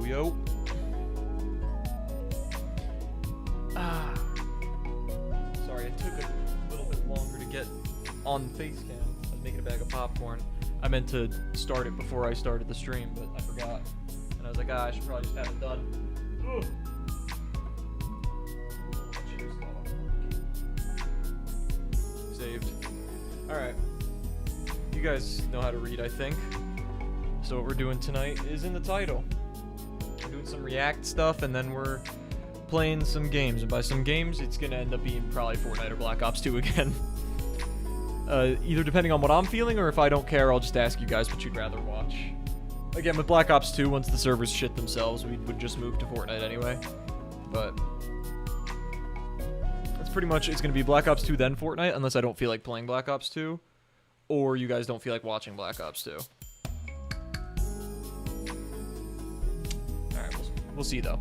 Yo. Sorry, it took a little bit longer to get on the face cam. I was making a bag of popcorn. I meant to start it before I started the stream, but I forgot. And I was like, I should probably just have it done. Ugh. Saved. Alright. You guys know how to read, I think. So what we're doing tonight is in the title. We're doing some React stuff, and then we're playing some games. And by some games, it's gonna end up being probably Fortnite or Black Ops 2 again. Either depending on what I'm feeling, or if I don't care, I'll just ask you guys what you'd rather watch. Again, with Black Ops 2, once the servers shit themselves, we would just move to Fortnite anyway. But that's pretty much, it's gonna be Black Ops 2 then Fortnite, unless I don't feel like playing Black Ops 2, or you guys don't feel like watching Black Ops 2. Alright, we'll see though.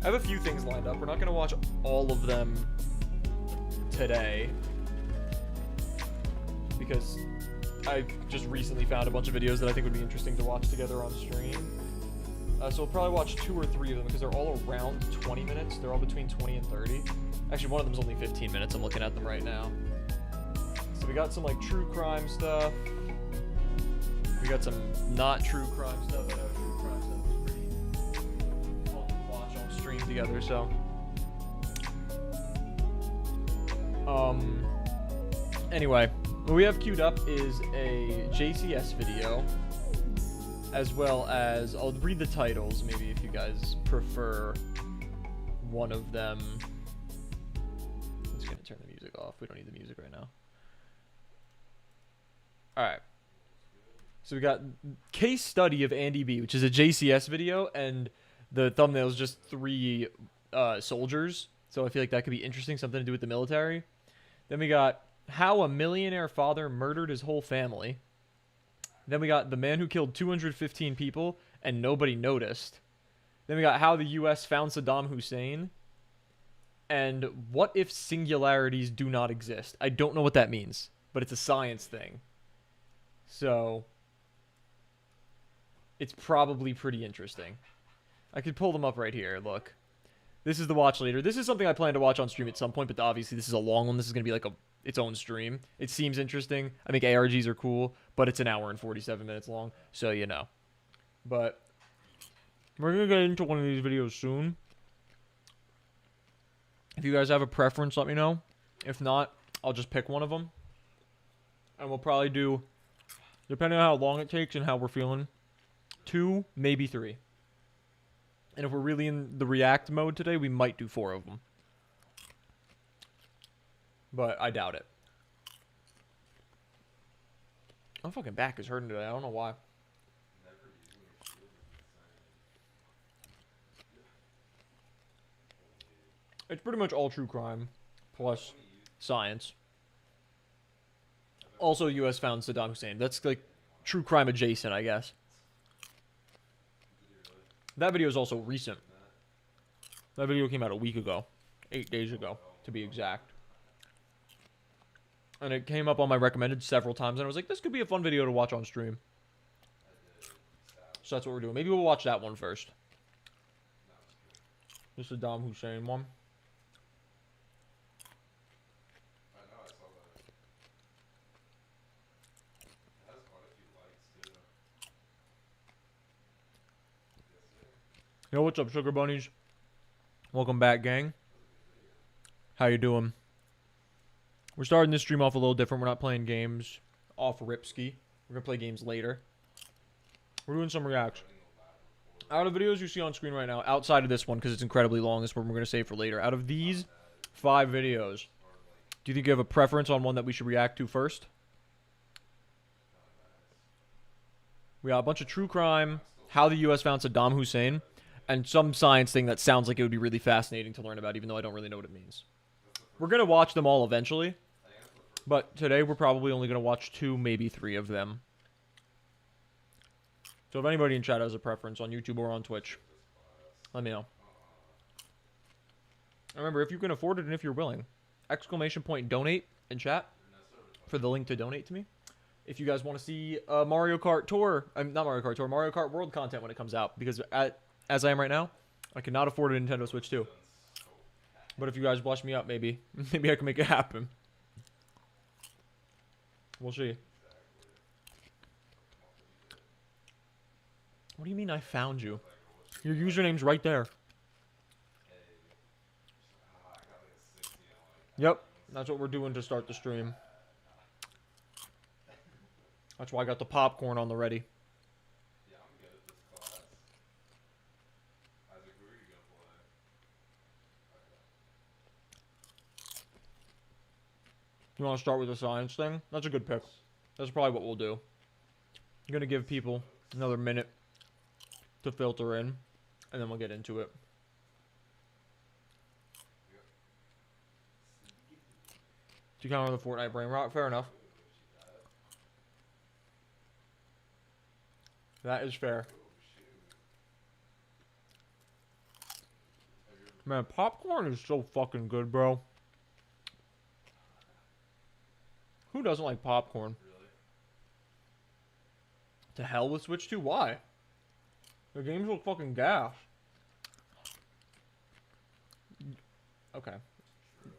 I have a few things lined up. We're not gonna watch all of them today, because I just recently found a bunch of videos that I think would be interesting to watch together on stream. So we'll probably watch 2 or 3 of them, because they're all around 20 minutes. They're all between 20 and 30. Actually, one of them's only 15 minutes. I'm looking at them right now. So we got some, like, true crime stuff. We got some not true crime stuff. I know true crime stuff is pretty fun to watch on stream together, so. Anyway, what we have queued up is a JCS video, as well as, I'll read the titles, maybe if you guys prefer one of them. I'm just gonna turn the music off. We don't need the music right now. Alright. So we got Case Study of Andy B, which is a JCS video, and the thumbnail is just 3 soldiers. So I feel like that could be interesting, something to do with the military. Then we got How a Millionaire Father Murdered His Whole Family. Then we got The Man Who Killed 215 People and Nobody Noticed. Then we got How the US Found Saddam Hussein. And What If Singularities Do Not Exist. I don't know what that means, but it's a science thing. So it's probably pretty interesting. I could pull them up right here. Look. This is the watch later. This is something I plan to watch on stream at some point, but obviously this is a long one. This is going to be like its own stream. It seems interesting. I think ARGs are cool, but it's an hour and 47 minutes long, so you know. But we're going to get into one of these videos soon. If you guys have a preference, let me know. If not, I'll just pick one of them. And we'll probably do, depending on how long it takes and how we're feeling, 2, maybe 3. And if we're really in the React mode today, we might do 4 of them. But I doubt it. My fucking back is hurting today. I don't know why. It's pretty much all true crime plus science. Also, US found Saddam Hussein. That's like true crime adjacent, I guess. That video is also recent. That video came out a week ago. 8 days ago, to be exact. And it came up on my recommended several times, and I was like, this could be a fun video to watch on stream. So that's what we're doing. Maybe we'll watch that one first. This is Saddam Hussein one. Yo, what's up, Sugar Bunnies? Welcome back, gang. How you doing? We're starting this stream off a little different. We're not playing games off Ripski. We're going to play games later. We're doing some reacts. Out of videos you see on screen right now, outside of this one, because it's incredibly long, this one we're going to save for later. Out of these 5 videos, do you think you have a preference on one that we should react to first? We got a bunch of true crime, how the US found Saddam Hussein, and some science thing that sounds like it would be really fascinating to learn about, even though I don't really know what it means. We're going to watch them all eventually, but today we're probably only going to watch 2, maybe 3 of them. So if anybody in chat has a preference on YouTube or on Twitch, let me know. Remember, if you can afford it and if you're willing, exclamation point donate in chat for the link to donate to me. If you guys want to see Mario Kart Tour, not Mario Kart Tour, Mario Kart World content when it comes out, because at as I am right now, I cannot afford a Nintendo Switch 2. But if you guys bless me up, maybe I can make it happen. We'll see. What do you mean I found you? Your username's right there. Yep, that's what we're doing to start the stream. That's why I got the popcorn on the ready. You want to start with the science thing? That's a good pick. That's probably what we'll do. I'm going to give people another minute to filter in, and then we'll get into it. Do you count on the Fortnite brain rot? Fair enough. That is fair. Man, popcorn is so fucking good, bro. Who doesn't like popcorn? To hell with Switch 2? Why? The games look fucking gas. Okay.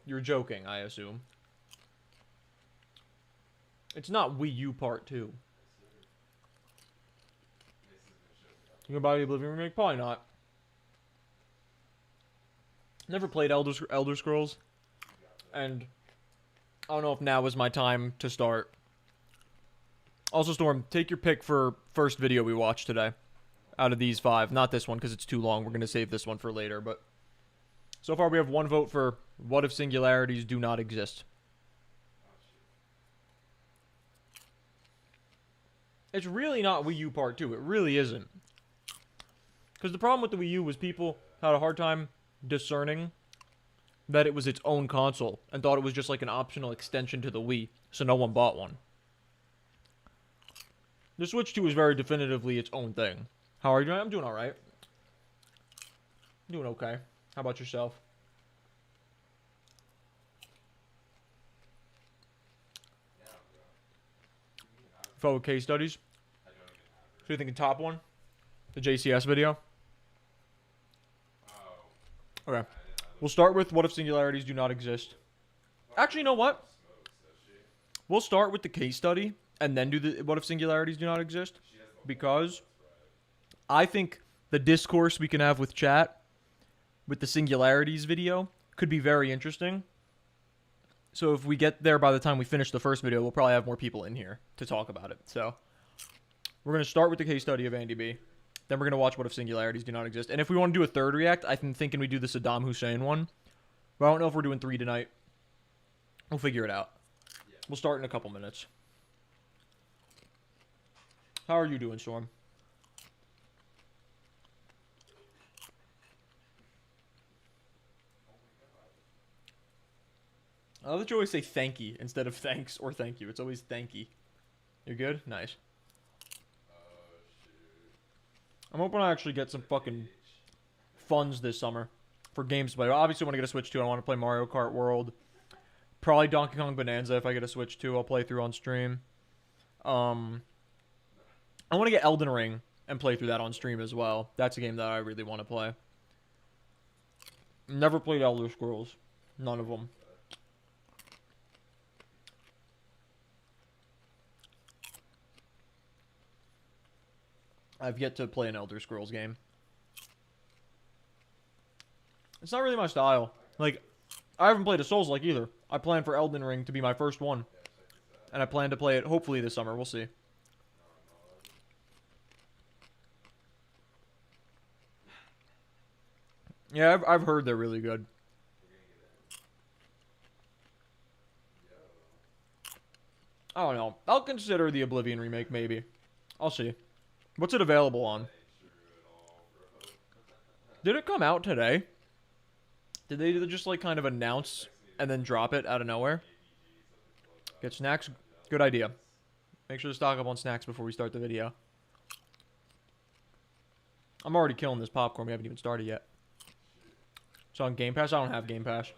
You're joking, I assume. It's not Wii U Part 2. You gonna buy the Oblivion remake? Probably not. Never played Elder Scrolls. And I don't know if now is my time to start. Also, Storm, take your pick for first video we watched today. Out of these 5. Not this one, because it's too long. We're going to save this one for later. But so far, we have 1 vote for What If Singularities Do Not Exist. It's really not Wii U Part 2. It really isn't. Because the problem with the Wii U was people had a hard time discerning that it was its own console and thought it was just like an optional extension to the Wii, so no one bought one. The Switch 2 is very definitively its own thing. How are you doing? I'm doing alright. Doing okay. How about yourself? Fellow case studies. So you thinking top one? The JCS video? Okay. We'll start with What If Singularities Do Not Exist. Actually, you know what? We'll start with the case study and then do the What If Singularities Do Not Exist. Because I think the discourse we can have with chat with the Singularities video could be very interesting. So if we get there by the time we finish the first video, we'll probably have more people in here to talk about it. So we're going to start with the case study of Andy B. Then we're going to watch What If Singularities Do Not Exist. And if we want to do a third react, I'm thinking we do the Saddam Hussein one. But I don't know if we're doing 3 tonight. We'll figure it out. We'll start in a couple minutes. How are you doing, Storm? I love that you always say thanky instead of thanks or thank you. It's always thanky. You're good? Nice. I'm hoping I actually get some fucking funds this summer for games to play. Obviously, when I get a Switch 2, I want to play Mario Kart World. Probably Donkey Kong Bonanza if I get a Switch 2. I'll play through on stream. I want to get Elden Ring and play through that on stream as well. That's a game that I really want to play. Never played Elder Scrolls. None of them. I've yet to play an Elder Scrolls game. It's not really my style. Like, I haven't played a Souls-like either. I plan for Elden Ring to be my first one. And I plan to play it hopefully this summer. We'll see. Yeah, I've heard they're really good. I don't know. I'll consider the Oblivion remake, maybe. I'll see. What's it available on? Did it come out today? Did they just, like, kind of announce and then drop it out of nowhere? Get snacks? Good idea. Make sure to stock up on snacks before we start the video. I'm already killing this popcorn. We haven't even started yet. So on Game Pass? I don't have Game Pass.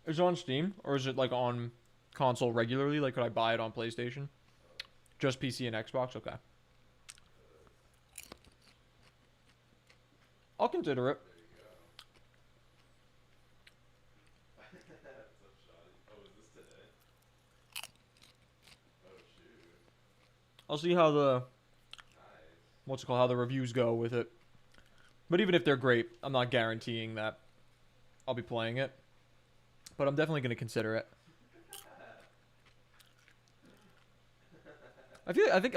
Is it on Steam? Or is it, like, on console regularly? Like, could I buy it on PlayStation? Just PC and Xbox? Okay. I'll consider it. I'll see how the how the reviews go with it. But even if they're great, I'm not guaranteeing that I'll be playing it. But I'm definitely going to consider it. I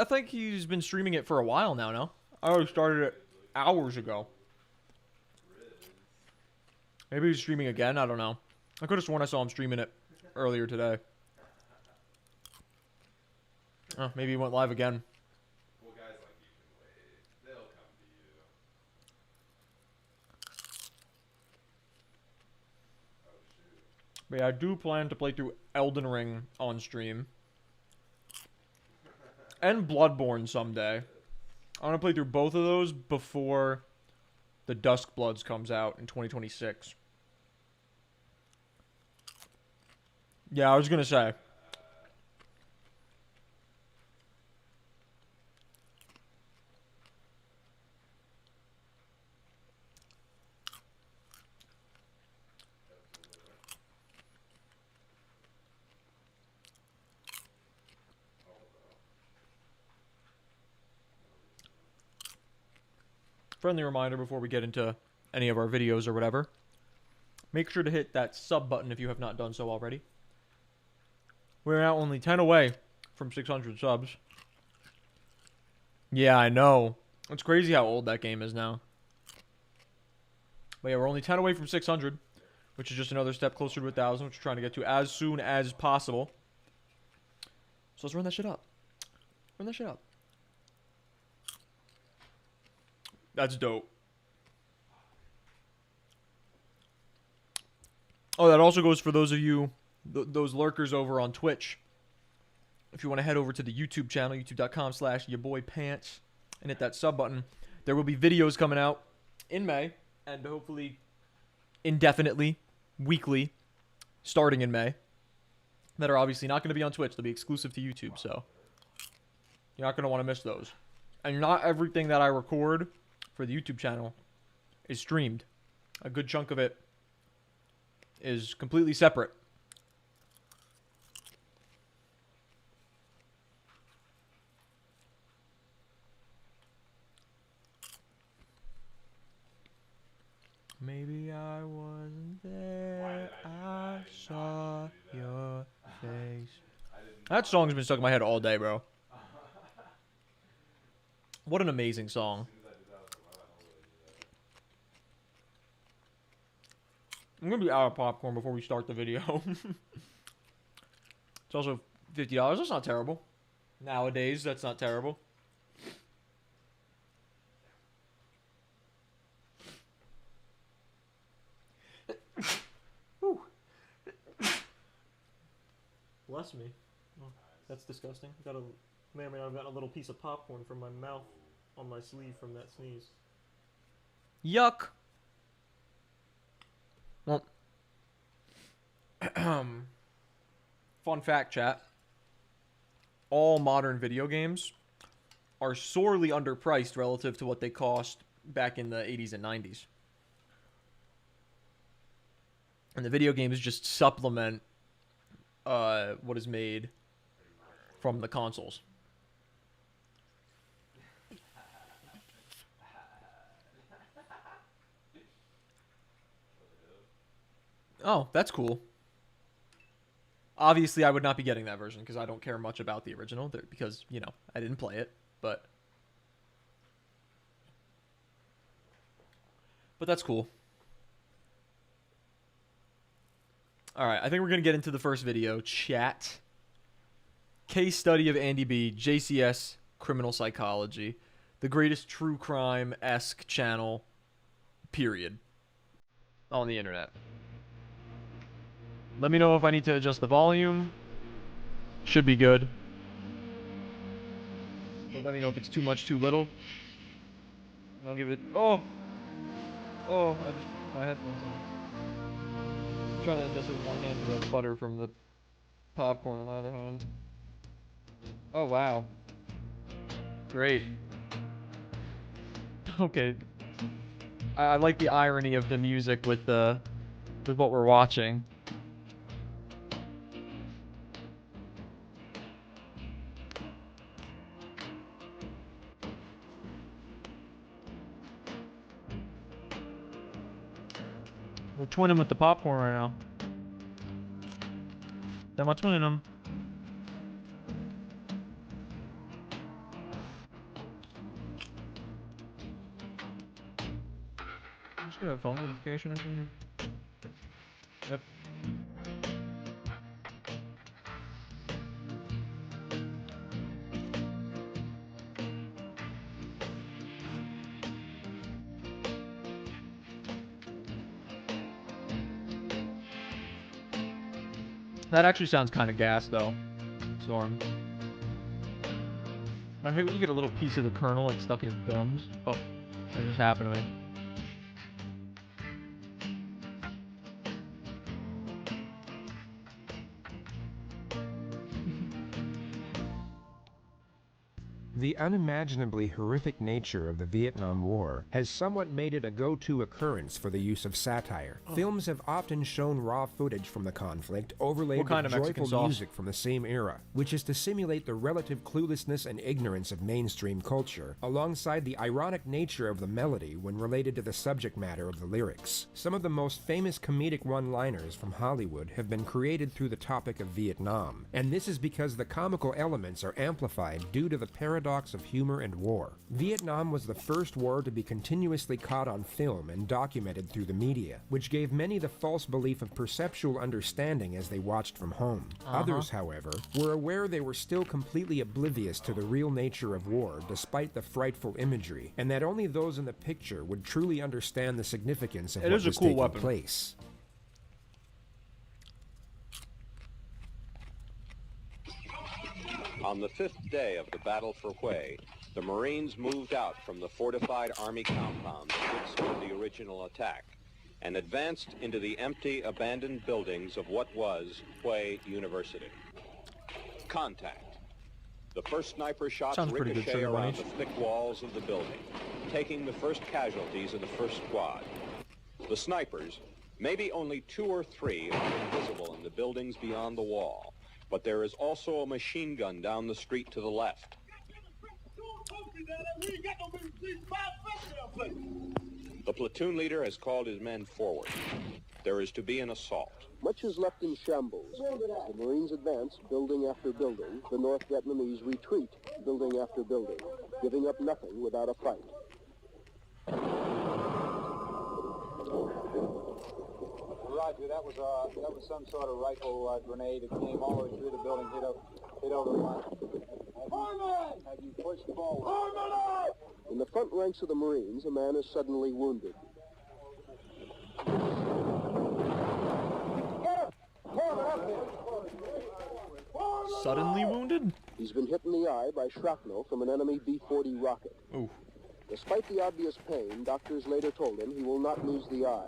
think he's been streaming it for a while now, no? I already started it hours ago. Maybe he's streaming again, I don't know. I could have sworn I saw him streaming it earlier today. Oh, maybe he went live again. Well, guys like you can wait. They'll come to you. Oh, shoot. But yeah, I do plan to play through Elden Ring on stream. And Bloodborne someday. I want to play through both of those before the Dusk Bloods comes out in 2026. Yeah, I was going to say. Friendly reminder before we get into any of our videos or whatever. Make sure to hit that sub button if you have not done so already. We're now only 10 away from 600 subs. Yeah, I know. It's crazy how old that game is now. But yeah, we're only 10 away from 600, which is just another step closer to 1,000, which we're trying to get to as soon as possible. So let's run that shit up. Run that shit up. That's dope. Oh, that also goes for those of you, those lurkers over on Twitch. If you want to head over to the YouTube channel, youtube.com/yourboypants, and hit that sub button, there will be videos coming out in May, and hopefully indefinitely, weekly, starting in May, that are obviously not going to be on Twitch. They'll be exclusive to YouTube, so you're not going to want to miss those. And not everything that I record for the YouTube channel is streamed. A good chunk of it is completely separate. Maybe I wasn't there. I saw your face. That song's been stuck in my head all day, bro. What an amazing song. I'm gonna be out of popcorn before we start the video. It's also $50. That's not terrible. Nowadays, that's not terrible. Bless me. Oh, that's disgusting. May or may not have gotten a little piece of popcorn from my mouth on my sleeve from that sneeze. Yuck. Well, fun fact, chat. All modern video games are sorely underpriced relative to what they cost back in the 80s and 90s. And the video games just supplement what is made from the consoles. Oh, that's cool. Obviously, I would not be getting that version because I don't care much about the original because, you know, I didn't play it, but that's cool. All right, I think we're going to get into the first video, chat. Case study of Andy B, JCS Criminal Psychology, the greatest true crime-esque channel, period, on the internet. Let me know if I need to adjust the volume. Should be good. But let me know if it's too much, too little. I'll give it... Oh! Oh, I just... my headphones on. I'm trying to adjust with one hand the butter from the popcorn on the other hand. Oh, wow. Great. Okay. I like the irony of the music with what we're watching. We're twinning with the popcorn right now. Am I twinning them? Just get a phone notification or something. Yep. That actually sounds kind of gas, though. Storm. I hate when you get a little piece of the kernel like stuck in your gums. Oh, that just happened to me. The unimaginably horrific nature of the Vietnam War has somewhat made it a go-to occurrence for the use of satire. Films have often shown raw footage from the conflict overlaid What kind with of Mexican joyful sauce? music from the same era, which is to simulate the relative cluelessness and ignorance of mainstream culture, alongside the ironic nature of the melody when related to the subject matter of the lyrics. Some of the most famous comedic one-liners from Hollywood have been created through the topic of Vietnam, and this is because the comical elements are amplified due to the paradox of humor and war. Vietnam was the first war to be continuously caught on film and documented through the media, which gave many the false belief of perceptual understanding as they watched from home. Others, however, were aware they were still completely oblivious to the real nature of war despite the frightful imagery, and that only those in the picture would truly understand the significance of It what is a was cool taking weapon. place. On the fifth day of the battle for Hue, the Marines moved out from the fortified Army compound that withstood the original attack and advanced into the empty, abandoned buildings of what was Hue University. Contact. The first sniper shots Sounds pretty good, ricochet Sugar around Bunnies. the thick walls of the building, taking the first casualties of the first squad. The snipers, maybe only 2 or 3, are invisible in the buildings beyond the wall. But there is also a machine gun down the street to the left. The platoon leader has called his men forward. There is to be an assault. Much is left in shambles. The Marines advance building after building. The North Vietnamese retreat building after building, giving up nothing without a fight. Roger, that was some sort of rifle grenade. It came all the way through the building, hit over the line. Have you pushed forward? In the front ranks of the Marines, a man is suddenly wounded. Suddenly wounded? He's been hit in the eye by shrapnel from an enemy B-40 rocket. Ooh. Despite the obvious pain, doctors later told him he will not lose the eye.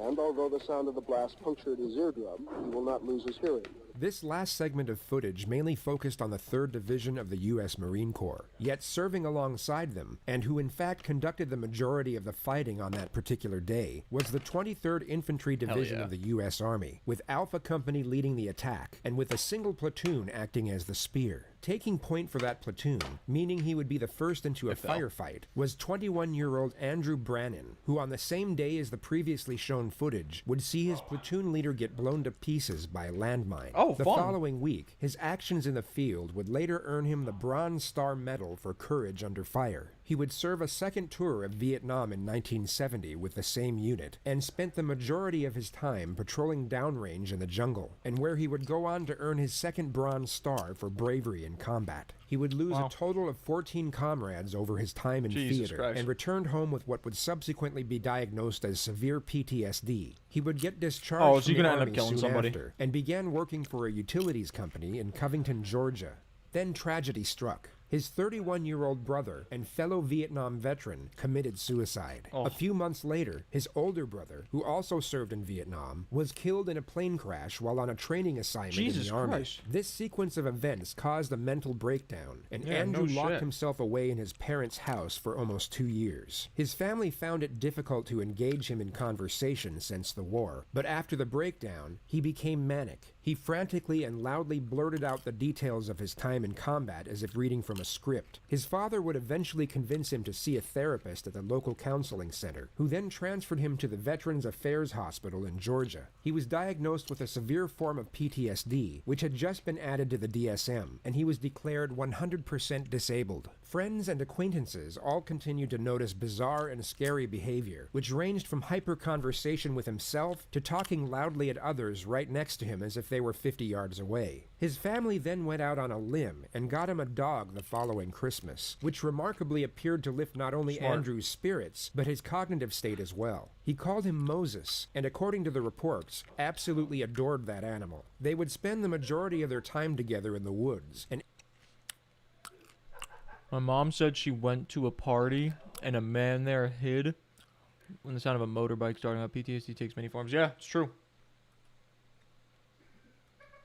And although the sound of the blast punctured his eardrum, he will not lose his hearing. This last segment of footage mainly focused on the 3rd Division of the U.S. Marine Corps, yet serving alongside them, and who in fact conducted the majority of the fighting on that particular day, was the 23rd Infantry Division yeah. of the U.S. Army, with Alpha Company leading the attack, and with a single platoon acting as the spear. Taking point for that platoon, meaning he would be the first into a firefight, was 21-year-old Andrew Brannan, who on the same day as the previously shown footage, would see his platoon leader get blown to pieces by a landmine. Oh, The fun. following week, his actions in the field would later earn him the Bronze Star Medal for courage under fire. He would serve a second tour of Vietnam in 1970 with the same unit, and spent the majority of his time patrolling downrange in the jungle, and where he would go on to earn his second Bronze Star for bravery in combat. He would lose Wow. a total of 14 comrades over his time in Jesus theater, Christ. and returned home with what would subsequently be diagnosed as severe PTSD. He would get discharged Oh, so from you're the gonna end up Army killing soon somebody. after, and began working for a utilities company in Covington, Georgia. Then tragedy struck. His 31-year-old brother and fellow Vietnam veteran committed suicide. Oh. A few months later, his older brother, who also served in Vietnam, was killed in a plane crash while on a training assignment in Jesus the Army. Christ. This sequence of events caused a mental breakdown, and Yeah, Andrew no locked shit. himself away in his parents' house for almost 2 years. His family found it difficult to engage him in conversation since the war, but after the breakdown, he became manic. He frantically and loudly blurted out the details of his time in combat as if reading from a script. His father would eventually convince him to see a therapist at the local counseling center, who then transferred him to the Veterans Affairs Hospital in Georgia. He was diagnosed with a severe form of PTSD, which had just been added to the DSM, and he was declared 100% disabled. Friends and acquaintances all continued to notice bizarre and scary behavior, which ranged from hyper-conversation with himself to talking loudly at others right next to him as if they were 50 yards away. His family then went out on a limb and got him a dog the following Christmas, which remarkably appeared to lift not only Smart. Andrew's spirits, but his cognitive state as well. He called him Moses, and according to the reports, absolutely adored that animal. They would spend the majority of their time together in the woods, and My mom said she went to a party and a man there hid when the sound of a motorbike starting up. PTSD takes many forms. Yeah, it's true.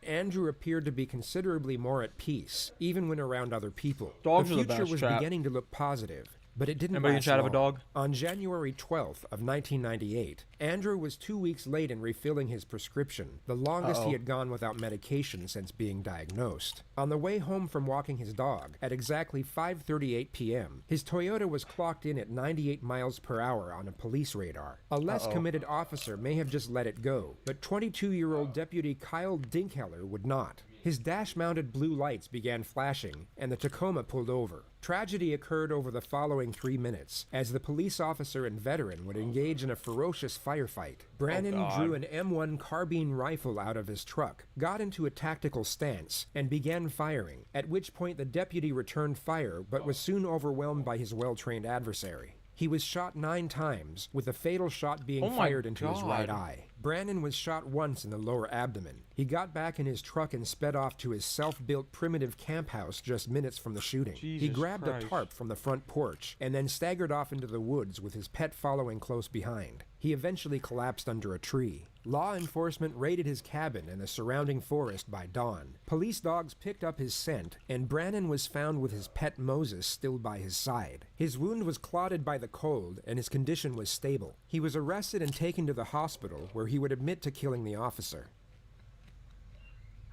Andrew appeared to be considerably more at peace, even when around other people. Dogs the are the future best, was chat. beginning to look positive, but it didn't Anybody in last chat have a long. dog? On January 12th of 1998, Andrew was 2 weeks late in refilling his prescription, the longest he had gone without medication since being diagnosed. On the way home from walking his dog, at exactly 5:38 p.m., his Toyota was clocked in at 98 miles per hour on a police radar. A less committed officer may have just let it go, but 22-year-old Deputy Kyle Dinkheller would not. His dash-mounted blue lights began flashing, and the Tacoma pulled over. Tragedy occurred over the following 3 minutes, as the police officer and veteran would engage in a ferocious firefight. Brannon God. drew an M1 carbine rifle out of his truck, got into a tactical stance, and began firing, at which point the deputy returned fire but was soon overwhelmed by his well-trained adversary. He was shot 9 times, with a fatal shot being Oh my fired into his right God. eye. Brannon was shot once in the lower abdomen. He got back in his truck and sped off to his self-built primitive camp house just minutes from the shooting. He Jesus grabbed Christ. a tarp from the front porch and then staggered off into the woods with his pet following close behind. He eventually collapsed under a tree. Law enforcement raided his cabin and the surrounding forest by dawn. Police dogs picked up his scent, and Brannon was found with his pet Moses still by his side. His wound was clotted by the cold, and his condition was stable. He was arrested and taken to the hospital, where he would admit to killing the officer.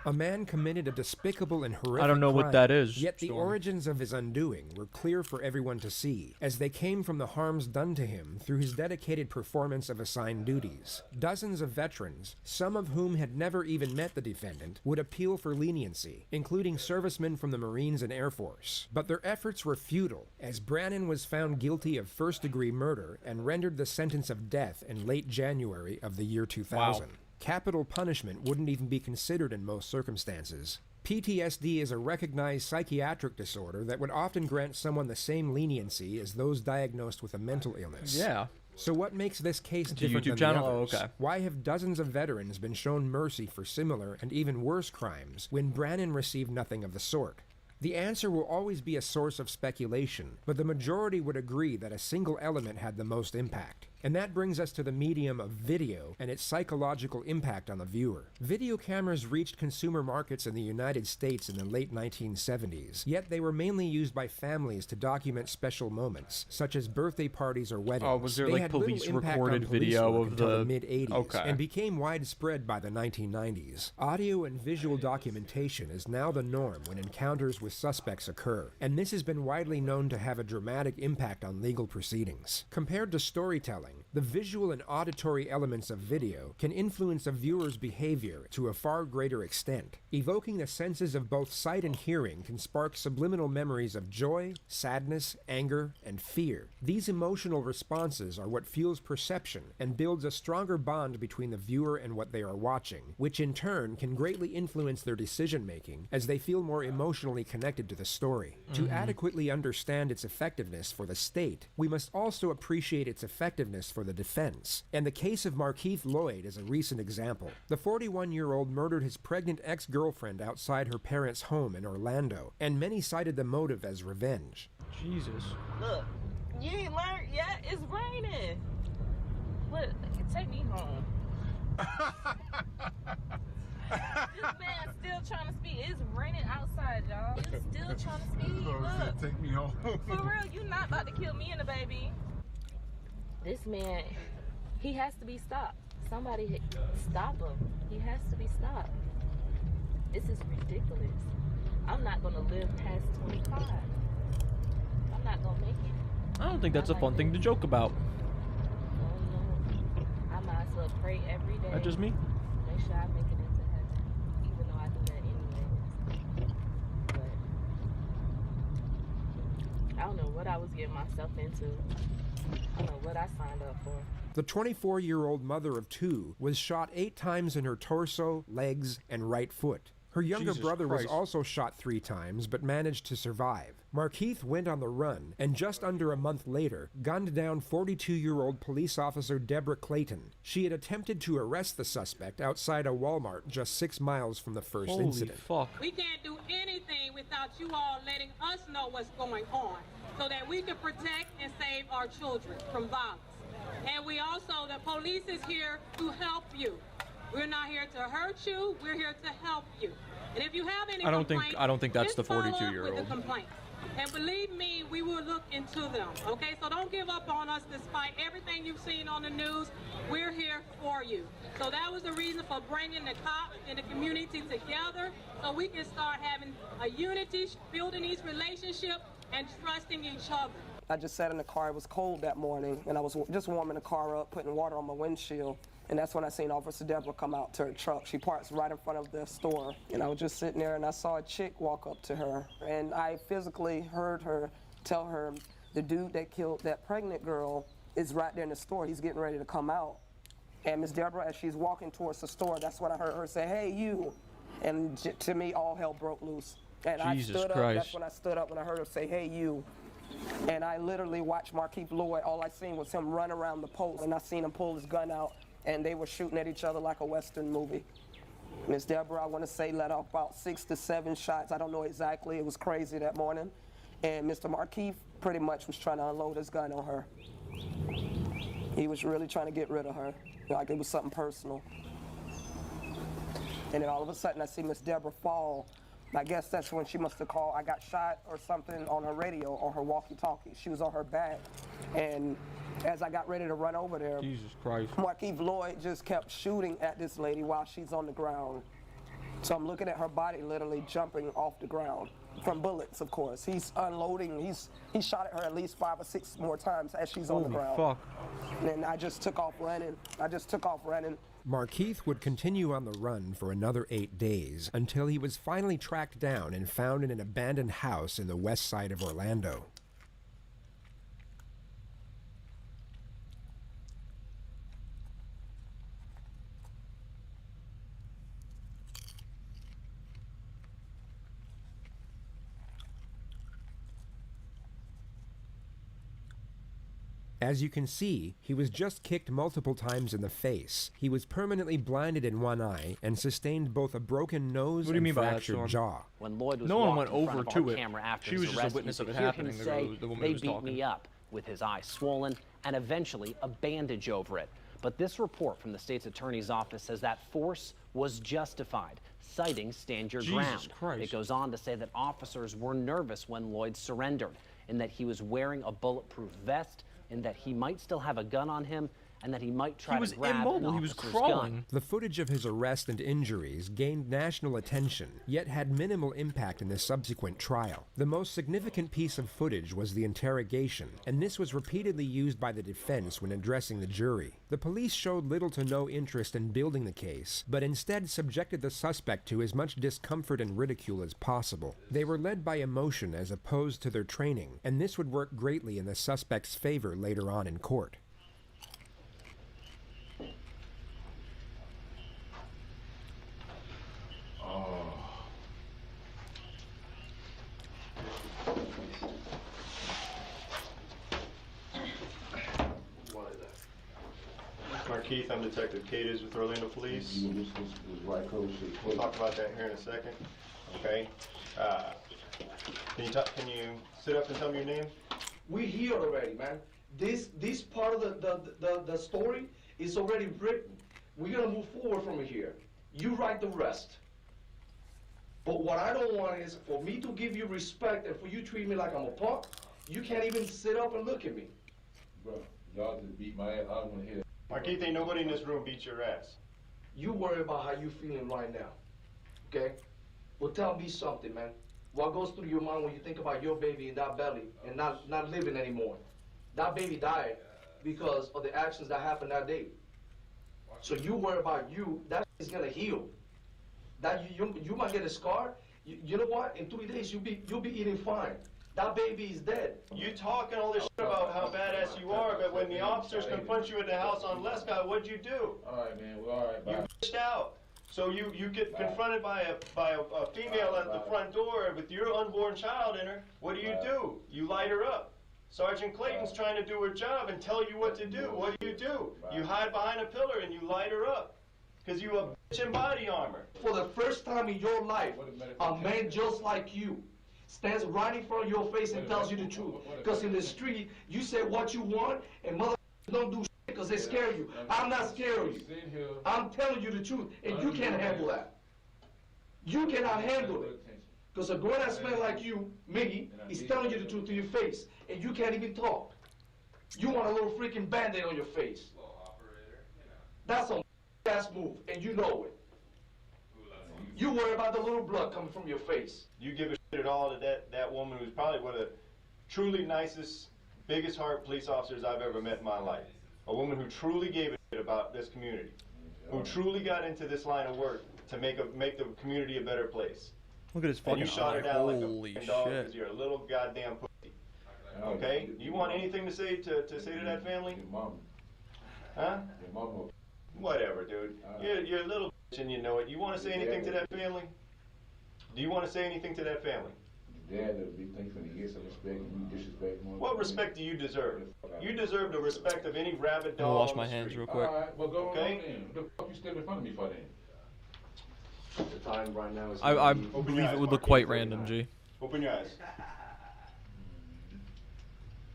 A man committed a despicable and horrific I don't know what crime, that is, Yet the Storm. origins of his undoing were clear for everyone to see, as they came from the harms done to him through his dedicated performance of assigned duties. Dozens of veterans, some of whom had never even met the defendant, would appeal for leniency, including servicemen from the Marines and Air Force. But their efforts were futile, as Brannon was found guilty of first-degree murder and rendered the sentence of death in late January of the year 2000. Capital punishment wouldn't even be considered in most circumstances. PTSD is a recognized psychiatric disorder that would often grant someone the same leniency as those diagnosed with a mental illness. Yeah. So what makes this case a different YouTube than channel? the Oh, others? okay. Why have dozens of veterans been shown mercy for similar and even worse crimes when Brannon received nothing of the sort? The answer will always be a source of speculation, but the majority would agree that a single element had the most impact. And that brings us to the medium of video and its psychological impact on the viewer. Video cameras reached consumer markets in the United States in the late 1970s, yet they were mainly used by families to document special moments, such as birthday parties or weddings. Oh, was there, They like, had little police impact recorded on police video work of until the- the mid-80s, Okay. and became widespread by the 1990s. Audio and visual documentation is now the norm when encounters with suspects occur, and this has been widely known to have a dramatic impact on legal proceedings. Compared to storytelling, the visual and auditory elements of video can influence a viewer's behavior to a far greater extent. Evoking the senses of both sight and hearing can spark subliminal memories of joy, sadness, anger, and fear. These emotional responses are what fuels perception and builds a stronger bond between the viewer and what they are watching, which in turn can greatly influence their decision-making as they feel more emotionally connected to the story. To adequately understand its effectiveness for the state, we must also appreciate its effectiveness witness for the defense, and the case of Markeith Lloyd is a recent example. The 41-year-old murdered his pregnant ex-girlfriend outside her parents' home in Orlando, and many cited the motive as revenge. Jesus. Look, you ain't learned yet? It's raining. Look, take me home. This man still trying to speed. It's raining outside, y'all. He's still trying to speed. Look. Take me home. For real, you not about to kill me and the baby. This man, he has to be stopped. Somebody stop him. He has to be stopped. This is ridiculous. I'm not gonna live past 25. I'm not gonna make it. I don't think that's a fun thing to joke about. No. I might as well pray every day. That's just me. Make sure I make it into heaven, even though I do that anyway. But I don't know what I was getting myself into. I don't know what I signed up for. The 24-year-old mother of two was shot 8 times in her torso, legs, and right foot. Her younger Jesus brother Christ. was also shot 3 times, but managed to survive. Markeith went on the run, and just under a month later, gunned down 42-year-old police officer Deborah Clayton. She had attempted to arrest the suspect outside a Walmart just 6 miles from the first Holy incident. fuck. We can't do anything without you all letting us know what's going on so that we can protect and save our children from violence. And we also, the police is here to help you. We're not here to hurt you, we're here to help you. And if you have any I don't complaints, think that's just the follow up 42-year-old. with the complaints. And believe me, we will look into them, okay? So don't give up on us despite everything you've seen on the news. We're here for you. So that was the reason for bringing the cops and the community together so we can start having a unity, building these relationships, and trusting each other. I just sat in the car. It was cold that morning, and I was just warming the car up, putting water on my windshield. And that's when I seen Officer Deborah come out to her truck. She parks right in front of the store. And I was just sitting there, and I saw a chick walk up to her. And I physically heard her tell her, the dude that killed that pregnant girl is right there in the store. He's getting ready to come out. And Miss Deborah, as she's walking towards the store, that's when I heard her say, "Hey, you." And to me, all hell broke loose. And Jesus I stood Christ. up. That's when I stood up when I heard her say, "Hey, you." And I literally watched Markeith Lloyd. All I seen was him run around the post, and I seen him pull his gun out, and they were shooting at each other like a Western movie. Miss Deborah, I want to say, let off about 6 to 7 shots. I don't know exactly. It was crazy that morning. And Mr. Markeith pretty much was trying to unload his gun on her. He was really trying to get rid of her, like it was something personal. And then all of a sudden, I see Miss Deborah fall. I guess that's when she must have called, "I got shot," or something on her radio or her walkie-talkie. She was on her back. And as I got ready to run over there, Jesus Christ. Markeith Lloyd just kept shooting at this lady while she's on the ground. So I'm looking at her body literally jumping off the ground from bullets, of course. He's unloading. He shot at her at least 5 or 6 more times as she's on the Holy ground. fuck. And then I just took off running. Markeith would continue on the run for another 8 days until he was finally tracked down and found in an abandoned house in the west side of Orlando. As you can see, he was just kicked multiple times in the face. He was permanently blinded in one eye and sustained both a broken nose What do you and mean by that, fractured Storm? jaw. When Lloyd was No one walking went in front over of to our it. camera after She his was just a arrest, witness you of it could hear happening, him the say, girl- the woman "They who was beat talking." me up," with his eye swollen and eventually a bandage over it. But this report from the state's attorney's office says that force was justified, citing "Stand Your Jesus Ground." Christ. It goes on to say that officers were nervous when Lloyd surrendered, and that he was wearing a bulletproof vest, and that he might still have a gun on him, and that he might try He was to grab immobile. an He was officer's crawling. gun. The footage of his arrest and injuries gained national attention, yet had minimal impact in the subsequent trial. The most significant piece of footage was the interrogation, and this was repeatedly used by the defense when addressing the jury. The police showed little to no interest in building the case, but instead subjected the suspect to as much discomfort and ridicule as possible. They were led by emotion as opposed to their training, and this would work greatly in the suspect's favor later on in court. Markeith, I'm Detective Cadiz with Orlando Police. We'll talk about that here in a second. Okay. Can you sit up and tell me your name? We here already, man. This part of the story is already written. We're gonna move forward from here. You write the rest. But what I don't want is for me to give you respect and for you to treat me like I'm a punk. You can't even sit up and look at me. Bro, y'all just beat my ass. I don't want to hear that. Markeith, ain't nobody in this room beat your ass. You worry about how you feeling right now, okay? Well, tell me something, man. What goes through your mind when you think about your baby in that belly and not living anymore? That baby died because of the actions that happened that day. So you worry about you, that is gonna heal. That you might get a scar. You know what? In 3 days, you'll be eating fine. That baby is dead. You talking all this shit about how badass you are, but when the officers confront you at the house on Lescott, what'd you do? All right, man. Well, all right, bye. You bitched out. So you get confronted by a female at the front door with your unborn child in her. What do? You light her up. Sergeant Clayton's trying to do her job and tell you what to do. What do? You hide behind a pillar and you light her up. Because you a bitch in body armor. For the first time in your life, a man just like you stands right in front of your face and tells you the truth. Because in the street, you say what you want, and motherfuckers don't do shit because they scare you. I'm not scared of you. I'm telling you the truth, and you can't handle that. You cannot handle it. Because a grown-ass man like you, Miggy, is telling you the truth to your face, and you can't even talk. You want a little freaking Band-Aid on your face. That's a ass move, and you know it. You worry about the little blood coming from your face. You give a shit at all to that woman who's probably one of the truly nicest, biggest heart police officers I've ever met in my life. A woman who truly gave a shit about this community, who truly got into this line of work to make the community a better place. Look at his fucking And you shot her eye. down like Holy a dog shit. because you're a little goddamn pussy. Okay? You want anything to say to that family? Huh? Whatever, dude. You're a little bitch and you know it. You want to say anything to that family? Do you want to say anything to that family? Dad would be thinking to get some respect and you disrespect him. What respect do you deserve? You deserve the respect of any rabid I'm gonna dog wash on my the hands street. real quick. All right, well, go Okay? on then. What the fuck you standing in front of me for then? The time right now is... I believe it would look quite random, G. Open your eyes.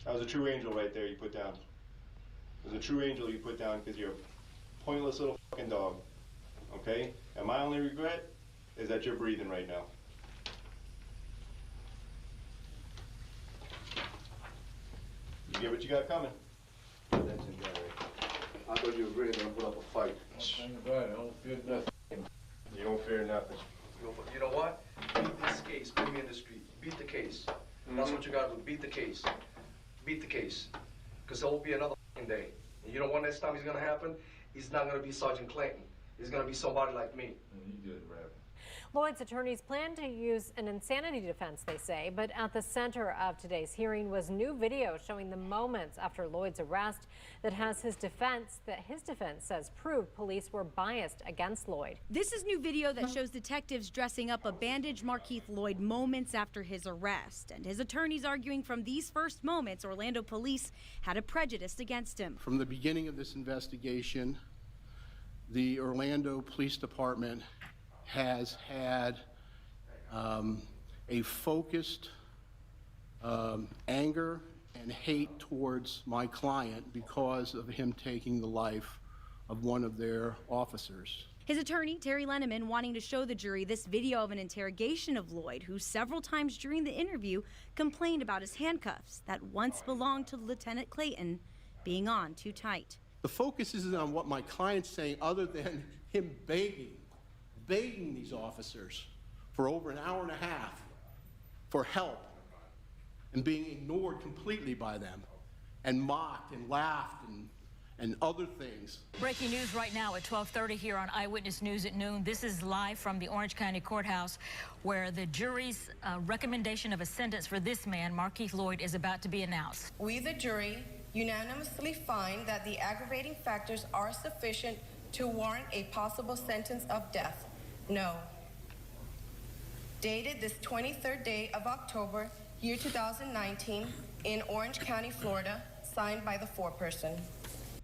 That was a true angel right there you put down. It was a true angel you put down because you're a pointless little fucking dog. Okay? And my only regret is that you're breathing right now. You get what you got coming. I thought you were really going to put up a fight. Think about it. I don't feel nothing. You don't fear nothing. You know what? Beat this case. Put me in the street. Beat the case. That's what you got to do. Beat the case. Beat the case. Because there will be another fucking day. And you know what next time it's going to happen? It's not going to be Sergeant Clayton. It's going to be somebody like me. You did, Rabbit. Lloyd's attorneys plan to use an insanity defense, they say, but at the center of today's hearing was new video showing the moments after Lloyd's arrest that his defense says proved police were biased against Lloyd. This is new video that shows detectives dressing up a bandaged Markeith Lloyd moments after his arrest, and his attorneys arguing from these first moments Orlando police had a prejudice against him. From the beginning of this investigation, the Orlando Police Department has had a focused anger and hate towards my client because of him taking the life of one of their officers. His attorney, Terry Lenneman, wanting to show the jury this video of an interrogation of Lloyd, who several times during the interview complained about his handcuffs that once belonged to Lieutenant Clayton being on too tight. The focus isn't on what my client's saying other than him begging these officers for over an hour and a half for help and being ignored completely by them and mocked and laughed and other things. Breaking news right now at 12:30 here on Eyewitness News at noon. This is live from the Orange County Courthouse where the jury's recommendation of a sentence for this man, Markeith Lloyd, is about to be announced. We, the jury, unanimously find that the aggravating factors are sufficient to warrant a possible sentence of death. No. Dated this 23rd day of October, year 2019, in Orange County, Florida, signed by the foreperson.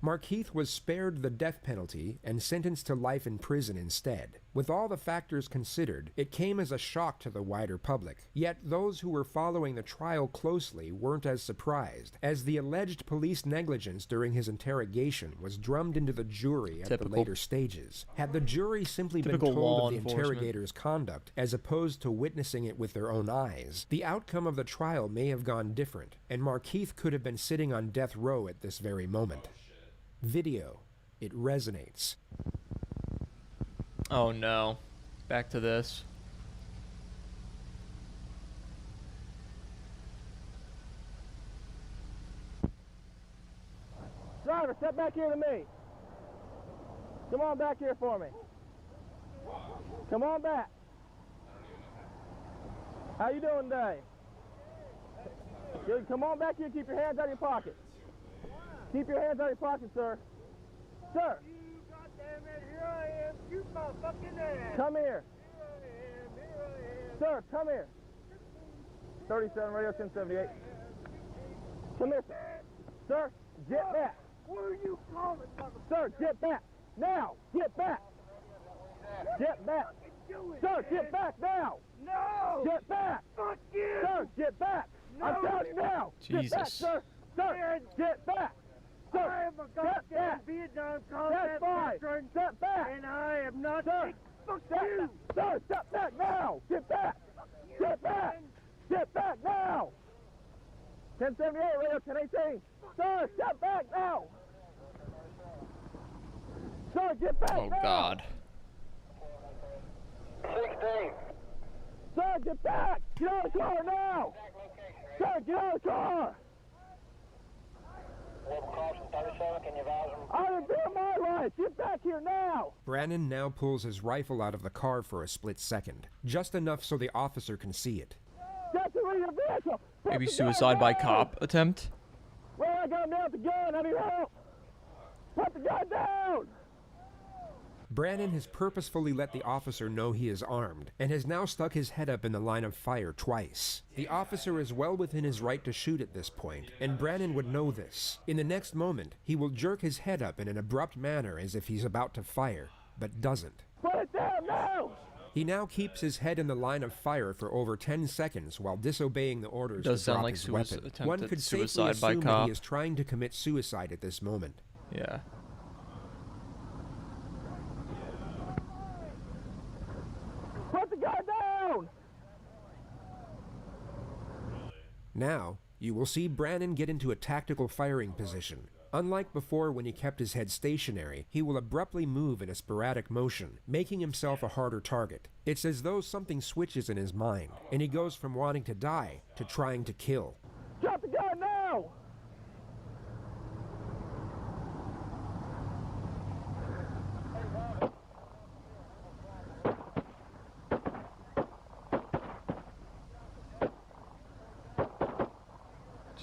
Markeith was spared the death penalty and sentenced to life in prison instead. With all the factors considered, it came as a shock to the wider public. Yet those who were following the trial closely weren't as surprised, as the alleged police negligence during his interrogation was drummed into the jury at the later stages. Had the jury simply been told of the interrogator's conduct, as opposed to witnessing it with their own eyes, the outcome of the trial may have gone different, and Markeith could have been sitting on death row at this very moment. Video. It resonates. Oh no. Back to this. Driver, step back here to me. Come on back here for me. Come on back. How you doing today? Good. Come on back here. Keep your hands out of your pockets. Keep your hands out of your pockets, sir. Sir. You goddamn it, here I am. Shoot my fucking ass. Come here. Here I am. Sir, come here. 37 Radio 1078. Come here, sir. Sir, get back. What are you calling, motherfucker? Sir, get back. Now, get back. Get back. Sir, get back now. No. Get back. Fuck you. Sir, get back. No. I'm telling you now. Jesus. Get back, sir. Sir, get back. Sir, I am a goddamn Vietnam combat veteran. Step back. And I am not. Sir, fuck step you. back. Sir, step back now. Get back. Get back. Get back now. 1078 Radio 1018. Sir, step back now. Sir, get back Oh now. God. 16. Sir, get back. Get out of the car now. Sir, get out of the car. I am doing my life. Get back here now. Brannon now pulls his rifle out of the car for a split second, just enough so the officer can see it. Get to your vehicle. Put Maybe the suicide gun by down. cop attempt. Well, I got him out the gun. I need help. Put the gun down. Brannon has purposefully let the officer know he is armed, and has now stuck his head up in the line of fire twice. The officer is well within his right to shoot at this point, and Brannon would know this. In the next moment, he will jerk his head up in an abrupt manner as if he's about to fire, but doesn't. Put it down now. He now keeps his head in the line of fire for over 10 seconds while disobeying the orders Does to sound drop like his weapon. attempted One could safely suicide by assume that cop. he is trying to commit suicide at this moment. Yeah. Put the gun down. Now, you will see Brannon get into a tactical firing position. Unlike before when he kept his head stationary, he will abruptly move in a sporadic motion, making himself a harder target. It's as though something switches in his mind, and he goes from wanting to die to trying to kill. Drop the gun now.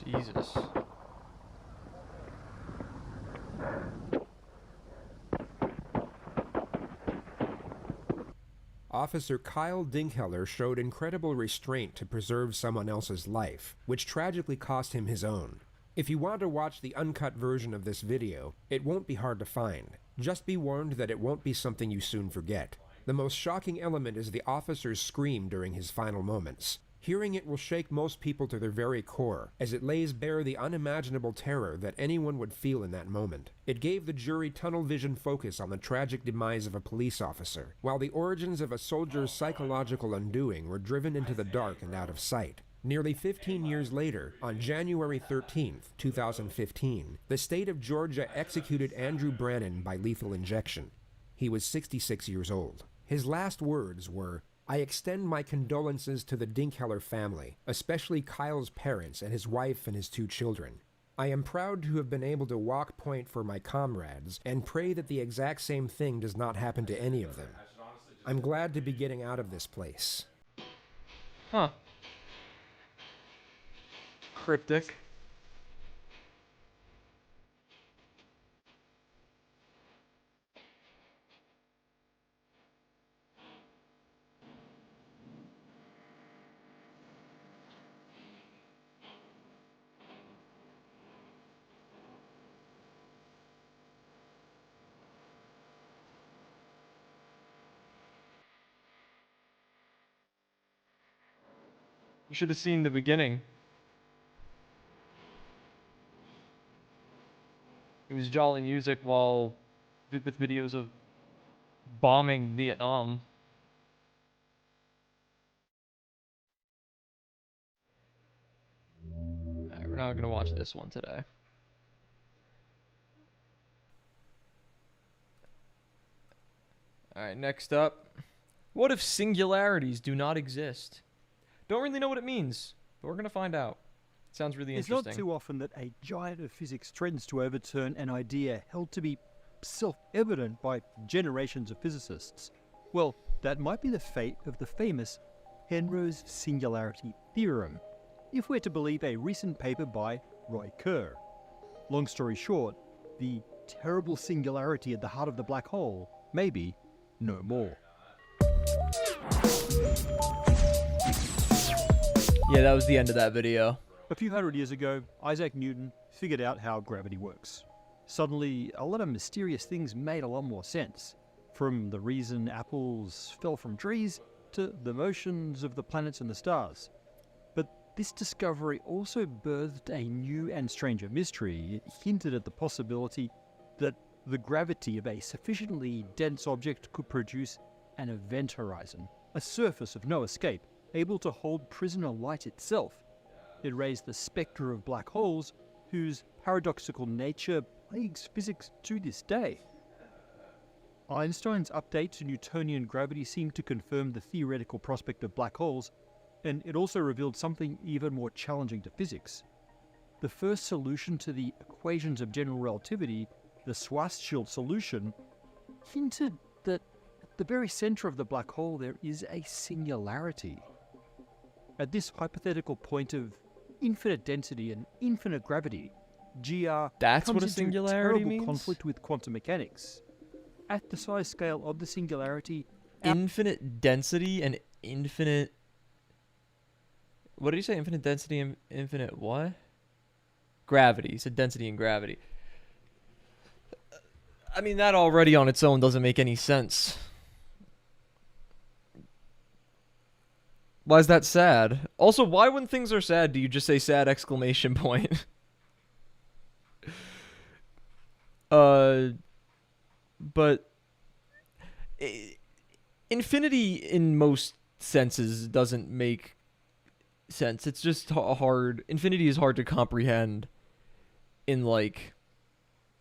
Jesus. Officer Kyle Dinkheller showed incredible restraint to preserve someone else's life, which tragically cost him his own. If you want to watch the uncut version of this video, it won't be hard to find. Just be warned that it won't be something you soon forget. The most shocking element is the officer's scream during his final moments. Hearing it will shake most people to their very core, as it lays bare the unimaginable terror that anyone would feel in that moment. It gave the jury tunnel vision focus on the tragic demise of a police officer, while the origins of a soldier's psychological undoing were driven into the dark and out of sight. Nearly 15 years later, on January 13th, 2015, the state of Georgia executed Andrew Brannon by lethal injection. He was 66 years old. His last words were, "I extend my condolences to the Dinkheller family, especially Kyle's parents and his wife and his 2 children. I am proud to have been able to walk point for my comrades and pray that the exact same thing does not happen to any of them. I'm glad to be getting out of this place." Huh. Cryptic. You should have seen the beginning. It was jolly music while with videos of bombing Vietnam. Alright, we're not gonna watch this one today. Alright, next up. What if singularities do not exist? Don't really know what it means, but we're gonna find out. Sounds really It's interesting. not too often that a giant of physics trends to overturn an idea held to be self-evident by generations of physicists. Well, that might be the fate of the famous Penrose singularity theorem, if we're to believe a recent paper by Roy Kerr. Long story short, the terrible singularity at the heart of the black hole may be no more. Yeah, that was the end of that video. A few hundred years ago, Isaac Newton figured out how gravity works. Suddenly, a lot of mysterious things made a lot more sense. From the reason apples fell from trees, to the motions of the planets and the stars. But this discovery also birthed a new and stranger mystery. It hinted at the possibility that the gravity of a sufficiently dense object could produce an event horizon, a surface of no escape, able to hold prisoner light itself. It raised the spectre of black holes, whose paradoxical nature plagues physics to this day. Einstein's update to Newtonian gravity seemed to confirm the theoretical prospect of black holes, and it also revealed something even more challenging to physics. The first solution to the equations of general relativity, the Schwarzschild solution, hinted that at the very center of the black hole there is a singularity. At this hypothetical point of infinite density and infinite gravity, GR That's comes what a into singularity terrible means? conflict with quantum mechanics. At the size scale of the singularity, Infinite density and infinite... What did you say? Infinite density and infinite what? Gravity. You said density and gravity. I mean, that already on its own doesn't make any sense. Why is that sad? Also, why when things are sad do you just say sad exclamation point? But infinity in most senses doesn't make sense. It's just hard. Infinity is hard to comprehend in like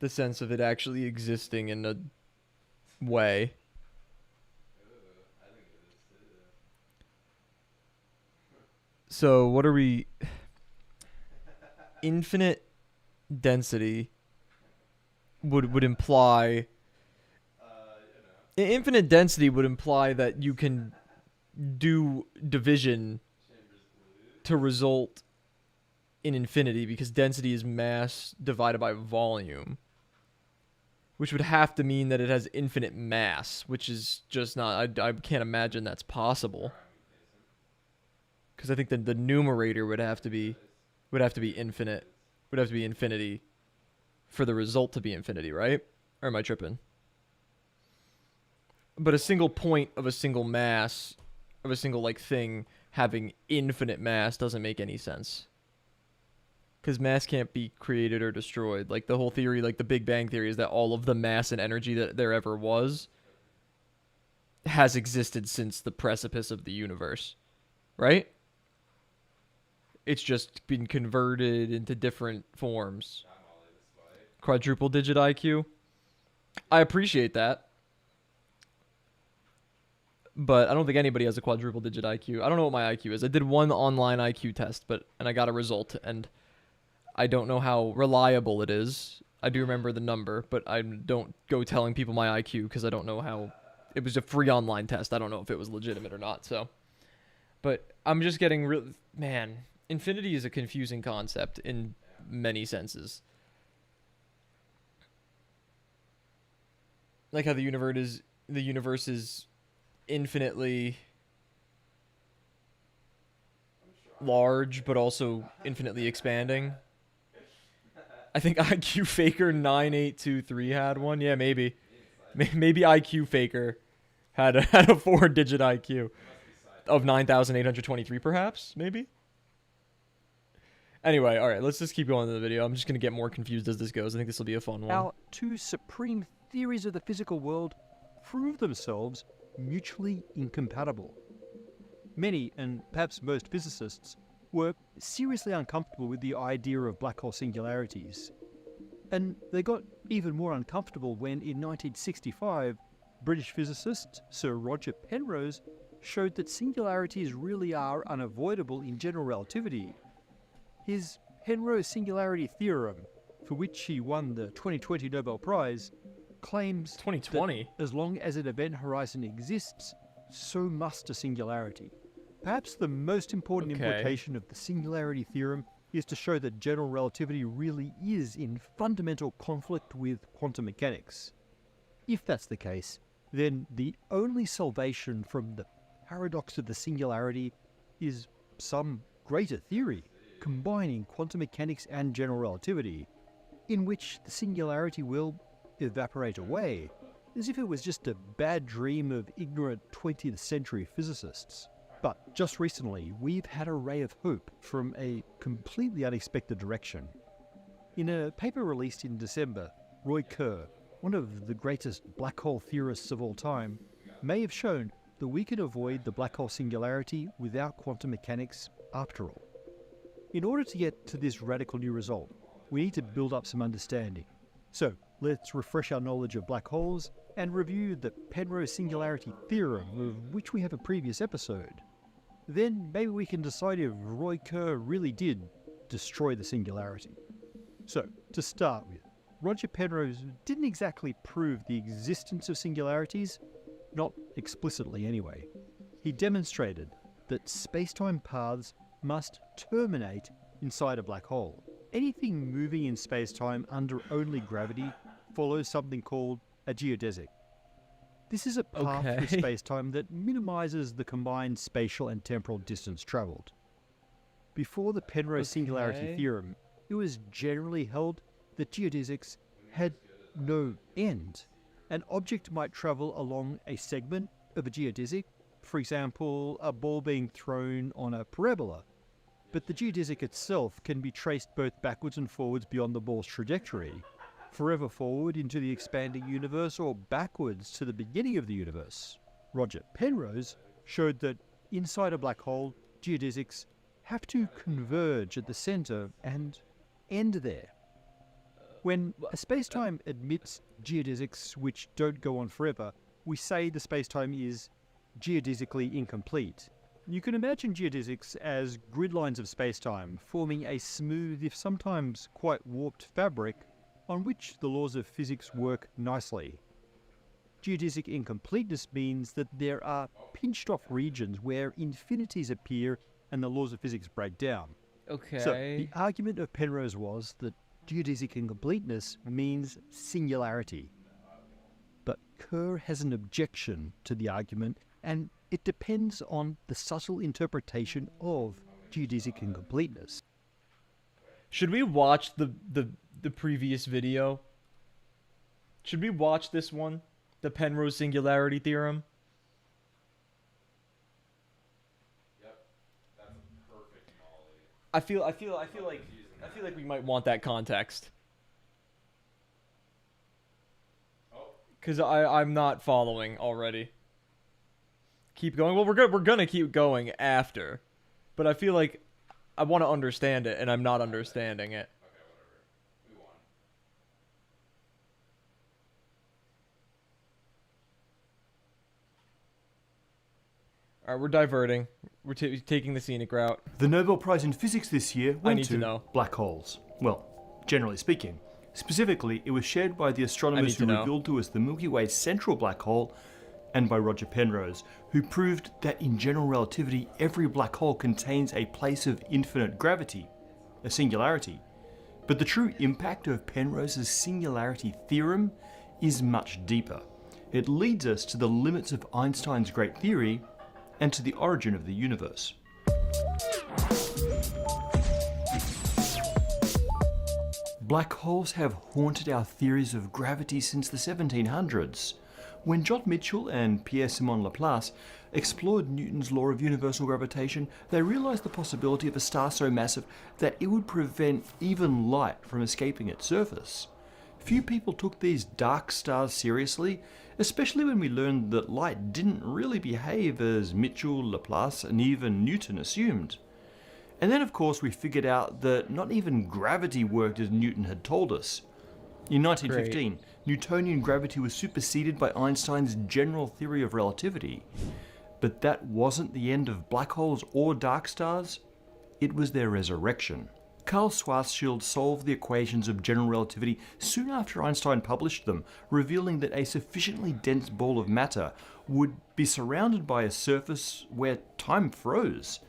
the sense of it actually existing in a way. So what are we? Infinite density would imply infinite density would imply that you can do division to result in infinity, because density is mass divided by volume, which would have to mean that it has infinite mass, which is just not, I can't imagine that's possible, because I think that the numerator would have to be infinite, would have to be infinity for the result to be infinity, right? Or am I tripping? But a single point of a single mass, of a single like thing having infinite mass doesn't make any sense. Because mass can't be created or destroyed. Like the whole theory, like the Big Bang Theory, is that all of the mass and energy that there ever was has existed since the precipice of the universe. Right? It's just been converted into different forms. Quadruple digit IQ. I appreciate that. But I don't think anybody has a quadruple digit IQ. I don't know what my IQ is. I did one online IQ test, and I got a result, and I don't know how reliable it is. I do remember the number, but I don't go telling people my IQ because I don't know how. It was a free online test. I don't know if it was legitimate or not. So, but I'm just getting real. Man, infinity is a confusing concept in many senses. Like how the universe is infinitely large, but also infinitely expanding. I think IQ Faker 9823 had one. Yeah, maybe IQ Faker had a 4-digit IQ of 9,823, perhaps. Maybe Anyway, all right, let's just keep going to the video. I'm just going to get more confused as this goes. I think this will be a fun one. Our two supreme theories of the physical world prove themselves mutually incompatible. Many, and perhaps most physicists, were seriously uncomfortable with the idea of black hole singularities. And they got even more uncomfortable when, in 1965, British physicist Sir Roger Penrose showed that singularities really are unavoidable in general relativity. His Penrose singularity theorem, for which he won the 2020 Nobel Prize, claims 2020 that as long as an event horizon exists, so must a singularity. Perhaps the most important implication of the singularity theorem is to show that general relativity really is in fundamental conflict with quantum mechanics. If that's the case, then the only salvation from the paradox of the singularity is some greater theory combining quantum mechanics and general relativity, in which the singularity will evaporate away, as if it was just a bad dream of ignorant 20th century physicists. But just recently, we've had a ray of hope from a completely unexpected direction. In a paper released in December, Roy Kerr, one of the greatest black hole theorists of all time, may have shown that we can avoid the black hole singularity without quantum mechanics after all. In order to get to this radical new result, we need to build up some understanding. So, let's refresh our knowledge of black holes and review the Penrose singularity theorem, of which we have a previous episode. Then maybe we can decide if Roy Kerr really did destroy the singularity. So, to start with, Roger Penrose didn't exactly prove the existence of singularities, not explicitly anyway. He demonstrated that space-time paths must terminate inside a black hole. Anything moving in space-time under only gravity follows something called a geodesic. This is a path through space-time that minimizes the combined spatial and temporal distance traveled. Before the Penrose singularity theorem, it was generally held that geodesics had no end. An object might travel along a segment of a geodesic, for example, a ball being thrown on a parabola, but the geodesic itself can be traced both backwards and forwards beyond the ball's trajectory, forever forward into the expanding universe or backwards to the beginning of the universe. Roger Penrose showed that inside a black hole, geodesics have to converge at the center and end there. When a spacetime admits geodesics which don't go on forever, we say the spacetime is geodesically incomplete. You can imagine geodesics as grid lines of spacetime, forming a smooth, if sometimes quite warped fabric on which the laws of physics work nicely. Geodesic incompleteness means that there are pinched-off regions where infinities appear and the laws of physics break down. So, the argument of Penrose was that geodesic incompleteness means singularity. But Kerr has an objection to the argument, and it depends on the subtle interpretation of geodesic incompleteness. Should we watch the previous video? Should we watch this one? The Penrose singularity theorem? Yep. That's a perfect volley. I feel like we might want that context. Cause I'm not following already. Keep going. Well, we're gonna keep going after, but I feel like I want to understand it, and I'm not understanding it. Okay, whatever. We won. All right, we're diverting. We're taking the scenic route. The Nobel Prize in Physics this year went to know. black holes. Well, generally speaking. Specifically, it was shared by the astronomers who revealed to us the Milky Way's central black hole, and by Roger Penrose, who proved that in general relativity, every black hole contains a place of infinite gravity, a singularity. But the true impact of Penrose's singularity theorem is much deeper. It leads us to the limits of Einstein's great theory and to the origin of the universe. Black holes have haunted our theories of gravity since the 1700s. When John Mitchell and Pierre-Simon Laplace explored Newton's law of universal gravitation, they realised the possibility of a star so massive that it would prevent even light from escaping its surface. Few people took these dark stars seriously, especially when we learned that light didn't really behave as Mitchell, Laplace, and even Newton assumed. And then of course we figured out that not even gravity worked as Newton had told us. In 1915, Newtonian gravity was superseded by Einstein's general theory of relativity. But that wasn't the end of black holes or dark stars, it was their resurrection. Karl Schwarzschild solved the equations of general relativity soon after Einstein published them, revealing that a sufficiently dense ball of matter would be surrounded by a surface where time froze.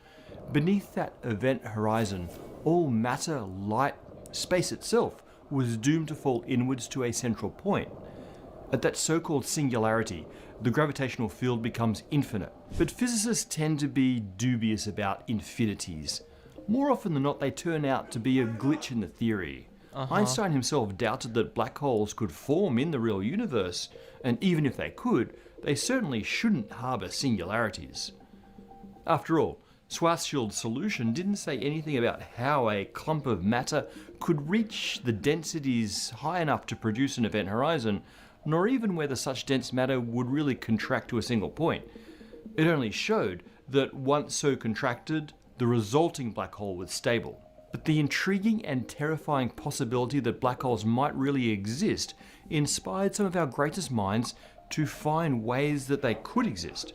Beneath that event horizon, all matter, light, space itself was doomed to fall inwards to a central point. At that so-called singularity, the gravitational field becomes infinite. But physicists tend to be dubious about infinities. More often than not, they turn out to be a glitch in the theory. Einstein himself doubted that black holes could form in the real universe, and even if they could, they certainly shouldn't harbour singularities. After all, Schwarzschild's solution didn't say anything about how a clump of matter could reach the densities high enough to produce an event horizon, nor even whether such dense matter would really contract to a single point. It only showed that once so contracted, the resulting black hole was stable. But the intriguing and terrifying possibility that black holes might really exist inspired some of our greatest minds to find ways that they could exist.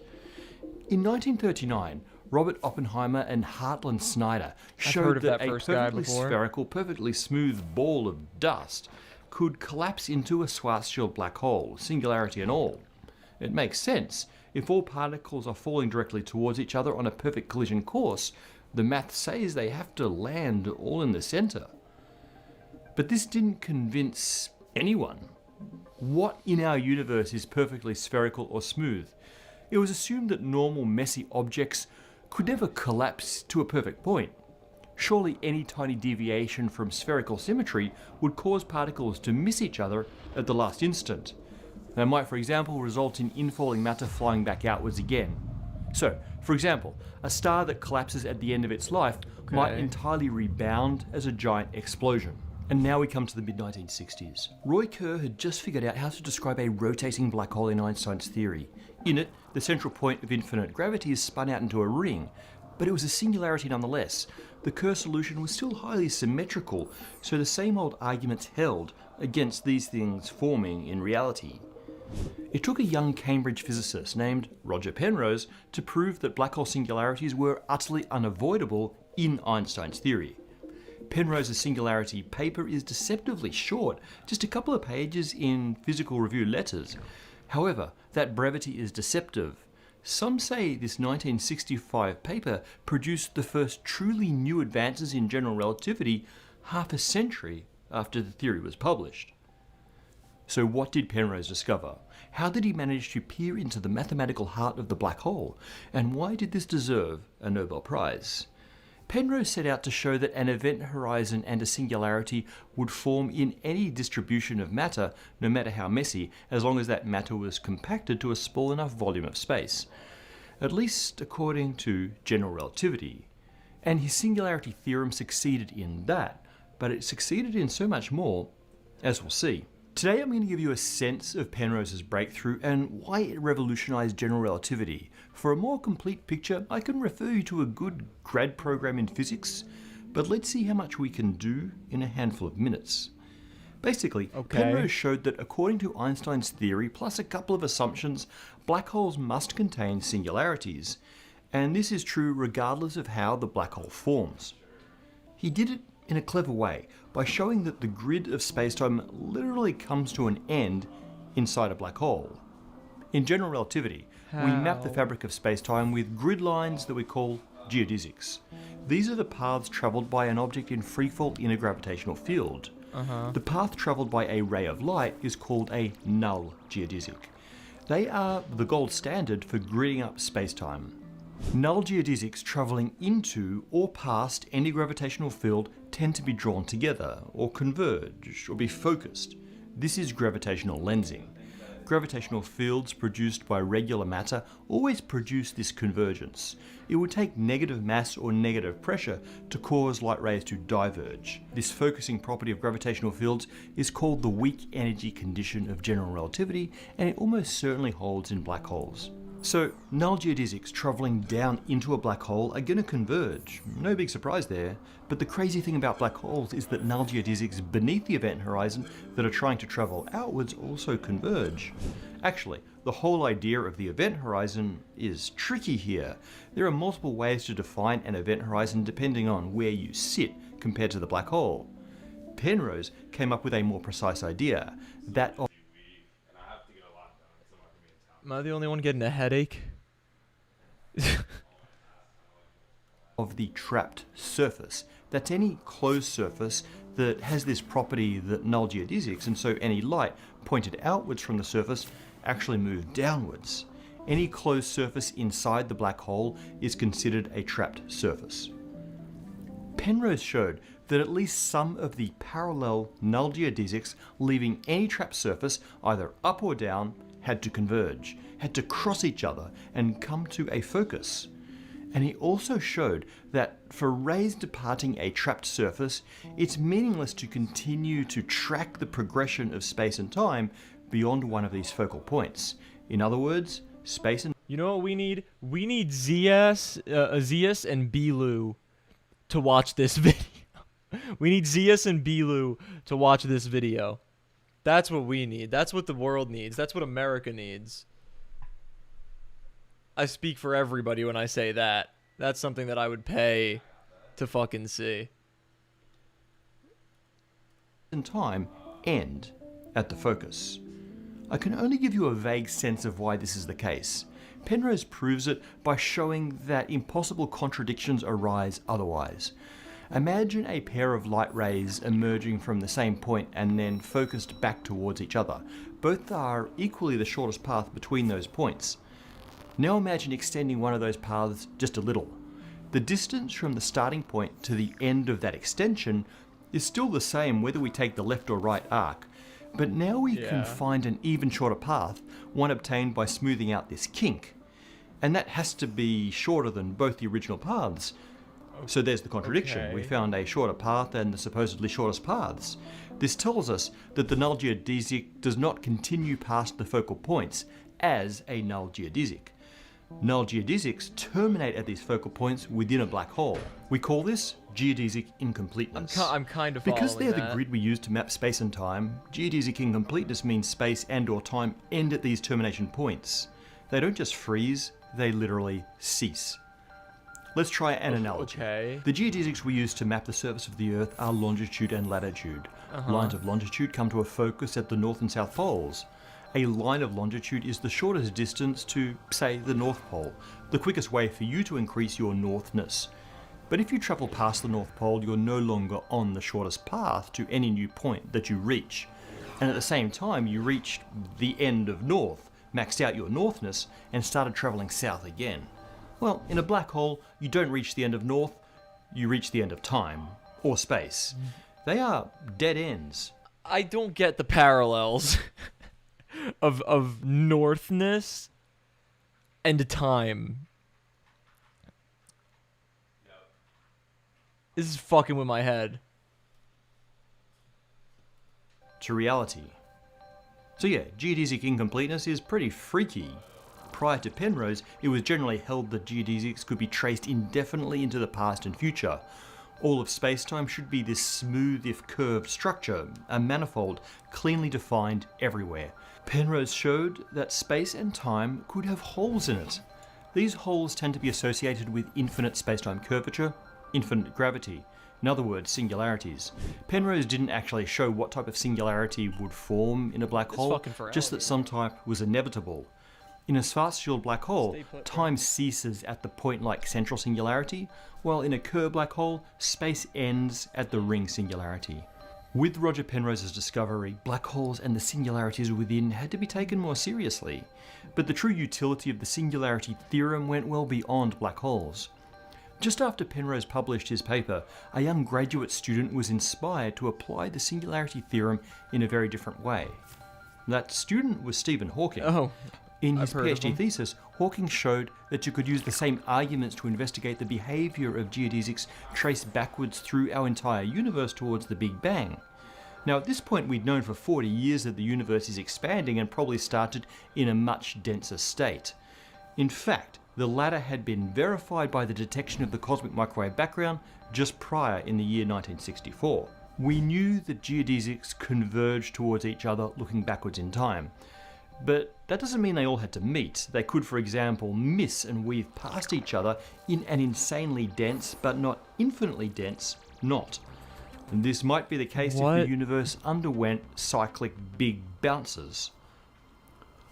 In 1939, Robert Oppenheimer and Hartland Snyder showed that a perfectly spherical, perfectly smooth ball of dust could collapse into a Schwarzschild black hole, singularity and all. It makes sense. If all particles are falling directly towards each other on a perfect collision course, the math says they have to land all in the centre. But this didn't convince anyone. What in our universe is perfectly spherical or smooth? It was assumed that normal, messy objects could never collapse to a perfect point. Surely any tiny deviation from spherical symmetry would cause particles to miss each other at the last instant. That might, for example, result in infalling matter flying back outwards again. So, for example, a star that collapses at the end of its life might entirely rebound as a giant explosion. And now we come to the mid-1960s. Roy Kerr had just figured out how to describe a rotating black hole in Einstein's theory. In it, the central point of infinite gravity is spun out into a ring, but it was a singularity nonetheless. The Kerr solution was still highly symmetrical, so the same old arguments held against these things forming in reality. It took a young Cambridge physicist named Roger Penrose to prove that black hole singularities were utterly unavoidable in Einstein's theory. Penrose's singularity paper is deceptively short, just a couple of pages in Physical Review letters. However, that brevity is deceptive. Some say this 1965 paper produced the first truly new advances in general relativity half a century after the theory was published. So what did Penrose discover? How did he manage to peer into the mathematical heart of the black hole? And why did this deserve a Nobel Prize? Penrose set out to show that an event horizon and a singularity would form in any distribution of matter, no matter how messy, as long as that matter was compacted to a small enough volume of space. At least according to general relativity. And his singularity theorem succeeded in that, but it succeeded in so much more, as we'll see. Today I'm going to give you a sense of Penrose's breakthrough and why it revolutionized general relativity. For a more complete picture, I can refer you to a good grad program in physics, but let's see how much we can do in a handful of minutes. Basically, Penrose showed that according to Einstein's theory, plus a couple of assumptions, black holes must contain singularities, and this is true regardless of how the black hole forms. He did it in a clever way, by showing that the grid of spacetime literally comes to an end inside a black hole. In general relativity, we map the fabric of spacetime with grid lines that we call geodesics. These are the paths travelled by an object in freefall in a gravitational field. The path travelled by a ray of light is called a null geodesic. They are the gold standard for gridding up spacetime. Null geodesics travelling into or past any gravitational field tend to be drawn together, or converge, or be focused. This is gravitational lensing. gravitational fields produced by regular matter always produce this convergence. It would take negative mass or negative pressure to cause light rays to diverge. This focusing property of gravitational fields is called the weak energy condition of general relativity, and it almost certainly holds in black holes. So, null geodesics travelling down into a black hole are going to converge. No big surprise there, but the crazy thing about black holes is that null geodesics beneath the event horizon that are trying to travel outwards also converge. Actually, the whole idea of the event horizon is tricky here. There are multiple ways to define an event horizon depending on where you sit compared to the black hole. Penrose came up with a more precise idea, that of Am I the only one getting a headache? of the trapped surface. That's any closed surface that has this property that null geodesics, and so any light pointed outwards from the surface actually move downwards. Any closed surface inside the black hole is considered a trapped surface. Penrose showed that at least some of the parallel null geodesics leaving any trapped surface either up or down had to converge, had to cross each other and come to a focus. And he also showed that for rays departing a trapped surface, it's meaningless to continue to track the progression of space and time beyond one of these focal points. In other words, space and... You know what we need? We need Zeus and Bilu to watch this video. We need Zeus and Bilu to watch this video. That's what we need. That's what the world needs. That's what America needs. I speak for everybody when I say that. That's something that I would pay to fucking see. And time end at the focus. I can only give you a vague sense of why this is the case. Penrose proves it by showing that impossible contradictions arise otherwise. Imagine a pair of light rays emerging from the same point and then focused back towards each other. Both are equally the shortest path between those points. Now imagine extending one of those paths just a little. The distance from the starting point to the end of that extension is still the same whether we take the left or right arc, but now we can find an even shorter path, one obtained by smoothing out this kink. And that has to be shorter than both the original paths. So there's the contradiction. We found a shorter path and the supposedly shortest paths. This tells us that the null geodesic does not continue past the focal points as a null geodesic. Null geodesics terminate at these focal points within a black hole. We call this geodesic incompleteness. I'm kind of following Because they're that. the grid we use to map space and time, geodesic incompleteness means space and or time end at these termination points. They don't just freeze, they literally cease. Let's try an analogy. The geodesics we use to map the surface of the Earth are longitude and latitude. Lines of longitude come to a focus at the North and South Poles. A line of longitude is the shortest distance to, say, the North Pole, the quickest way for you to increase your northness. But if you travel past the North Pole, you're no longer on the shortest path to any new point that you reach. And at the same time, you reached the end of north, maxed out your northness, and started traveling south again. Well, in a black hole, you don't reach the end of north, you reach the end of time, or space. They are dead ends. I don't get the parallels of northness and time. This is fucking with my head. To reality. So yeah, geodesic incompleteness is pretty freaky. Prior to Penrose, it was generally held that geodesics could be traced indefinitely into the past and future. All of space-time should be this smooth if curved structure, a manifold, cleanly defined everywhere. Penrose showed that space and time could have holes in it. These holes tend to be associated with infinite space-time curvature, infinite gravity, in other words, singularities. Penrose didn't actually show what type of singularity would form in a black hole, just that some type was inevitable. In a schwarzschild black hole, time ceases at the point-like central singularity, while in a Kerr black hole, space ends at the ring singularity. With Roger Penrose's discovery, black holes and the singularities within had to be taken more seriously, but the true utility of the singularity theorem went well beyond black holes. Just after Penrose published his paper, a young graduate student was inspired to apply the singularity theorem in a very different way. That student was Stephen Hawking. Oh, in I've his heard of PhD him. thesis, Hawking showed that you could use the same arguments to investigate the behavior of geodesics traced backwards through our entire universe towards the Big Bang. Now, at this point, we'd known for 40 years that the universe is expanding and probably started in a much denser state. In fact, the latter had been verified by the detection of the cosmic microwave background just prior in the year 1964. We knew that geodesics converged towards each other looking backwards in time. But that doesn't mean they all had to meet. They could, for example, miss and weave past each other in an insanely dense, but not infinitely dense, knot. And this might be the case if the universe underwent cyclic big bounces.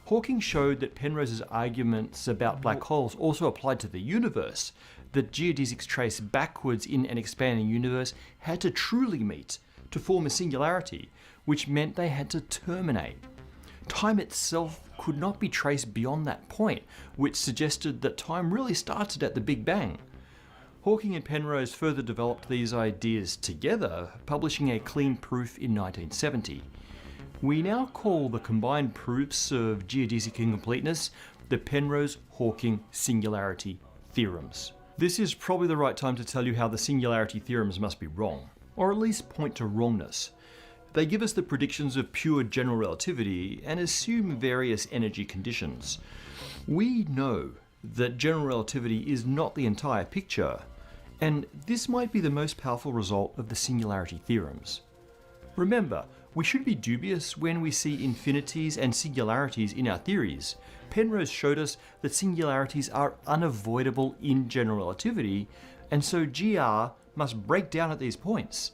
Hawking showed that Penrose's arguments about black holes also applied to the universe, that geodesics traced backwards in an expanding universe had to truly meet to form a singularity, which meant they had to terminate. Time itself could not be traced beyond that point, which suggested that time really started at the Big Bang. Hawking and Penrose further developed these ideas together, publishing a clean proof in 1970. We now call the combined proofs of geodesic incompleteness the Penrose-Hawking singularity theorems. This is probably the right time to tell you how the singularity theorems must be wrong, or at least point to wrongness. They give us the predictions of pure general relativity and assume various energy conditions. We know that general relativity is not the entire picture, and this might be the most powerful result of the singularity theorems. Remember, we should be dubious when we see infinities and singularities in our theories. Penrose showed us that singularities are unavoidable in general relativity, and so GR must break down at these points.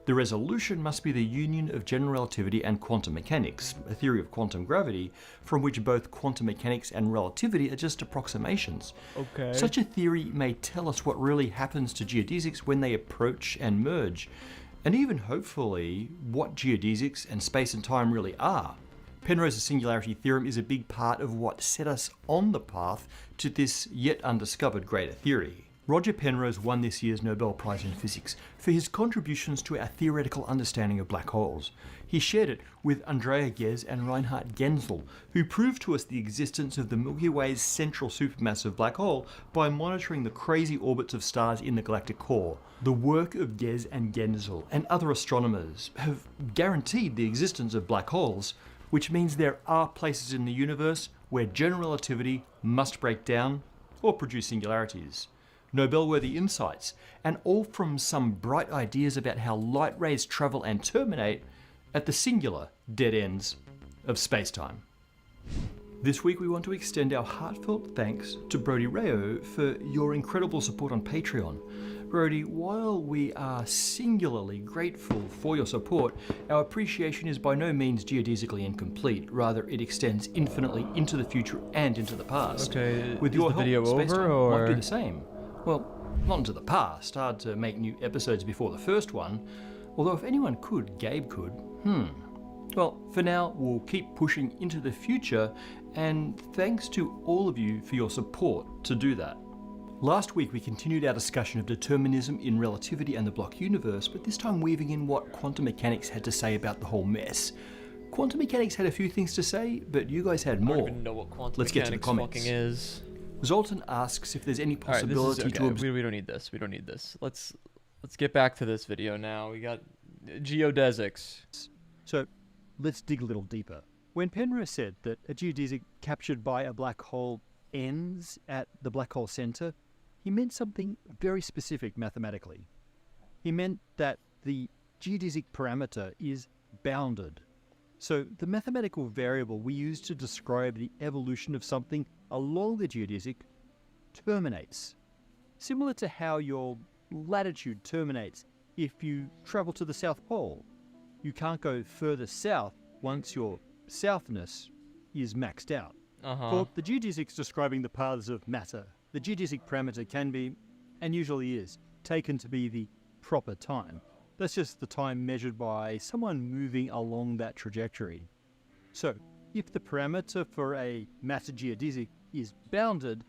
The resolution must be the union of general relativity and quantum mechanics, a theory of quantum gravity, from which both quantum mechanics and relativity are just approximations. Okay. Such a theory may tell us what really happens to geodesics when they approach and merge, and even hopefully what geodesics and space and time really are. Penrose's singularity theorem is a big part of what set us on the path to this yet undiscovered greater theory. Roger Penrose won this year's Nobel Prize in Physics for his contributions to our theoretical understanding of black holes. He shared it with Andrea Ghez and Reinhard Genzel, who proved to us the existence of the Milky Way's central supermassive black hole by monitoring the crazy orbits of stars in the galactic core. The work of Ghez and Genzel and other astronomers have guaranteed the existence of black holes, which means there are places in the universe where general relativity must break down or produce singularities. Nobel-worthy insights, and all from some bright ideas about how light rays travel and terminate at the singular dead ends of space-time. This week we want to extend our heartfelt thanks to Brody Rayo for your incredible support on Patreon. Brody, while we are singularly grateful for your support, our appreciation is by no means geodesically incomplete. Rather, it extends infinitely into the future and into the past. Okay, with is your the help, video over, Space-Time or might do the same. Well, not into the past. Hard to make new episodes before the first one. Although if anyone could, Gabe could. Well, for now, we'll keep pushing into the future, and thanks to all of you for your support to do that. Last week we continued our discussion of determinism in relativity and the block universe, but this time weaving in what quantum mechanics had to say about the whole mess. Quantum mechanics had a few things to say, but you guys had more. I don't even know what quantum Let's get to the mechanics comments. fucking is. Zoltan asks if there's any possibility Alright, we don't need this. We don't need this. Let's get back to this video now. We got geodesics. So let's dig a little deeper. When Penrose said that a geodesic captured by a black hole ends at the black hole center, he meant something very specific mathematically. He meant that the geodesic parameter is bounded. So the mathematical variable we use to describe the evolution of something along the geodesic terminates. Similar to how your latitude terminates if you travel to the South Pole. You can't go further south once your southness is maxed out. For the geodesics describing the paths of matter, the geodesic parameter can be, and usually is, taken to be the proper time. That's just the time measured by someone moving along that trajectory. So, if the parameter for a matter geodesic is bounded,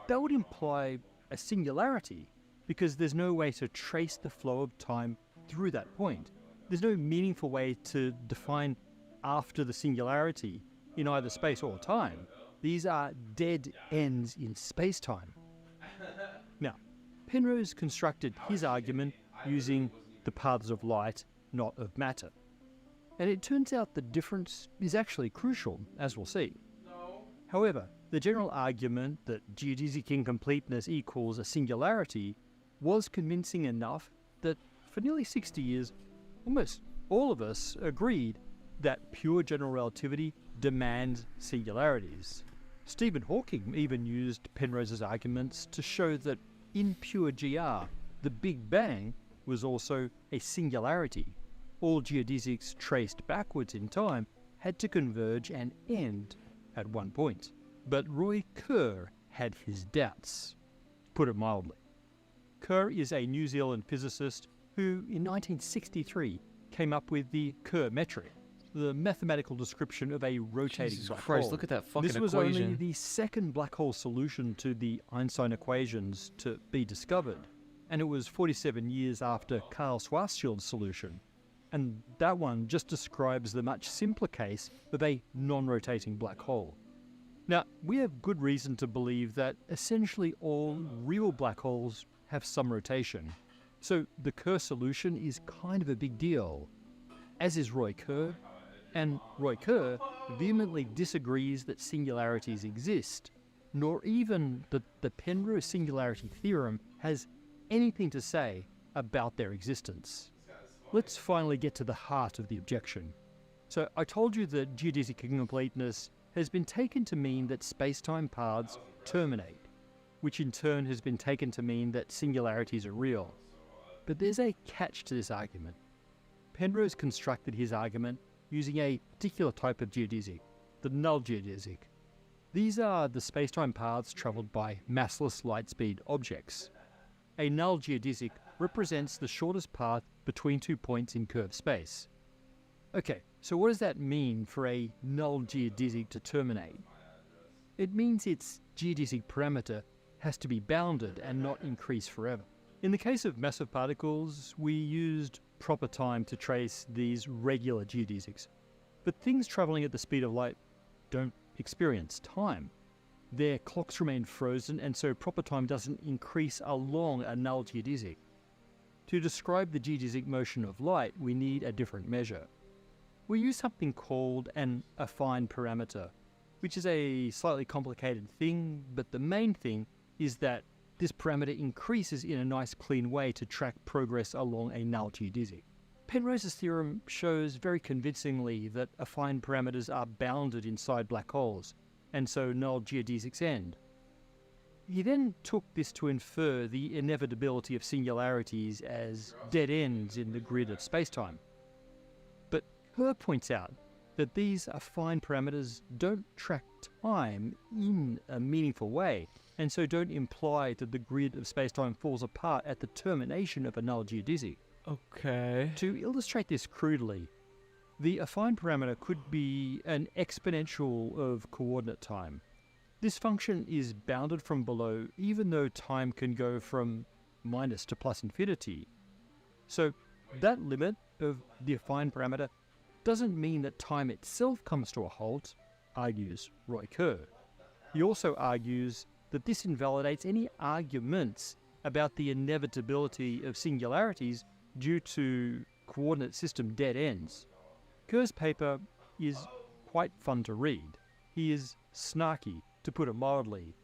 that would imply a singularity, because there's no way to trace the flow of time through that point. There's no meaningful way to define after the singularity in either space or time. These are dead ends in space-time. Now, Penrose constructed his argument using the paths of light, not of matter. And it turns out the difference is actually crucial, as we'll see. However, the general argument that geodesic incompleteness equals a singularity was convincing enough that for nearly 60 years, almost all of us agreed that pure general relativity demands singularities. Stephen Hawking even used Penrose's arguments to show that in pure GR, the Big Bang was also a singularity. All geodesics traced backwards in time had to converge and end at one point. But Roy Kerr had his doubts, to put it mildly. Kerr is a New Zealand physicist who, in 1963, came up with the Kerr metric, the mathematical description of a rotating Jesus black Christ, hole. look at that fucking This was equation. only the second black hole solution to the Einstein equations to be discovered, and it was 47 years after Karl Schwarzschild's solution. And that one just describes the much simpler case of a non-rotating black hole. Now, we have good reason to believe that essentially all real black holes have some rotation. So the Kerr solution is kind of a big deal, as is Roy Kerr. And Roy Kerr vehemently disagrees that singularities exist, nor even that the Penrose singularity theorem has anything to say about their existence. Let's finally get to the heart of the objection. So I told you that geodesic incompleteness has been taken to mean that space-time paths terminate, which in turn has been taken to mean that singularities are real. But there's a catch to this argument. Penrose constructed his argument using a particular type of geodesic, the null geodesic. These are the space-time paths travelled by massless light-speed objects. A null geodesic represents the shortest path between 2 points in curved space. Okay, so what does that mean for a null geodesic to terminate? It means its geodesic parameter has to be bounded and not increase forever. In the case of massive particles, we used proper time to trace these regular geodesics. But things travelling at the speed of light don't experience time. Their clocks remain frozen, and so proper time doesn't increase along a null geodesic. To describe the geodesic motion of light, we need a different measure. We use something called an affine parameter, which is a slightly complicated thing, but the main thing is that this parameter increases in a nice clean way to track progress along a null geodesic. Penrose's theorem shows very convincingly that affine parameters are bounded inside black holes, and so null geodesics end. He then took this to infer the inevitability of singularities as dead ends in the grid of spacetime. But Kerr points out that these affine parameters don't track time in a meaningful way, and so don't imply that the grid of spacetime falls apart at the termination of a null geodesic. Okay. To illustrate this crudely, the affine parameter could be an exponential of coordinate time. This function is bounded from below, even though time can go from minus to plus infinity. So that limit of the affine parameter doesn't mean that time itself comes to a halt, argues Roy Kerr. He also argues that this invalidates any arguments about the inevitability of singularities due to coordinate system dead ends. Kerr's paper is quite fun to read. He is snarky, to put it mildly,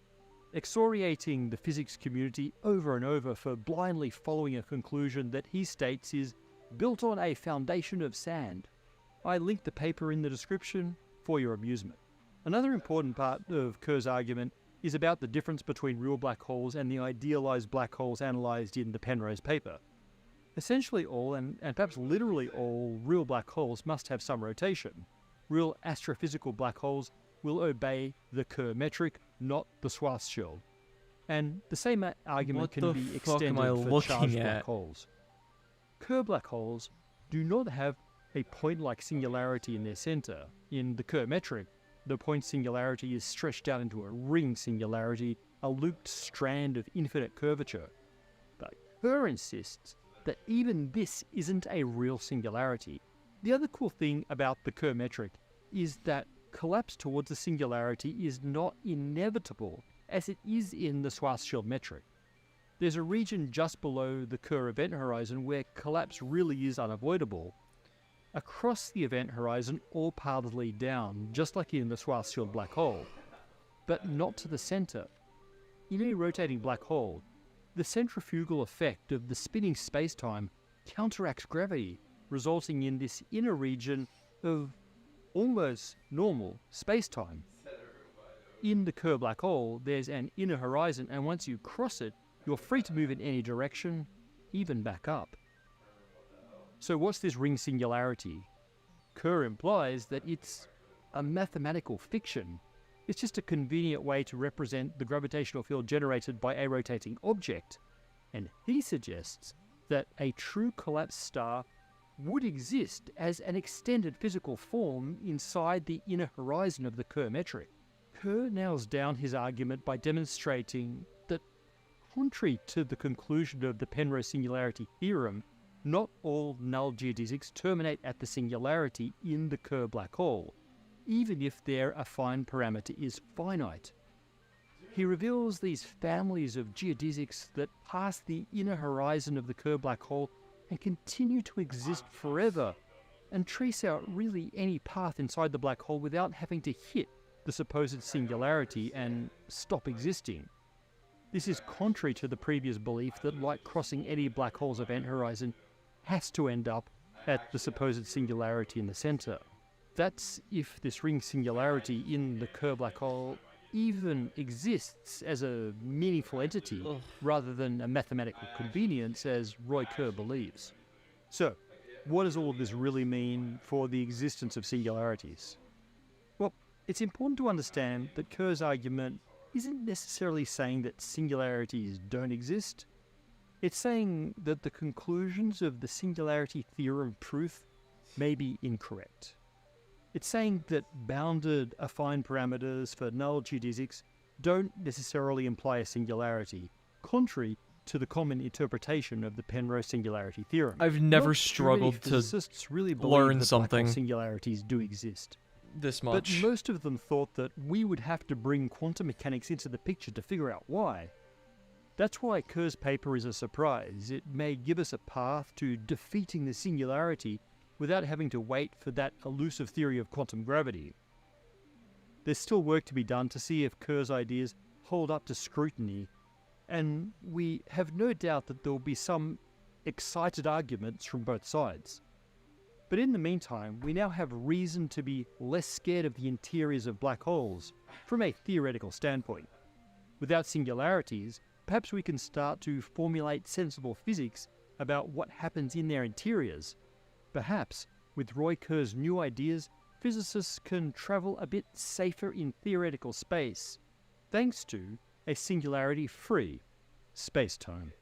excoriating the physics community over and over for blindly following a conclusion that he states is built on a foundation of sand. I linked the paper in the description for your amusement. Another important part of Kerr's argument is about the difference between real black holes and the idealized black holes analyzed in the Penrose paper. Essentially all, and perhaps literally all, real black holes must have some rotation. Real astrophysical black holes will obey the Kerr metric, not the Schwarzschild. And the same argument can be extended for charged black holes. Kerr black holes do not have a point-like singularity in their center. In the Kerr metric, the point singularity is stretched out into a ring singularity, a looped strand of infinite curvature. But Kerr insists that even this isn't a real singularity. The other cool thing about the Kerr metric is that collapse towards a singularity is not inevitable as it is in the Schwarzschild metric. There's a region just below the Kerr event horizon where collapse really is unavoidable. Across the event horizon, all paths lead down, just like in the Schwarzschild black hole, but not to the center. In a rotating black hole, the centrifugal effect of the spinning spacetime counteracts gravity, resulting in this inner region of almost normal spacetime. In the Kerr black hole, there's an inner horizon, and once you cross it, you're free to move in any direction, even back up. So what's this ring singularity? Kerr implies that it's a mathematical fiction. It's just a convenient way to represent the gravitational field generated by a rotating object. And he suggests that a true collapsed star would exist as an extended physical form inside the inner horizon of the Kerr metric. Kerr nails down his argument by demonstrating that, contrary to the conclusion of the Penrose singularity theorem, not all null geodesics terminate at the singularity in the Kerr black hole, even if their affine parameter is finite. He reveals these families of geodesics that pass the inner horizon of the Kerr black hole and continue to exist forever, and trace out really any path inside the black hole without having to hit the supposed singularity and stop existing. This is contrary to the previous belief that light crossing any black hole's event horizon has to end up at the supposed singularity in the center. That's if this ring singularity in the Kerr black hole even exists as a meaningful entity rather than a mathematical convenience as Roy Kerr believes. So, what does all of this really mean for the existence of singularities? Well, it's important to understand that Kerr's argument isn't necessarily saying that singularities don't exist. It's saying that the conclusions of the singularity theorem proof may be incorrect. It's saying that bounded affine parameters for null geodesics don't necessarily imply a singularity, contrary to the common interpretation of the Penrose singularity theorem. I've never Not struggled too many to physicists really believe learn that something black hole singularities do exist. this much. But most of them thought that we would have to bring quantum mechanics into the picture to figure out why. That's why Kerr's paper is a surprise. It may give us a path to defeating the singularity without having to wait for that elusive theory of quantum gravity. There's still work to be done to see if Kerr's ideas hold up to scrutiny, and we have no doubt that there will be some excited arguments from both sides. But in the meantime, we now have reason to be less scared of the interiors of black holes from a theoretical standpoint. Without singularities, perhaps we can start to formulate sensible physics about what happens in their interiors. Perhaps, with Roy Kerr's new ideas, physicists can travel a bit safer in theoretical space, thanks to a singularity-free space-time.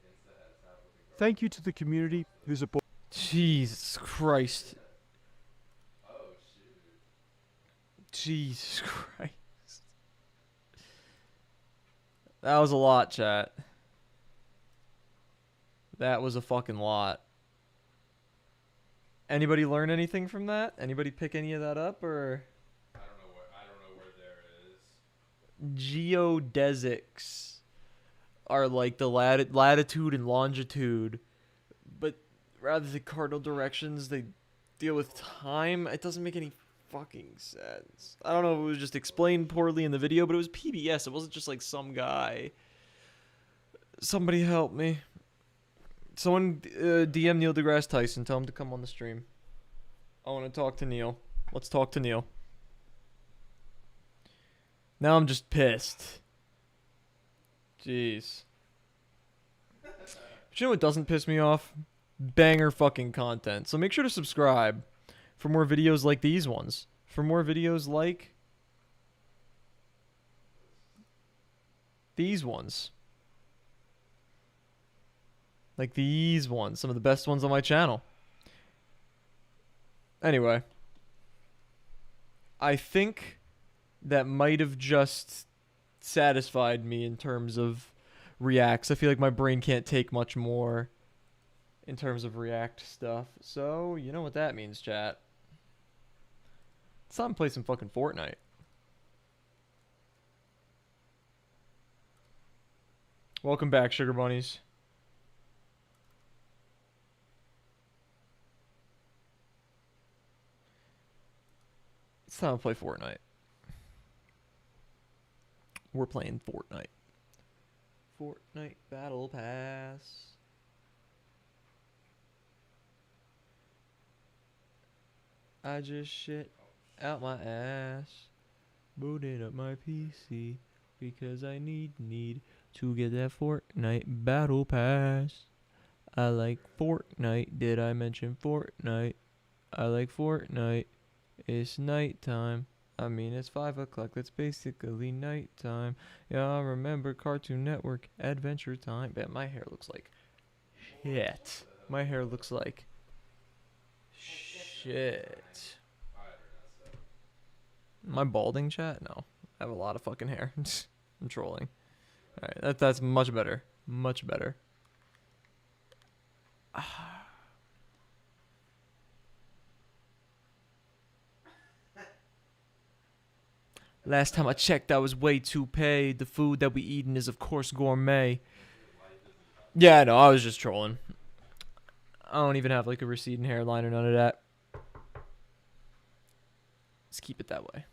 Thank you to the community who supported. Jesus Christ. Jesus Christ. That was a lot, chat. That was a fucking lot. Anybody learn anything from that? Anybody pick any of that up, or? I don't know where there is. Geodesics are like the latitude and longitude, but rather than cardinal directions, they deal with time. It doesn't make any fucking sense. I don't know if it was just explained poorly in the video, but it was PBS. It wasn't just like some guy. Somebody help me. Someone DM Neil deGrasse Tyson. Tell him to come on the stream. I want to talk to Neil. Let's talk to Neil. Now I'm just pissed. Jeez. But you know what doesn't piss me off? Banger fucking content. So make sure to subscribe for more videos like these ones. For more videos like these ones. Like these ones. Some of the best ones on my channel. Anyway. I think that might have just satisfied me in terms of reacts. I feel like my brain can't take much more in terms of react stuff. So, you know what that means, chat. It's time to play some fucking Fortnite. Welcome back, Sugar Bunnies. It's time to play Fortnite. We're playing Fortnite. Fortnite Battle Pass. I just shit out my ass, booted up my PC because I need to get that Fortnite Battle Pass. I like Fortnite. Did I mention Fortnite? I like Fortnite. It's nighttime. I mean, it's 5 o'clock. That's basically nighttime. Yeah, I remember Cartoon Network Adventure Time. Man, my hair looks like shit. My hair looks like shit. Am I balding, chat? No. I have a lot of fucking hair. I'm trolling. Alright, that's much better. Much better. Last time I checked, I was way too paid. The food that we eatin' is, of course, gourmet. Yeah, no, I was just trolling. I don't even have, like, a receding hairline or none of that. Let's keep it that way.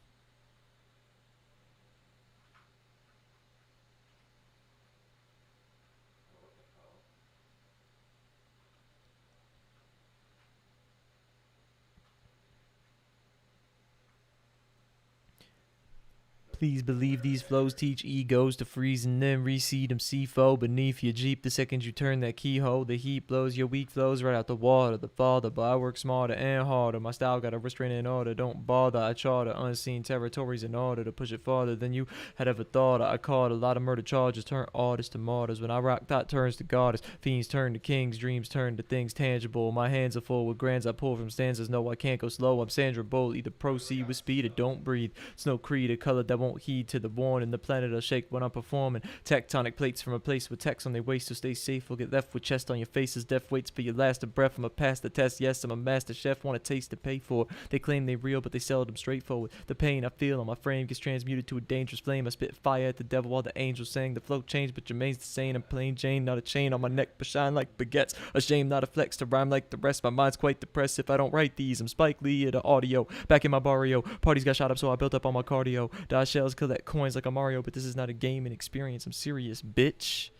Please believe these flows teach egos to freeze and then reseed them CFO beneath your Jeep. The second you turn that keyhole, the heat blows your weak flows right out the water. The father, but I work smarter and harder. My style got a restraining order. Don't bother, I charter unseen territories in order to push it farther than you had ever thought. I caught a lot of murder charges, turn artists to martyrs. When I rock, thought turns to goddess. Fiends turn to kings, dreams turn to things tangible. My hands are full with grands I pull from stanzas. No, I can't go slow. I'm Sandra Bull. Either proceed with speed or don't breathe. It's no creed, a color that won't heed to the warning. The planet will shake when I'm performing. Tectonic plates from a place with text on their waist, so stay safe. We'll get left with chest on your faces. Death waits for your last of breath. I'm a pass the test. Yes, I'm a master chef. Want a taste to pay for. They claim they real, but they seldom straightforward. The pain I feel on my frame gets transmuted to a dangerous flame. I spit fire at the devil while the angels sang. The flow changed, but remains the same. I'm plain Jane, not a chain on my neck, but shine like baguettes. A shame, not a flex to rhyme like the rest. My mind's quite depressed if I don't write these. I'm Spike Lee at the audio. Back in my barrio. Parties got shot up, so I built up all my cardio. Dodge shells, collect coins like a Mario, but this is not a game and experience. I'm serious, bitch.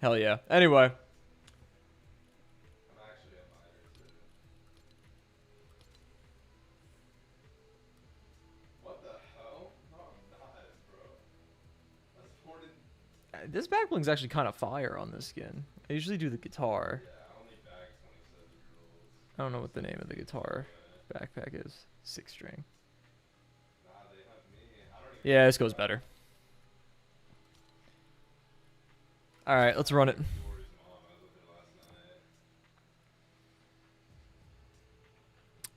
Hell yeah. Anyway. What the hell? No, I'm not, bro. That's Hornet. This back bling's actually kind of fire on this skin. I usually do the guitar. Yeah, I only bag 27 jewels. I don't know what the name of the guitar backpack is. 6-string. Yeah, this goes better. Alright, let's run it.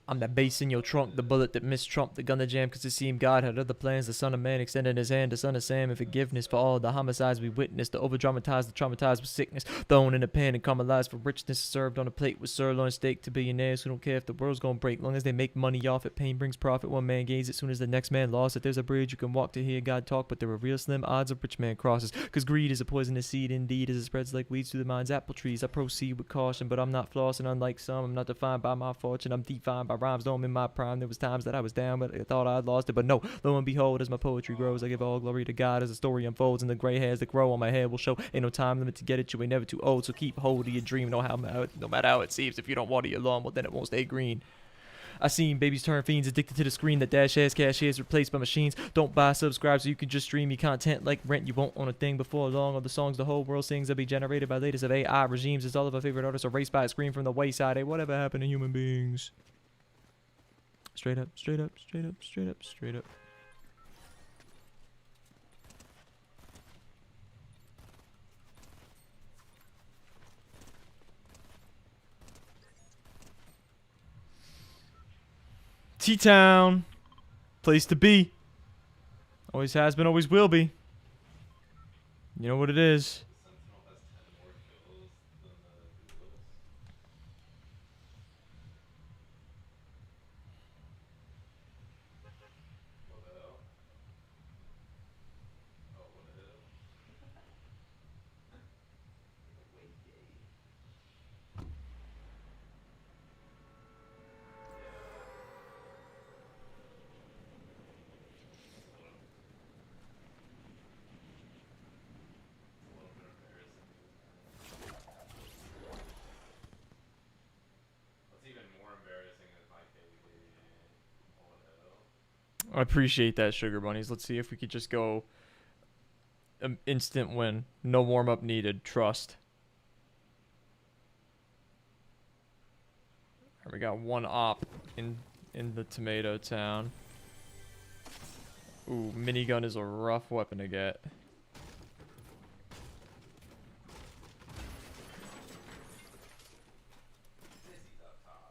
I'm that bass in your trunk, the bullet that missed Trump, the gun that jammed cause it seemed God had other plans. The son of man extended his hand, the son of Sam, and forgiveness for all the homicides we witnessed. The over-dramatized, the traumatized with sickness, thrown in a pan and caramelized for richness, served on a plate with sirloin steak to billionaires who don't care if the world's gonna break, long as they make money off it. Pain brings profit, one man gains it soon as the next man lost it. There's a bridge you can walk to hear God talk, but there are real slim odds of rich man crosses, cause greed is a poisonous seed indeed, as it spreads like weeds through the mind's apple trees. I proceed with caution, but I'm not flossing, unlike some. I'm not defined by my fortune, I'm defined by rhymes. Though I'm in my prime, there was times that I was down, but I thought I'd lost it. But no, lo and behold, as my poetry grows, I give all glory to God as the story unfolds, and the gray hairs that grow on my head will show. Ain't no time limit to get it, you ain't never too old, so keep hold of your dream. No matter how it seems, if you don't water your lawn, well then it won't stay green. I seen babies turn fiends, addicted to the screen that dash ass cashiers replaced by machines. Don't buy, subscribe so you can just stream your content like rent. You won't own a thing before long. All the songs the whole world sings will be generated by latest of AI regimes, as all of our favorite artists are erased by a scream from the wayside. Hey, whatever happened to human beings? Straight up, straight up, straight up, straight up, straight up. T-Town. Place to be. Always has been, always will be. You know what it is. I appreciate that, Sugar Bunnies. Let's see if we could just go instant win. No warm-up needed. Trust. Alright, we got one op in the Tomato Town. Ooh, minigun is a rough weapon to get.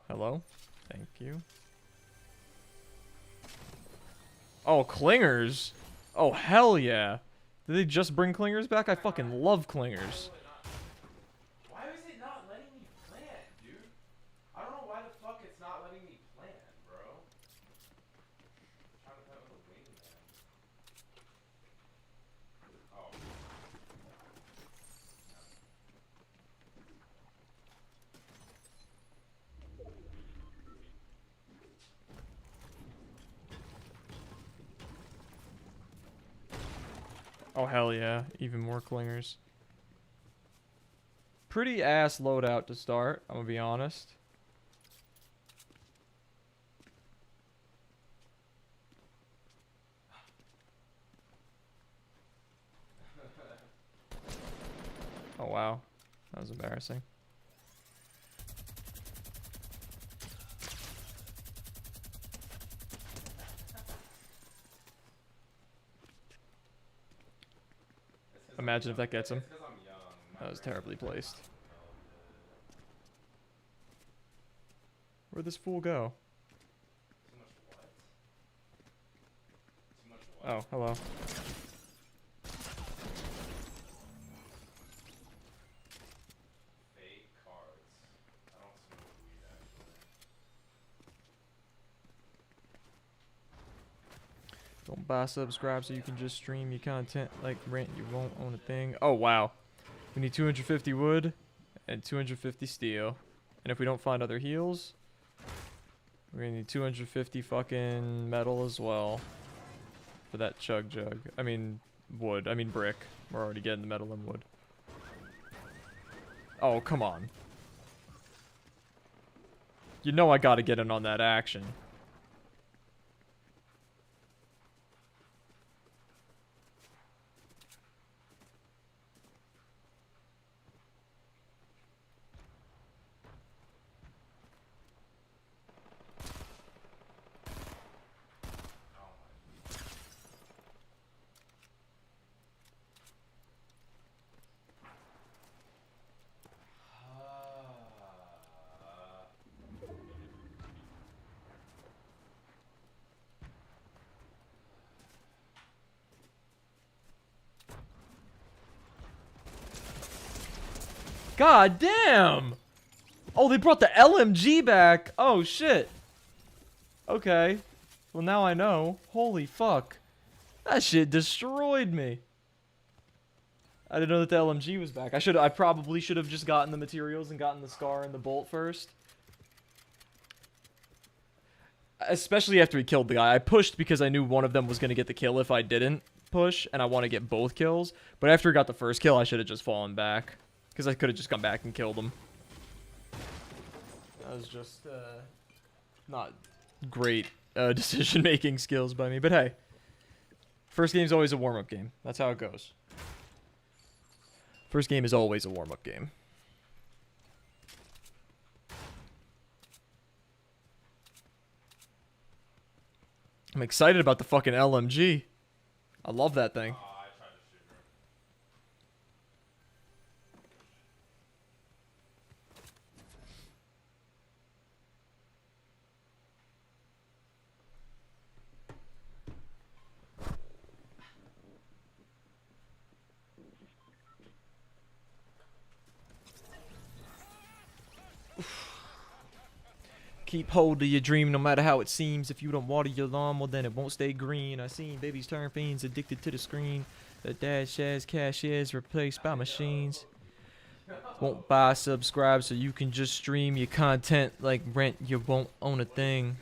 Hello? Thank you. Oh, clingers? Oh, hell yeah. Did they just bring clingers back? I fucking love clingers. Why is it not letting me plant, dude? I don't know why the fuck it's not letting me plant, bro. I'm trying to plant with a wingman. Oh. Oh, hell yeah. Even more clingers. Pretty ass loadout to start, I'm gonna be honest. Oh, wow. That was embarrassing. Imagine if that gets him. That was terribly placed. Where'd this fool go? Oh, hello. Fake cards. I don't smoke weed, actually. Don't buy, subscribe so you can just stream your content like rent. You won't own a thing. Oh, wow. We need 250 wood and 250 steel. And if we don't find other heals, we're gonna need 250 fucking metal as well. For that chug jug. I mean, wood. I mean, brick. We're already getting the metal and wood. Oh, come on. You know I gotta get in on that action. God damn! Oh, they brought the LMG back! Oh, shit. Okay. Well, now I know. Holy fuck. That shit destroyed me. I didn't know that the LMG was back. I probably should have just gotten the materials and gotten the scar and the bolt first. Especially after he killed the guy. I pushed because I knew one of them was going to get the kill if I didn't push, and I want to get both kills. But after he got the first kill, I should have just fallen back. Because I could have just come back and killed him. That was just, not great decision-making skills by me. But hey, first game's always a warm-up game. That's how it goes. First game is always a warm-up game. I'm excited about the fucking LMG. I love that thing. Keep hold of your dream no matter how it seems. If you don't water your lawn, well then it won't stay green. I seen babies turn fiends addicted to the screen. The dash as cashiers replaced by machines. Won't buy, subscribe so you can just stream your content like rent. You won't own a thing.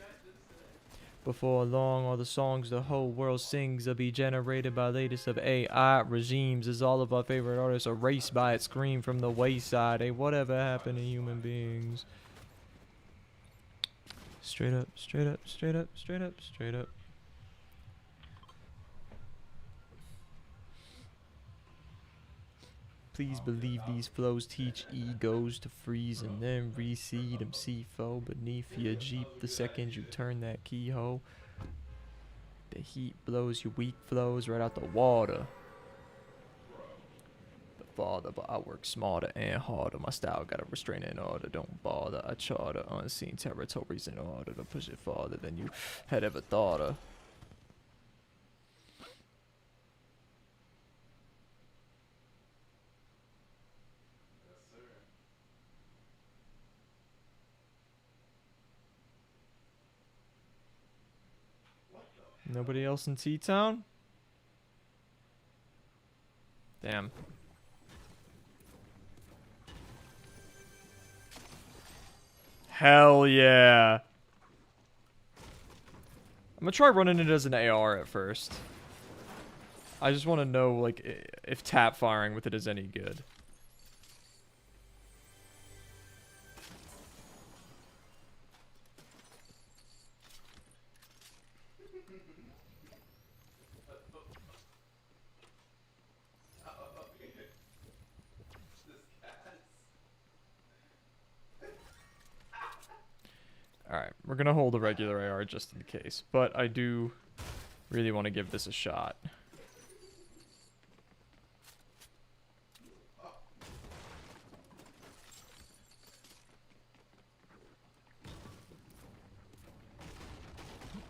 Before long, all the songs the whole world sings will be generated by latest of AI regimes. As all of our favorite artists erased by its scream from the wayside. Hey, whatever happened to human beings? Straight up, straight up, straight up, straight up, straight up. Please believe these flows teach egos to freeze and then reseed them C4 beneath your Jeep the second you turn that keyhole. The heat blows your weak flows right out the water. The father, but I work smarter and harder. My style got a restraining order. Don't bother. I charter unseen territories in order to push it farther than you had ever thought of. Nobody else in T-Town? Damn. Hell yeah. I'm gonna try running it as an AR at first. I just want to know, like, if tap firing with it is any good. Alright, we're gonna hold a regular AR just in case, but I do really want to give this a shot.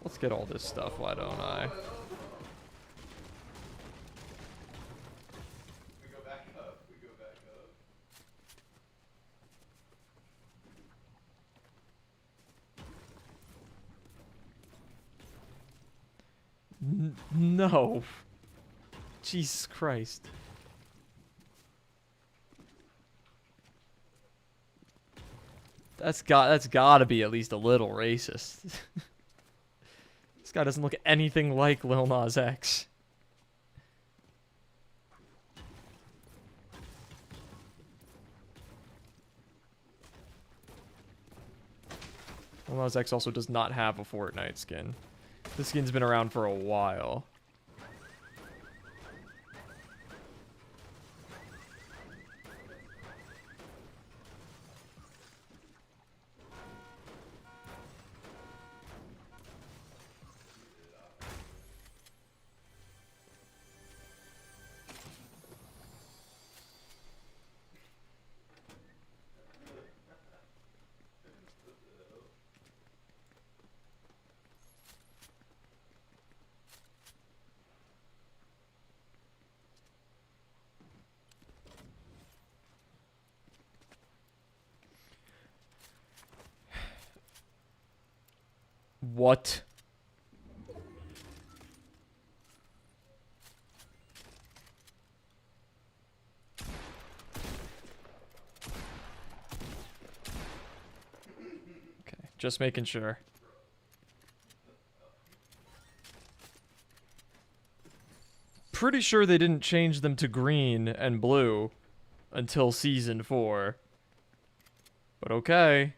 Let's get all this stuff, why don't I? We go back up. We go back up. No. Jesus Christ. That's gotta be at least a little racist. This guy doesn't look anything like Lil Nas X. Lil Nas X also does not have a Fortnite skin. This skin's been around for a while. What? Okay, just making sure. Pretty sure they didn't change them to green and blue until season 4. But okay.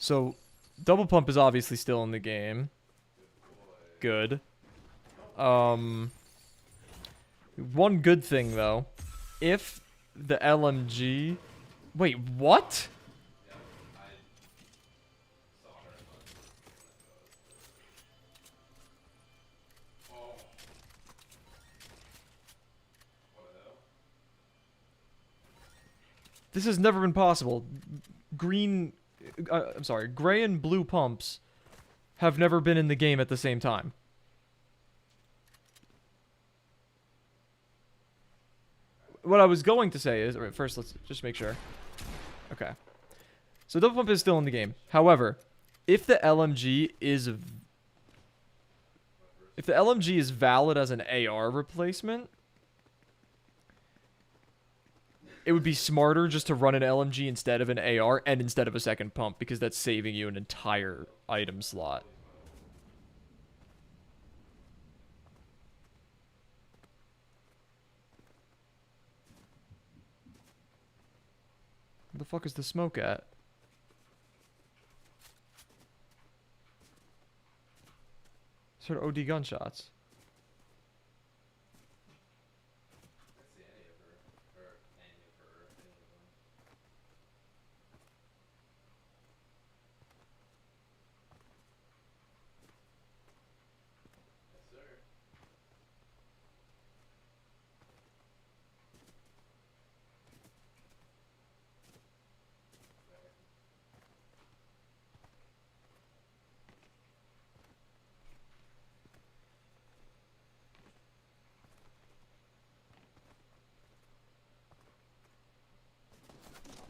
So, double pump is obviously still in the game. Good. One good thing, though. If the LMG... Wait, what? This has never been possible. Green... I'm sorry, gray and blue pumps have never been in the game at the same time. What I was going to say is, alright, first let's just make sure. Okay. So double pump is still in the game. However, if the LMG is valid as an AR replacement, it would be smarter just to run an LMG instead of an AR and instead of a second pump, because that's saving you an entire item slot. Where the fuck is the smoke at? Sort of OD gunshots.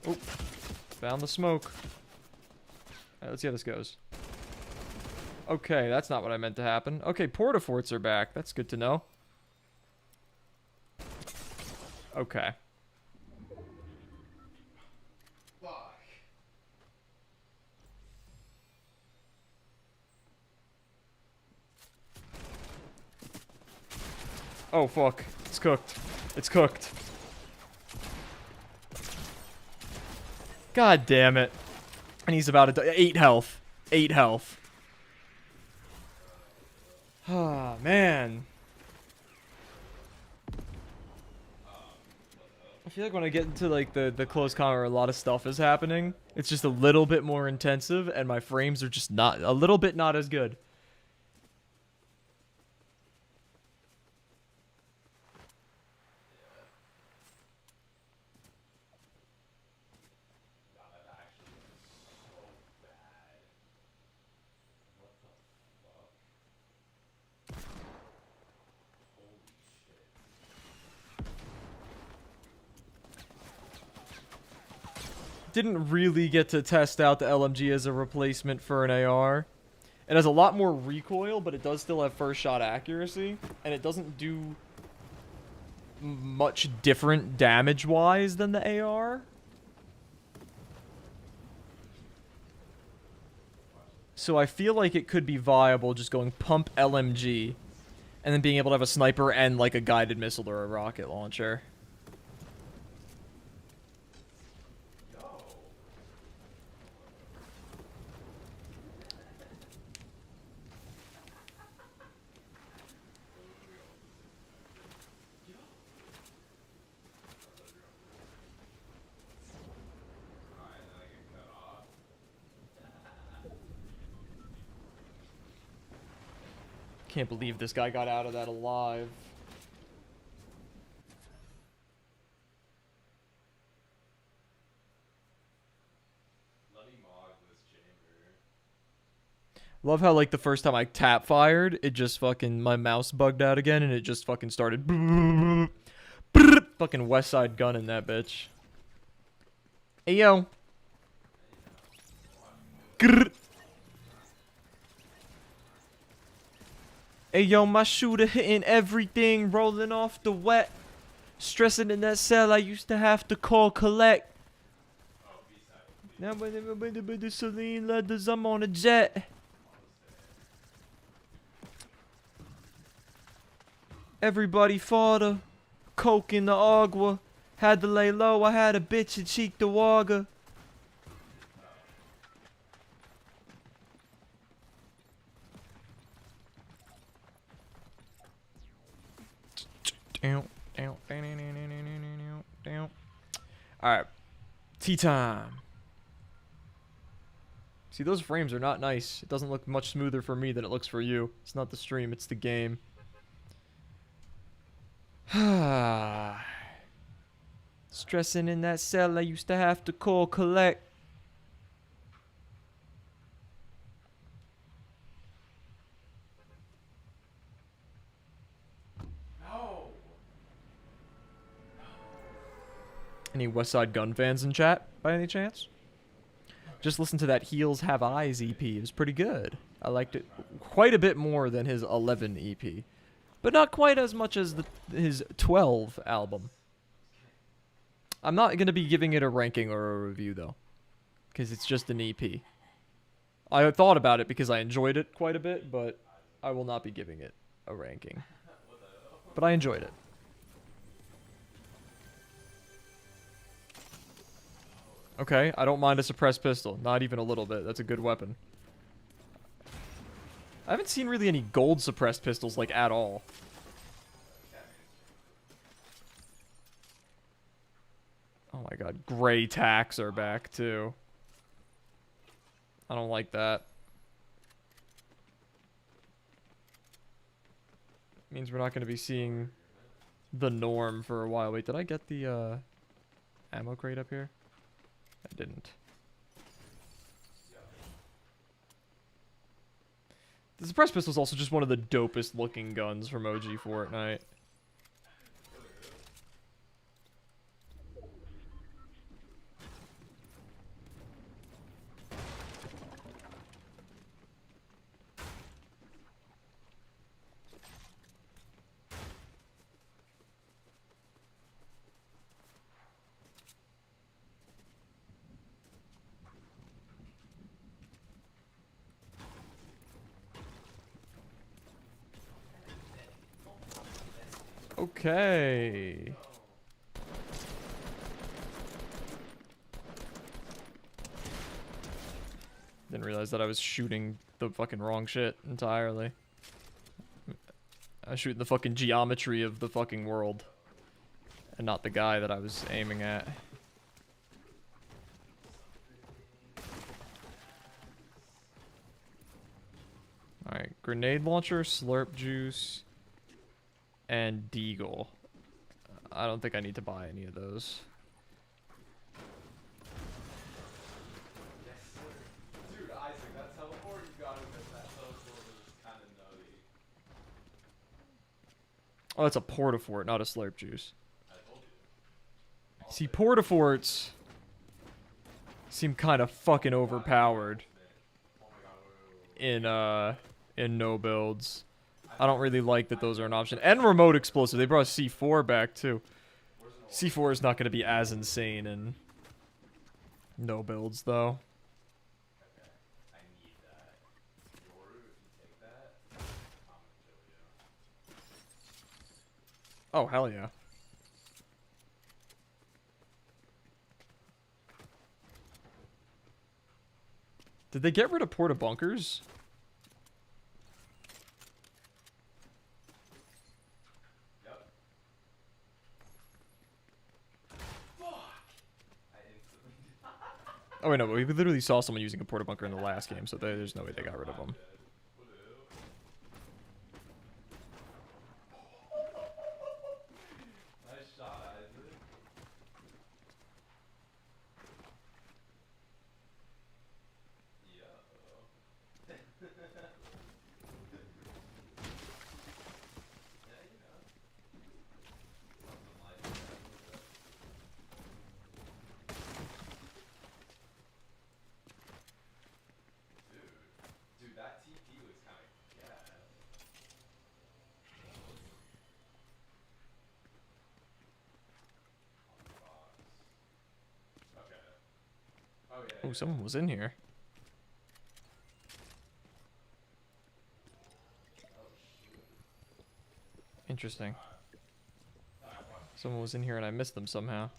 Oh, found the smoke. Alright, let's see how this goes. Okay, that's not what I meant to happen. Okay, porta-forts are back. That's good to know. Okay. Oh, fuck. It's cooked. It's cooked. God damn it. And he's about to 8 health. 8 health. Ah, man. I feel like when I get into like the close combat where a lot of stuff is happening, it's just a little bit more intensive and my frames are just not a little bit not as good. Didn't really get to test out the LMG as a replacement for an AR. It has a lot more recoil, but it does still have first shot accuracy, and it doesn't do much different damage-wise than the AR. So I feel like it could be viable just going pump LMG, and then being able to have a sniper and like a guided missile or a rocket launcher. Can't believe this guy got out of that alive. Love how like the first time I tap fired, it just fucking my mouse bugged out again and it just fucking started fucking West Side Gun in that bitch. Hey yo. Grr. Hey yo, my shooter hitting everything, rolling off the wet. Stressing in that cell I used to have to call collect. Now when the Celine leathers, I'm on a jet. Everybody fought her. Coke in the agua. Had to lay low, I had a bitch and cheek the waga. Alright. Tea time. See, those frames are not nice. It doesn't look much smoother for me than it looks for you. It's not the stream, it's the game. Stressing in that cell I used to have to call collect. Any West Side Gun fans in chat, by any chance? Just listen to that Heels Have Eyes EP. It was pretty good. I liked it quite a bit more than his 11 EP. But not quite as much as his 12 album. I'm not going to be giving it a ranking or a review, though. Because it's just an EP. I thought about it because I enjoyed it quite a bit, but I will not be giving it a ranking. But I enjoyed it. Okay, I don't mind a suppressed pistol. Not even a little bit. That's a good weapon. I haven't seen really any gold suppressed pistols, like, at all. Oh my god, gray tacks are back, too. I don't like that. Means we're not going to be seeing the norm for a while. Wait, did I get the ammo crate up here? I didn't. The suppressed pistol is also just one of the dopest looking guns from OG Fortnite. Okay. Didn't realize that I was shooting the fucking wrong shit entirely. I was shooting the fucking geometry of the fucking world. And not the guy that I was aiming at. Alright, grenade launcher, slurp juice, and deagle. I don't think I need to buy any of those. Dude, Isaac, that teleport, you gotta admit that teleport was kind of nutty. Oh, that's a portafort, not a slurp juice. See, portaforts seem kind of fucking overpowered in no builds. I don't really like that those are an option. And remote explosive. They brought C4 back too. C4 is not going to be as insane in no builds though. Oh, hell yeah. Did they get rid of porta bunkers? Oh wait, no, but we literally saw someone using a porta bunker in the last game, so there's no way they got rid of them. Nice shot, Isaac. Dude, that TP was kind of gas. Okay. Oh yeah. Oh, someone was in here. Interesting. Someone was in here and I missed them somehow.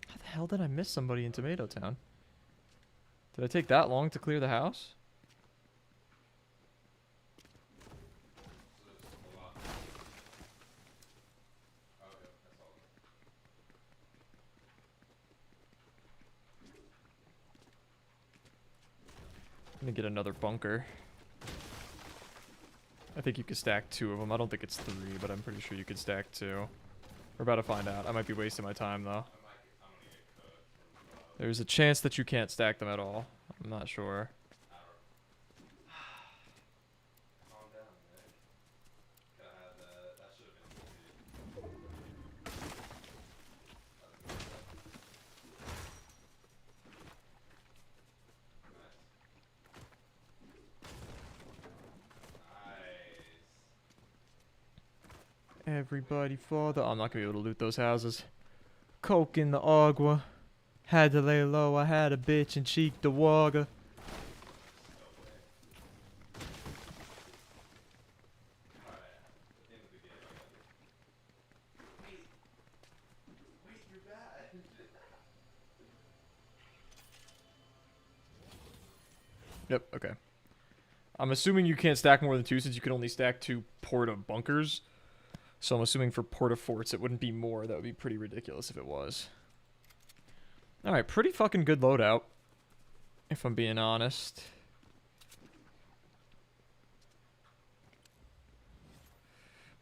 How the hell did I miss somebody in Tomato Town? Did I take that long to clear the house? I'm gonna get another bunker. I think you could stack 2 of them. I don't think it's 3, but I'm pretty sure you could stack 2. We're about to find out. I might be wasting my time, though. There's a chance that you can't stack them at all. I'm not sure. Calm down, man. Gotta have that. That should have been easy. Everybody for the... Oh, I'm not gonna be able to loot those houses. Coke in the agua. Had to lay low, I had a bitch and cheek the water. Yep, okay. I'm assuming you can't stack more than 2 since you can only stack 2 porta bunkers. So I'm assuming for porta forts it wouldn't be more. That would be pretty ridiculous if it was. Alright, pretty fucking good loadout. If I'm being honest.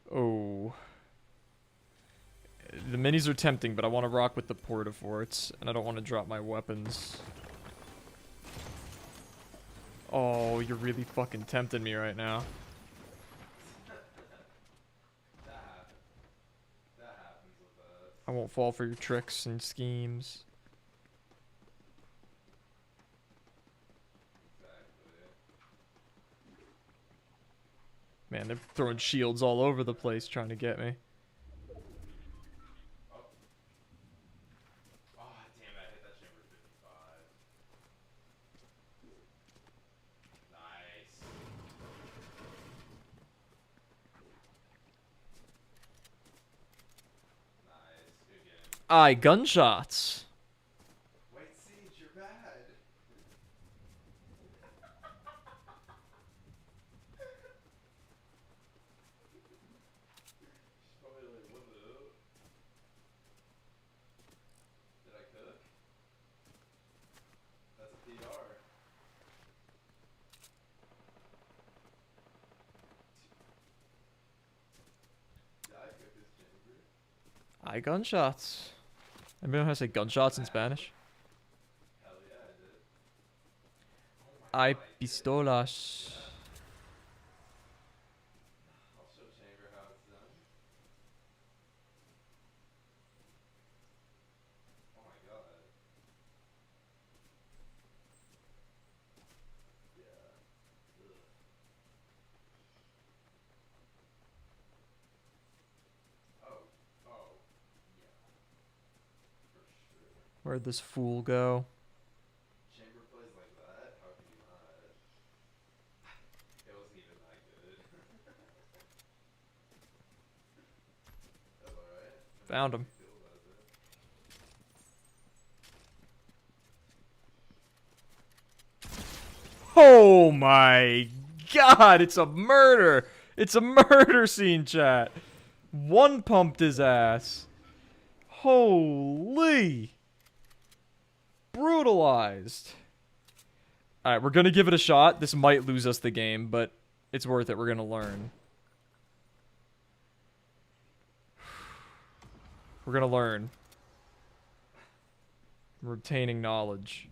Oh. The minis are tempting, but I want to rock with the porta forts. And I don't want to drop my weapons. Oh, you're really fucking tempting me right now. I won't fall for your tricks and schemes. Man, they're throwing shields all over the place trying to get me. Aye, gunshots. Wait, Siege, you're bad. She's probably like, what the hell? Did I cook? That's a PR. Did I cook this chamber? Aye, gunshots. Anybody know how to say gunshots in Spanish? Hell yeah, I did. Aye, pistolas. I'll show chamber how it's done. Oh my god. Yeah. Ugh. Oh. Oh. Yeah. For sure. Where'd this fool go? Chamber plays like that? How could you not? It wasn't even that good. That's alright. Found him. Oh my god, it's a murder! It's a murder scene, chat! One pumped his ass. Holy! Brutalized. Alright, we're gonna give it a shot. This might lose us the game, but it's worth it. We're gonna learn. We're gonna learn. We're obtaining knowledge.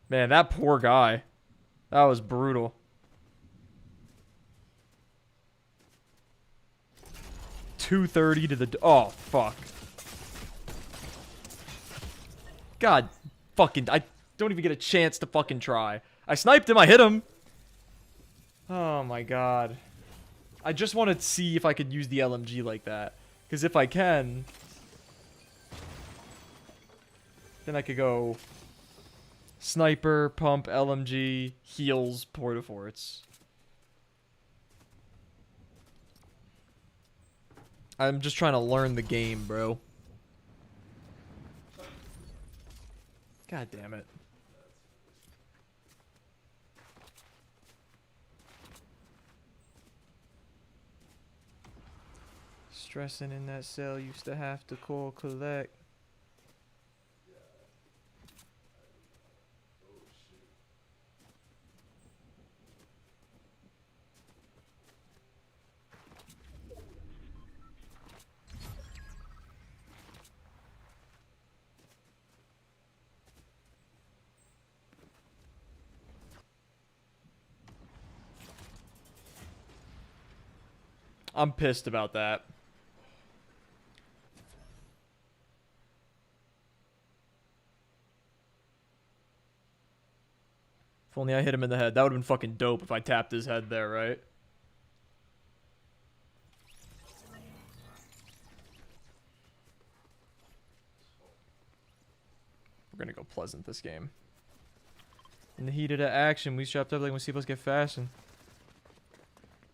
Man, that poor guy. That was brutal. .230 to the... Oh, fuck. God fucking... I don't even get a chance to fucking try. I sniped him. I hit him. Oh, my God. I just want to see if I could use the LMG like that. Because if I can... then I could go... sniper, pump, LMG, heals, portaforts. I'm just trying to learn the game, bro. God damn it. Stressing in that cell, used to have to call collect. I'm pissed about that. If only I hit him in the head. That would have been fucking dope if I tapped his head there, right? gonna go Pleasant this game. In the heat of the action, we strapped up like when C+ get fashion.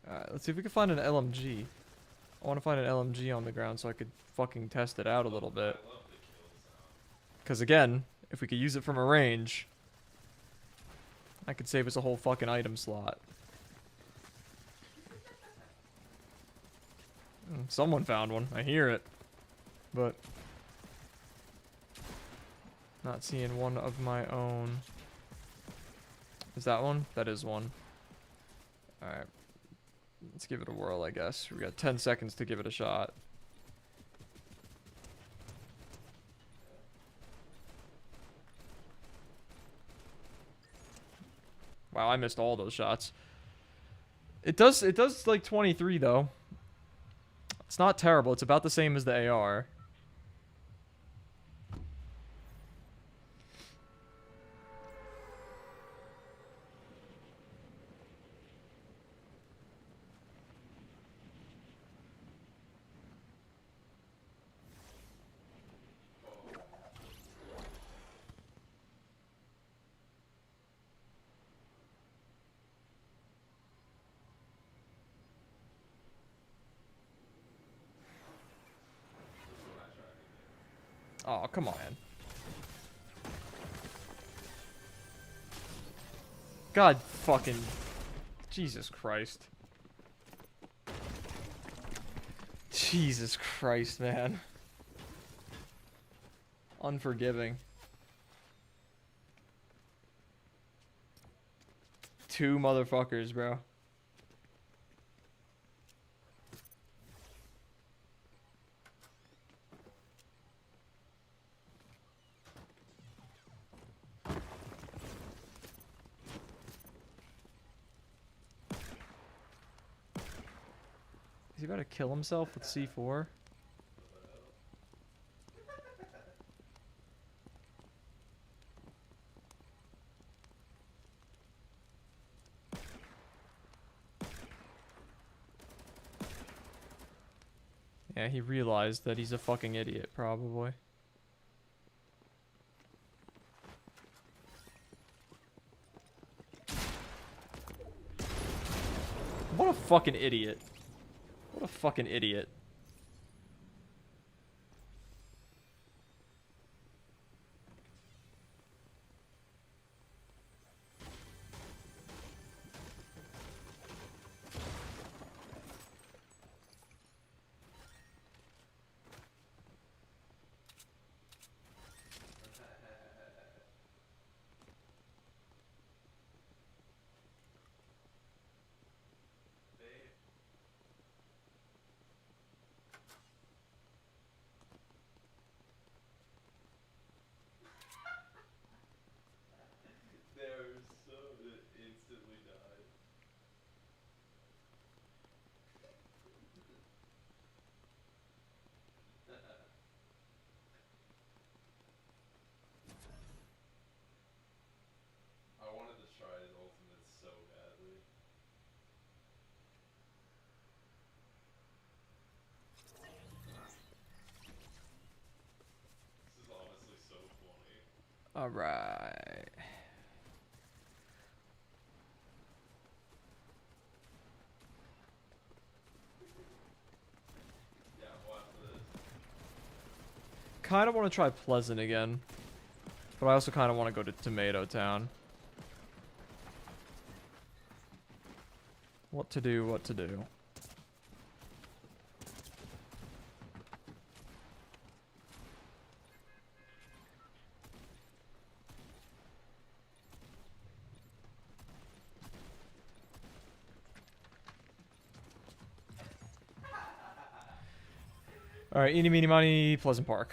Alright, let's see if we can find an LMG. I want to find an LMG on the ground so I could fucking test it out a little bit. Because again, if we could use it from a range, I could save us a whole fucking item slot. Someone found one. I hear it. But not seeing one of my own. Is that one? That is one. Alright. Let's give it a whirl, I guess. We got 10 seconds to give it a shot. Wow, I missed all those shots. It does like 23 though. It's not terrible. It's about the same as the AR. Oh, come on. God fucking... Jesus Christ. Jesus Christ, man. Unforgiving. 2 motherfuckers, bro. Is he about to kill himself with C4? Yeah, he realized that he's a fucking idiot, probably. What a fucking idiot. What a fucking idiot. All right. Kind of want to try Pleasant again, but I also kind of want to go to Tomato Town. What to do, what to do. Alright, eeny, meeny, miny, Pleasant Park.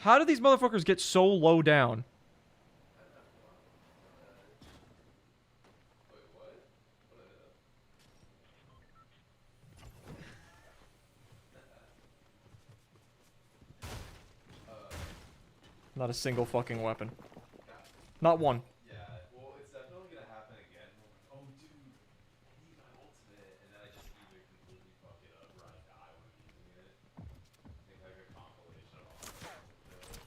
How do these motherfuckers get so low down? Not a single fucking weapon. Not one. Yeah, well, it's definitely gonna happen again. Oh, dude, I need my ultimate, and then I just either completely fuck it up or I die when I'm using it. Make like a compilation of all my ultimate kills.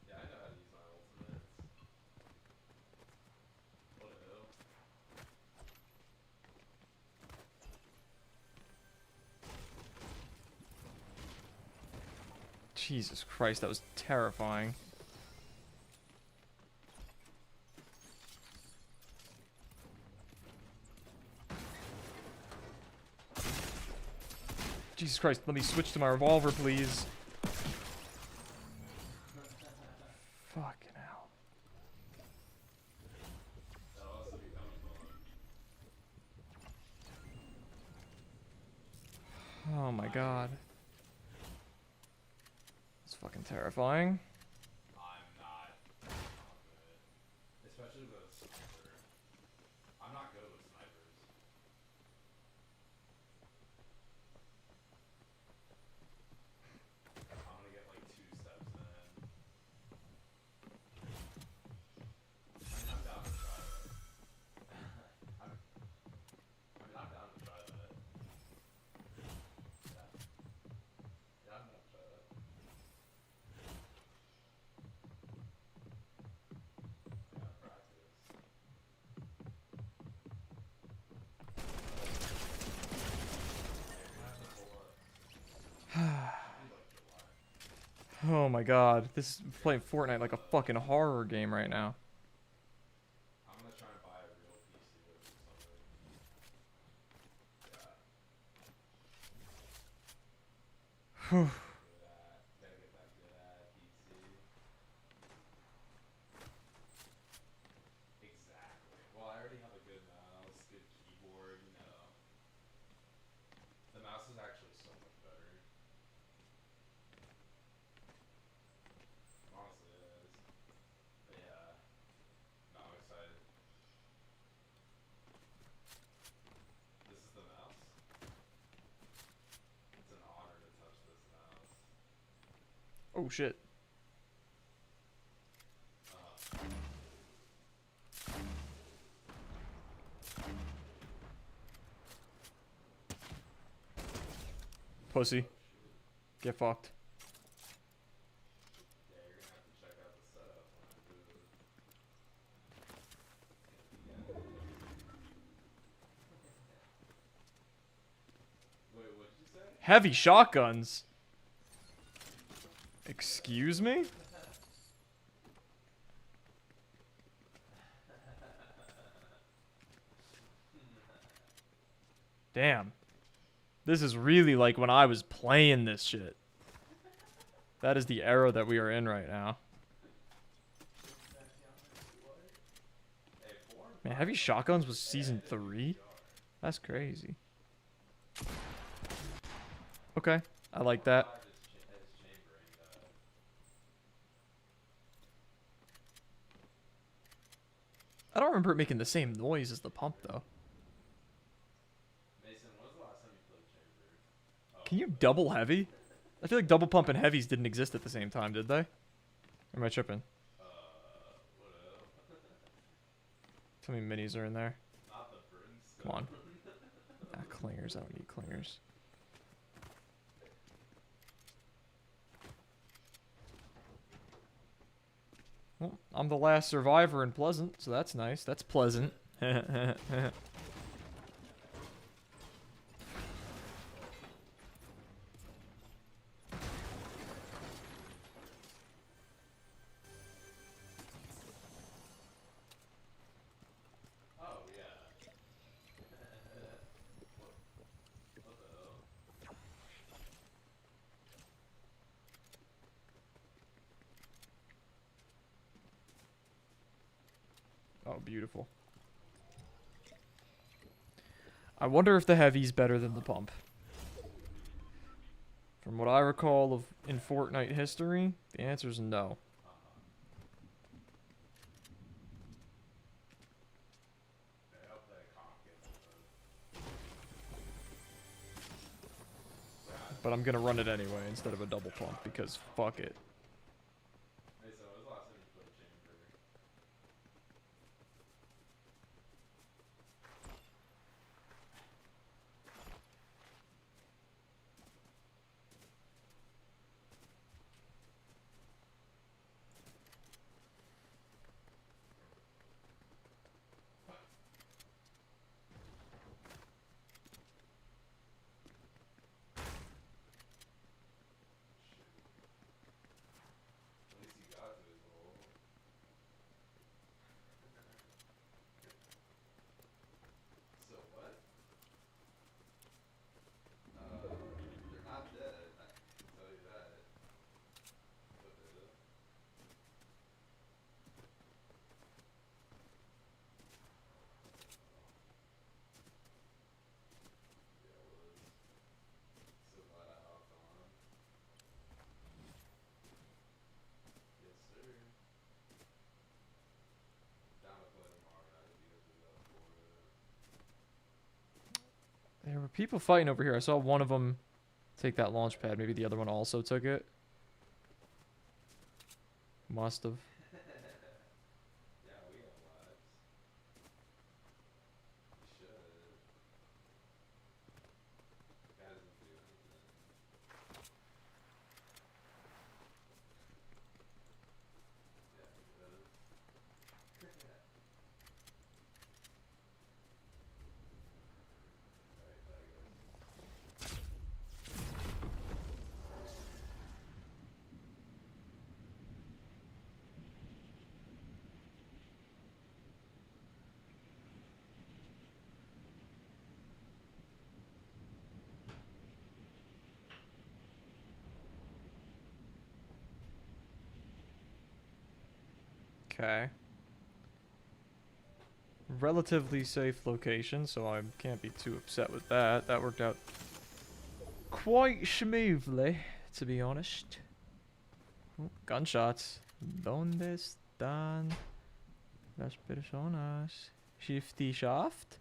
Yeah, I know how to use my ultimates. What the hell? Jesus Christ, that was terrifying. Jesus Christ, let me switch to my revolver, please. Fucking hell. Oh my god. It's fucking terrifying. I'm not confident. Especially with a sniper. I'm not good with snipers. I'm gonna get like 2 steps in. I'm down to try that. I'm down to try that. Yeah. Yeah, I'm down to try that. Oh my god, this is playing Fortnite like a fucking horror game right now. I'm gonna try and buy a real PC or something. Whew. Gotta get that good at PC. Exactly. Well, I already have a good mouse, good keyboard, you know. The mouse is actually so much better. Honestly, it is. But yeah. No, I'm excited. This is the mouse. It's an honor to touch this mouse. Oh shit. Pussy. Get fucked. Yeah, you're gonna have to check out the setup when I do it. Wait, what did you say? Heavy shotguns. Excuse me? Damn. This is really like when I was playing this shit. That is the era that we are in right now. Man, Heavy Shotguns was season 3? That's crazy. Okay, I like that. I don't remember it making the same noise as the pump, though. Mason, when was the last time you played Chamber? Can you double heavy? I feel like double pump and heavies didn't exist at the same time, did they? Or am I tripping? How many minis are in there? Not the Brimstone. Come on. Ah, clingers. I don't need clingers. Well, I'm the last survivor in Pleasant, so that's nice. That's pleasant. Oh, yeah. What the hell? Oh, beautiful. I wonder if the heavy's better than the pump. From what I recall of in Fortnite history, the answer is no. But I'm gonna run it anyway instead of a double pump because fuck it. There were people fighting over here. I saw one of them take that launch pad. Maybe the other one also took it. Must have. Okay. Relatively safe location, so I can't be too upset with that. That worked out quite smoothly, to be honest. Oh, gunshots. ¿Dónde están las personas? Shifty Shaft?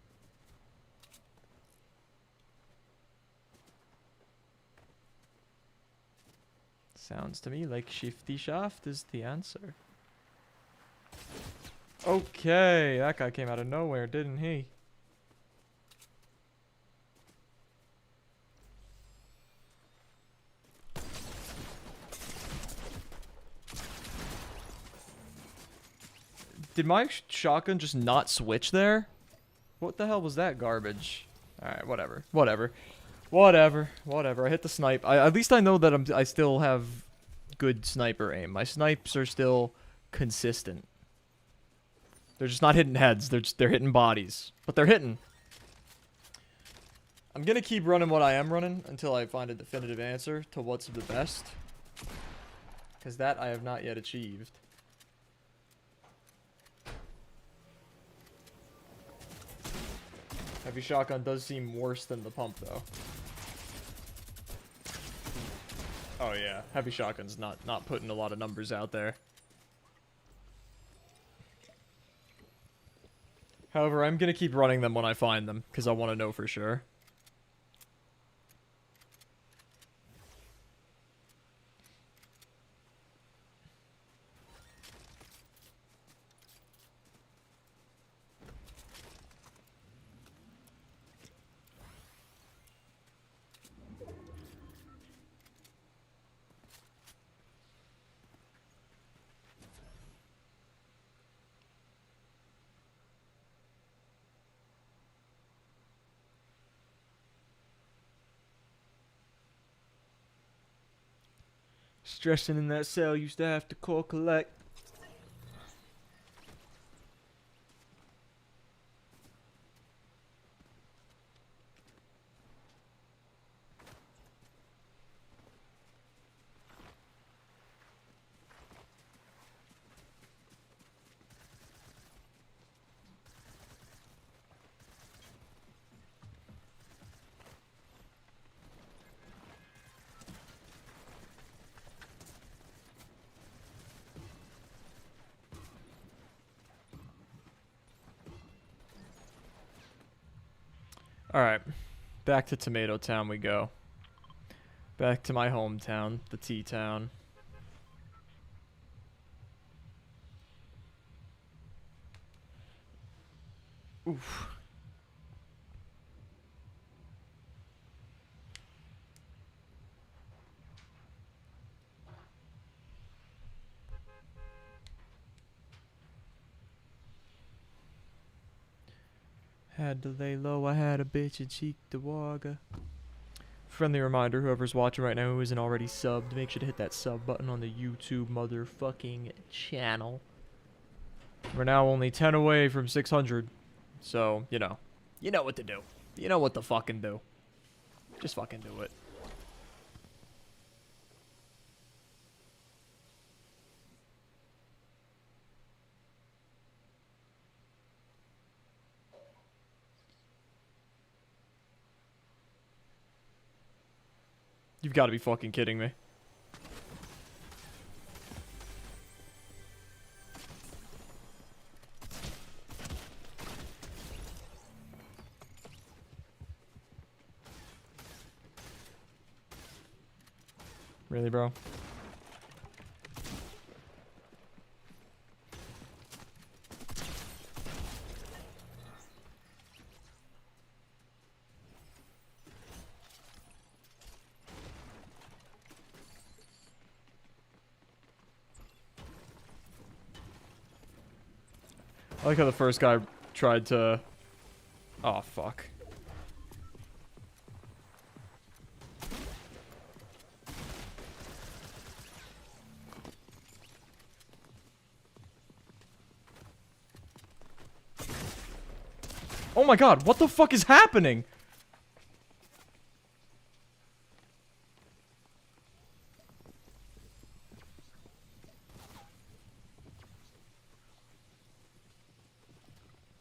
Sounds to me like Shifty Shaft is the answer. Okay, that guy came out of nowhere, didn't he? Did my shotgun just not switch there? What the hell was that garbage? Alright, whatever. Whatever. I hit the snipe. At least I know that I still have good sniper aim. My snipes are still consistent. They're just not hitting heads. They're hitting bodies. But they're hitting. I'm gonna keep running what I am running until I find a definitive answer to what's the best. Because that I have not yet achieved. Heavy shotgun does seem worse than the pump, though. Oh yeah, heavy shotgun's not putting a lot of numbers out there. However, I'm gonna keep running them when I find them, because I want to know for sure. Stressing in that cell, used to have to call collect. Alright. Back to Tomato Town we go. Back to my hometown, the T-Town. Oof. Had to lay low, I had a bitch and cheek the waga. Friendly reminder, whoever's watching right now who isn't already subbed, make sure to hit that sub button on the YouTube motherfucking channel. We're now only 10 away from 600. So, you know what to do. You know what to fucking do. Just fucking do it. You've got to be fucking kidding me. Really, bro? I like how the first guy tried to... Oh, fuck. Oh my god, what the fuck is happening?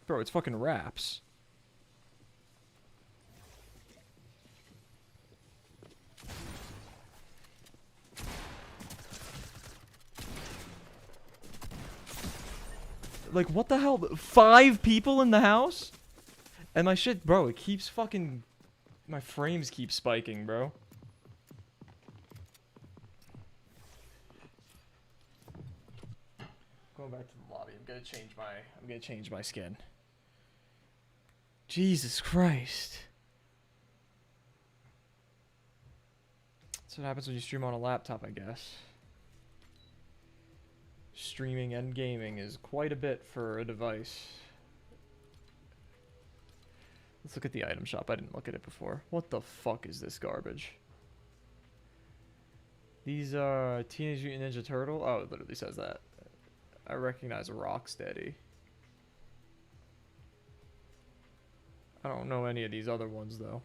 Bro, it's fucking Raps. Like, what the hell? 5 people in the house? And my shit, bro, it keeps fucking... My frames keep spiking, bro. Going back to the lobby. I'm gonna change my skin. Jesus Christ. That's what happens when you stream on a laptop, I guess. Streaming and gaming is quite a bit for a device. Let's look at the item shop. I didn't look at it before. What the fuck is this garbage? These are Teenage Mutant Ninja Turtle. Oh, it literally says that. I recognize Rocksteady. I don't know any of these other ones though.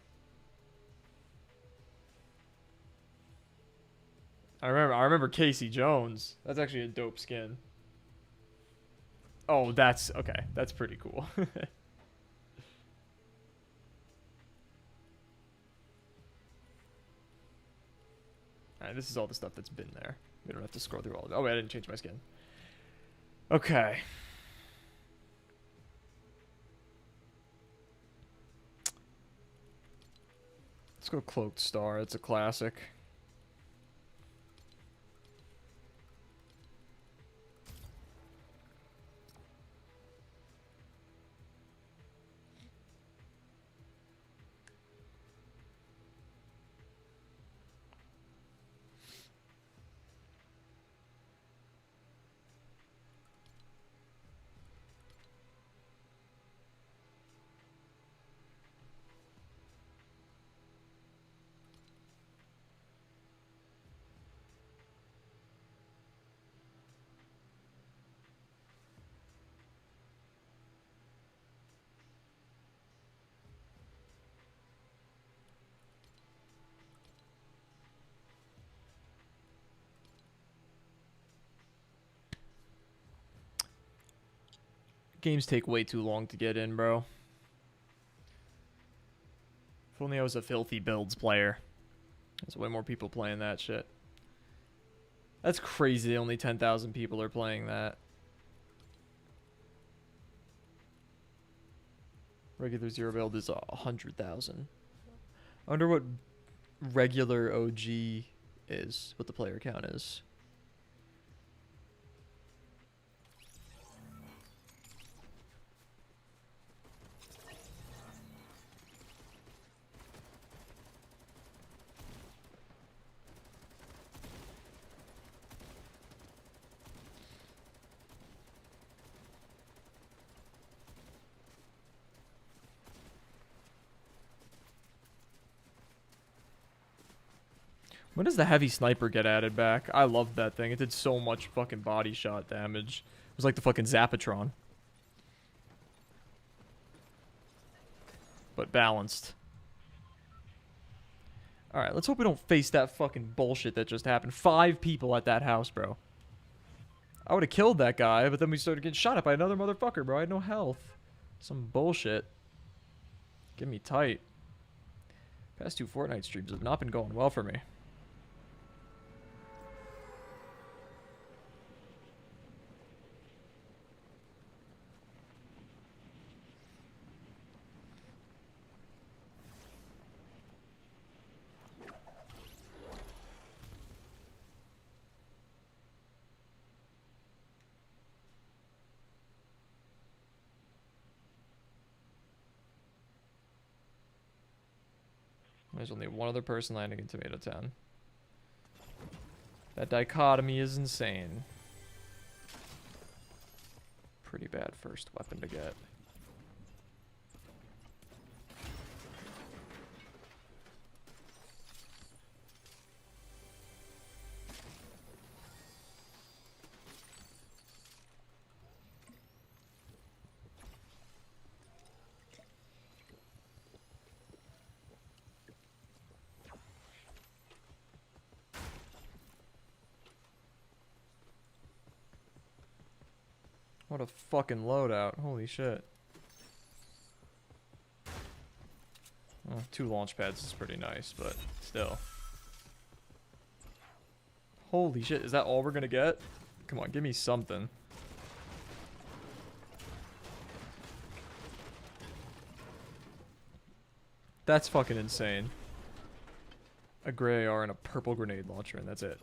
I remember Casey Jones. That's actually a dope skin. Oh, that's okay. That's pretty cool. Alright, this is all the stuff that's been there. We don't have to scroll through all of it. Oh wait, I didn't change my skin. Okay. Let's go Cloaked Star. It's a classic. Games take way too long to get in, bro. If only I was a Filthy Builds player. There's way more people playing that shit. That's crazy. Only 10,000 people are playing that. Regular zero build is 100,000. I wonder what regular OG is, what the player count is. When does the heavy sniper get added back? I loved that thing. It did so much fucking body shot damage. It was like the fucking Zapatron. But balanced. Alright, let's hope we don't face that fucking bullshit that just happened. 5 people at that house, bro. I would have killed that guy, but then we started getting shot at by another motherfucker, bro. I had no health. Some bullshit. Get me tight. Past 2 Fortnite streams have not been going well for me. There's only one other person landing in Tomato Town. That dichotomy is insane. Pretty bad first weapon to get. What a fucking loadout. Holy shit. Well, 2 launch pads is pretty nice, but still. Holy shit, is that all we're gonna get? Come on, give me something. That's fucking insane. A gray AR and a purple grenade launcher, and that's it.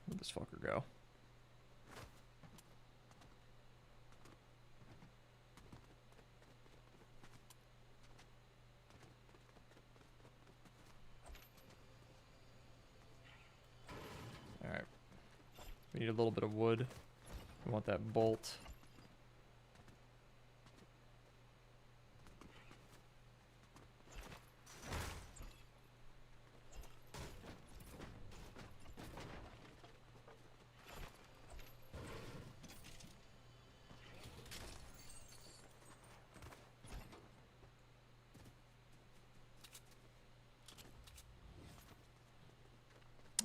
Where'd this fucker go? Alright. We need a little bit of wood. We want that bolt.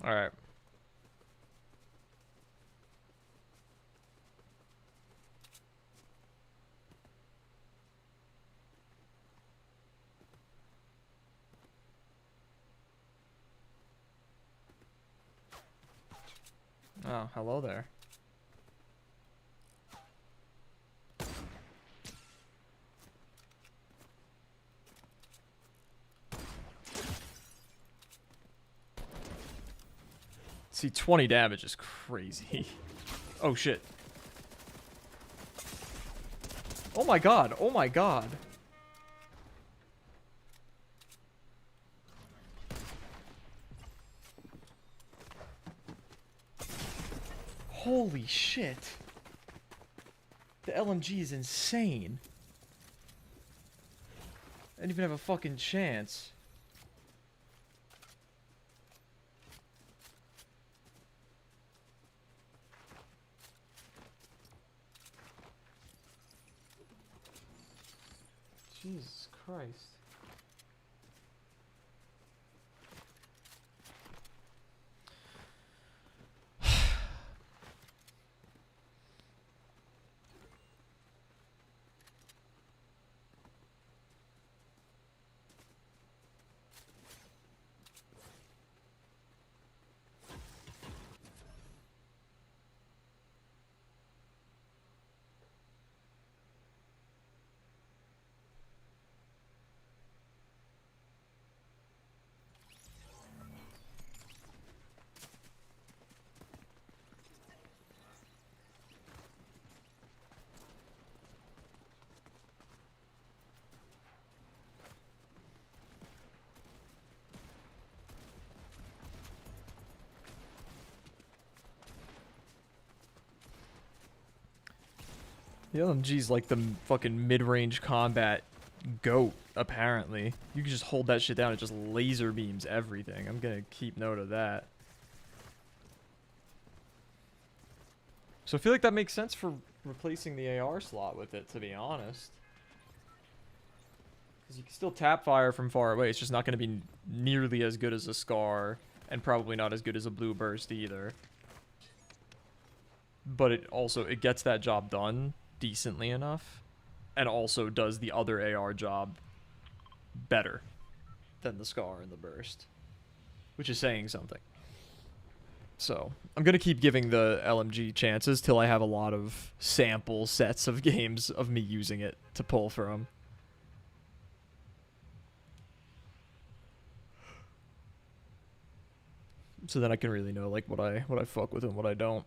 All right. Oh, hello there. See, 20 damage is crazy. Oh, shit. Oh my god. Oh my god. Holy shit. The LMG is insane. I didn't even have a fucking chance. Jesus Christ. The LMG's like the fucking mid-range combat goat, apparently. You can just hold that shit down, it just laser beams everything. I'm gonna keep note of that. So I feel like that makes sense for replacing the AR slot with it, to be honest. Because you can still tap fire from far away, it's just not gonna be nearly as good as a SCAR, and probably not as good as a Blue Burst either. But it gets that job done decently enough, and also does the other AR job better than the SCAR and the Burst, which is saying something. So I'm gonna keep giving the LMG chances till I have a lot of sample sets of games of me using it to pull from. So then I can really know like what I fuck with and what I don't.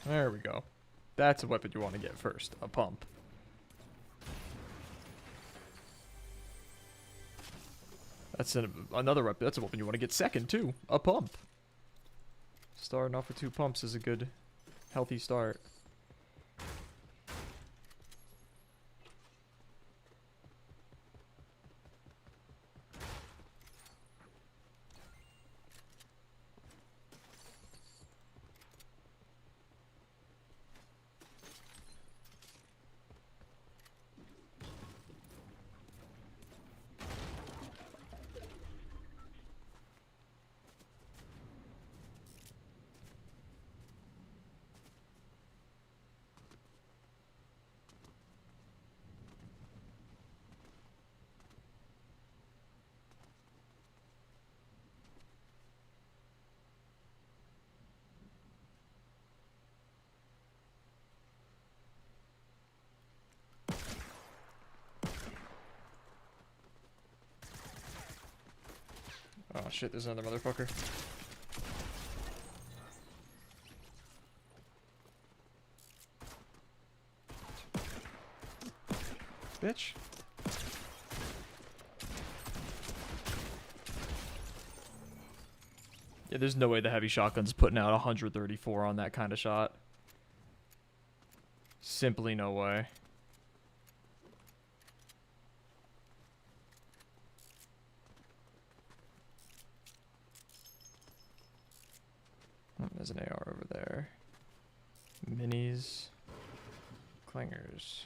There we go. That's a weapon you want to get first. A pump. That's another weapon. That's a weapon you want to get second, too. A pump. Starting off with 2 pumps is a good, healthy start. Oh shit, there's another motherfucker. Bitch. Yeah, there's no way the heavy shotgun's putting out 134 on that kind of shot. Simply no way. Oh, there's an AR over there. Minis. Clingers.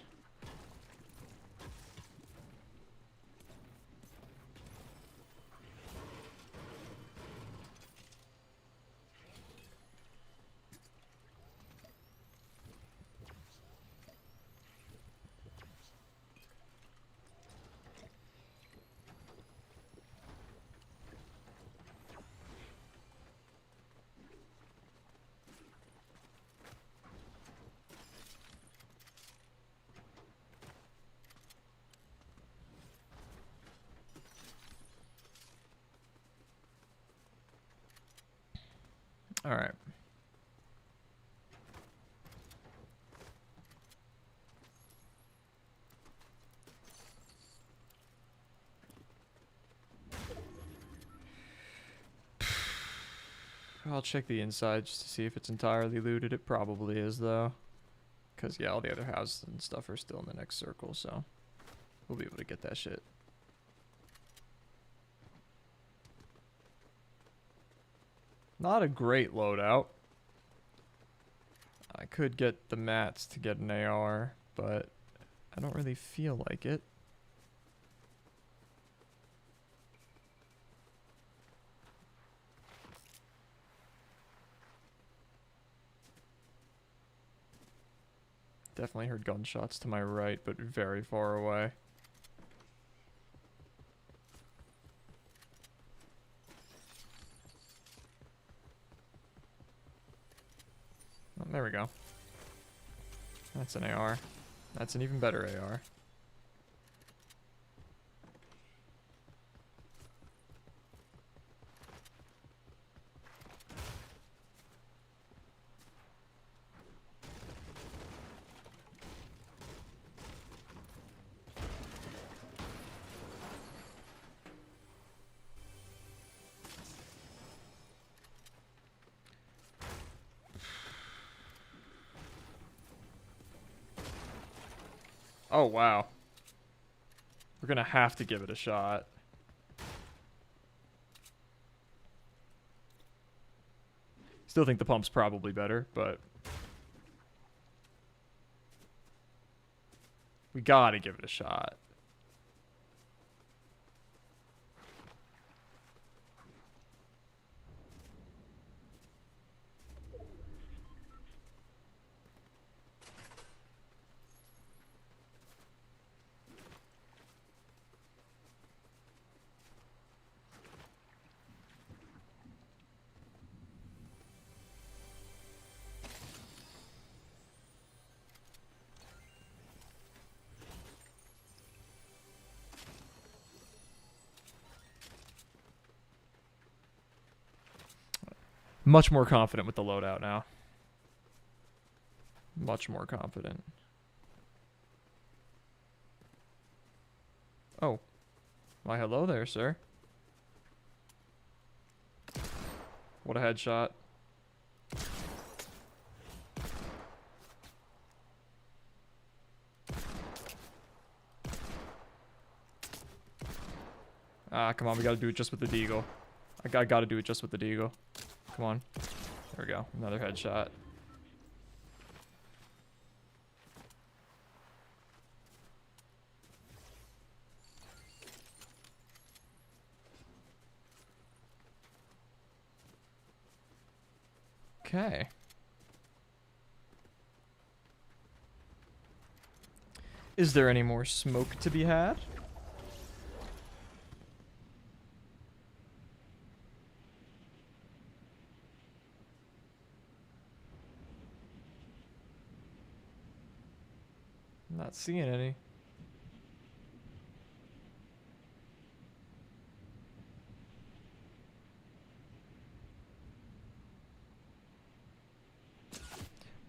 I'll check the inside just to see if it's entirely looted. It probably is, though. Because, yeah, all the other houses and stuff are still in the next circle, so we'll be able to get that shit. Not a great loadout. I could get the mats to get an AR, but I don't really feel like it. Definitely heard gunshots to my right, but very far away. Oh, there we go. That's an AR. That's an even better AR. Oh, wow. We're gonna have to give it a shot. Still think the pump's probably better, but we gotta give it a shot. Much more confident with the loadout now. Much more confident. Oh. Why, hello there, sir. What a headshot. Ah, come on, we gotta do it just with the deagle. I gotta do it just with the deagle. Come on. There we go. Another headshot. Okay. Is there any more smoke to be had? Not seeing any.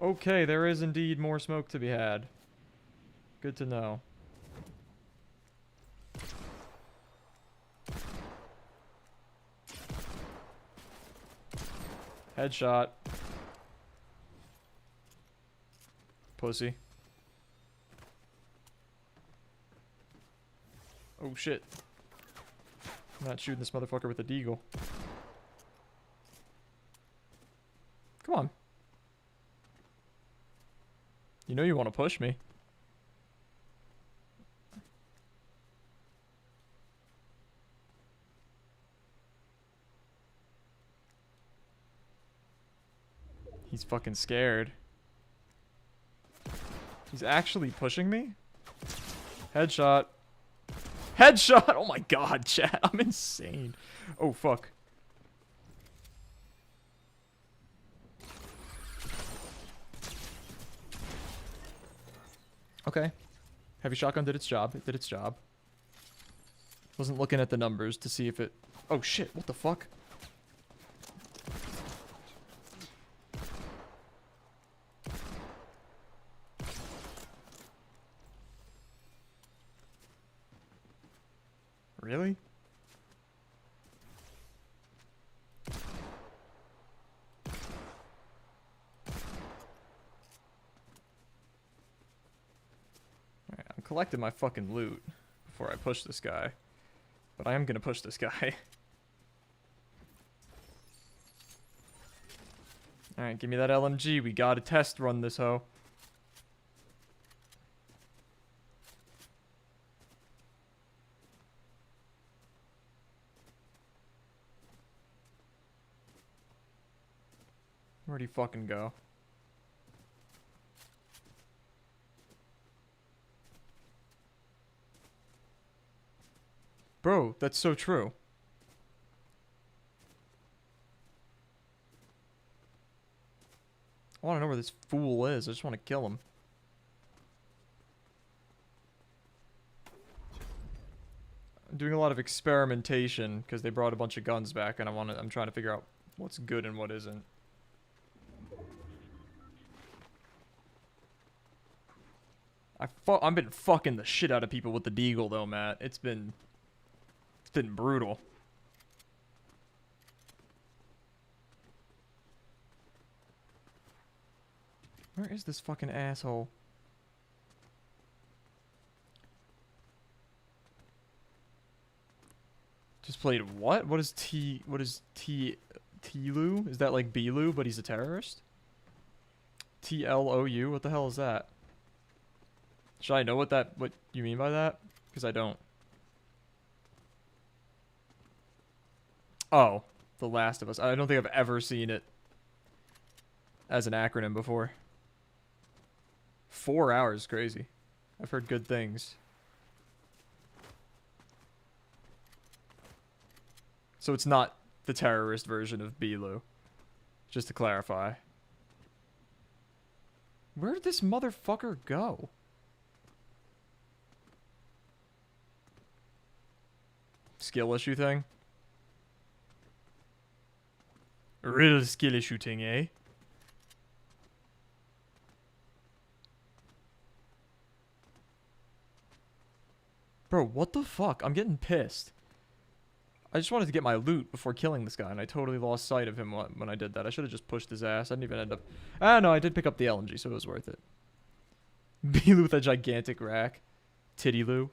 Okay, there is indeed more smoke to be had. Good to know. Headshot. Pussy. Oh shit. I'm not shooting this motherfucker with a deagle. Come on. You know you want to push me. He's fucking scared. He's actually pushing me? Headshot. Headshot! Oh my god, chat. I'm insane. Oh, fuck. Okay. Heavy shotgun did its job. It did its job. Wasn't looking at the numbers to see if it... Oh shit, what the fuck? Really? collected my fucking loot before I push this guy. But I am gonna push this guy. Alright, give me that LMG. We gotta test run this hoe. Where'd he fucking go? Bro, that's so true. I want to know where this fool is. I just want to kill him. I'm doing a lot of experimentation because they brought a bunch of guns back, and I'm trying to figure out what's good and what isn't. I've been fucking the shit out of people with the deagle though, Matt. It's been brutal. Where is this fucking asshole? Just played what? What is T-Lu? Is that like B-Lu, but he's a terrorist? T-L-O-U? What the hell is that? Should I know what you mean by that? Because I don't. Oh, The Last of Us. I don't think I've ever seen it as an acronym before. 4 hours, crazy. I've heard good things. So it's not the terrorist version of B-Lu. Just to clarify. Where did this motherfucker go? Skill issue thing? Real skill issue thing, eh? Bro, what the fuck? I'm getting pissed. I just wanted to get my loot before killing this guy, and I totally lost sight of him when I did that. I should have just pushed his ass. I didn't even end up... Ah, no, I did pick up the LMG, so it was worth it. B-Lu with a gigantic rack. Titty-Lu.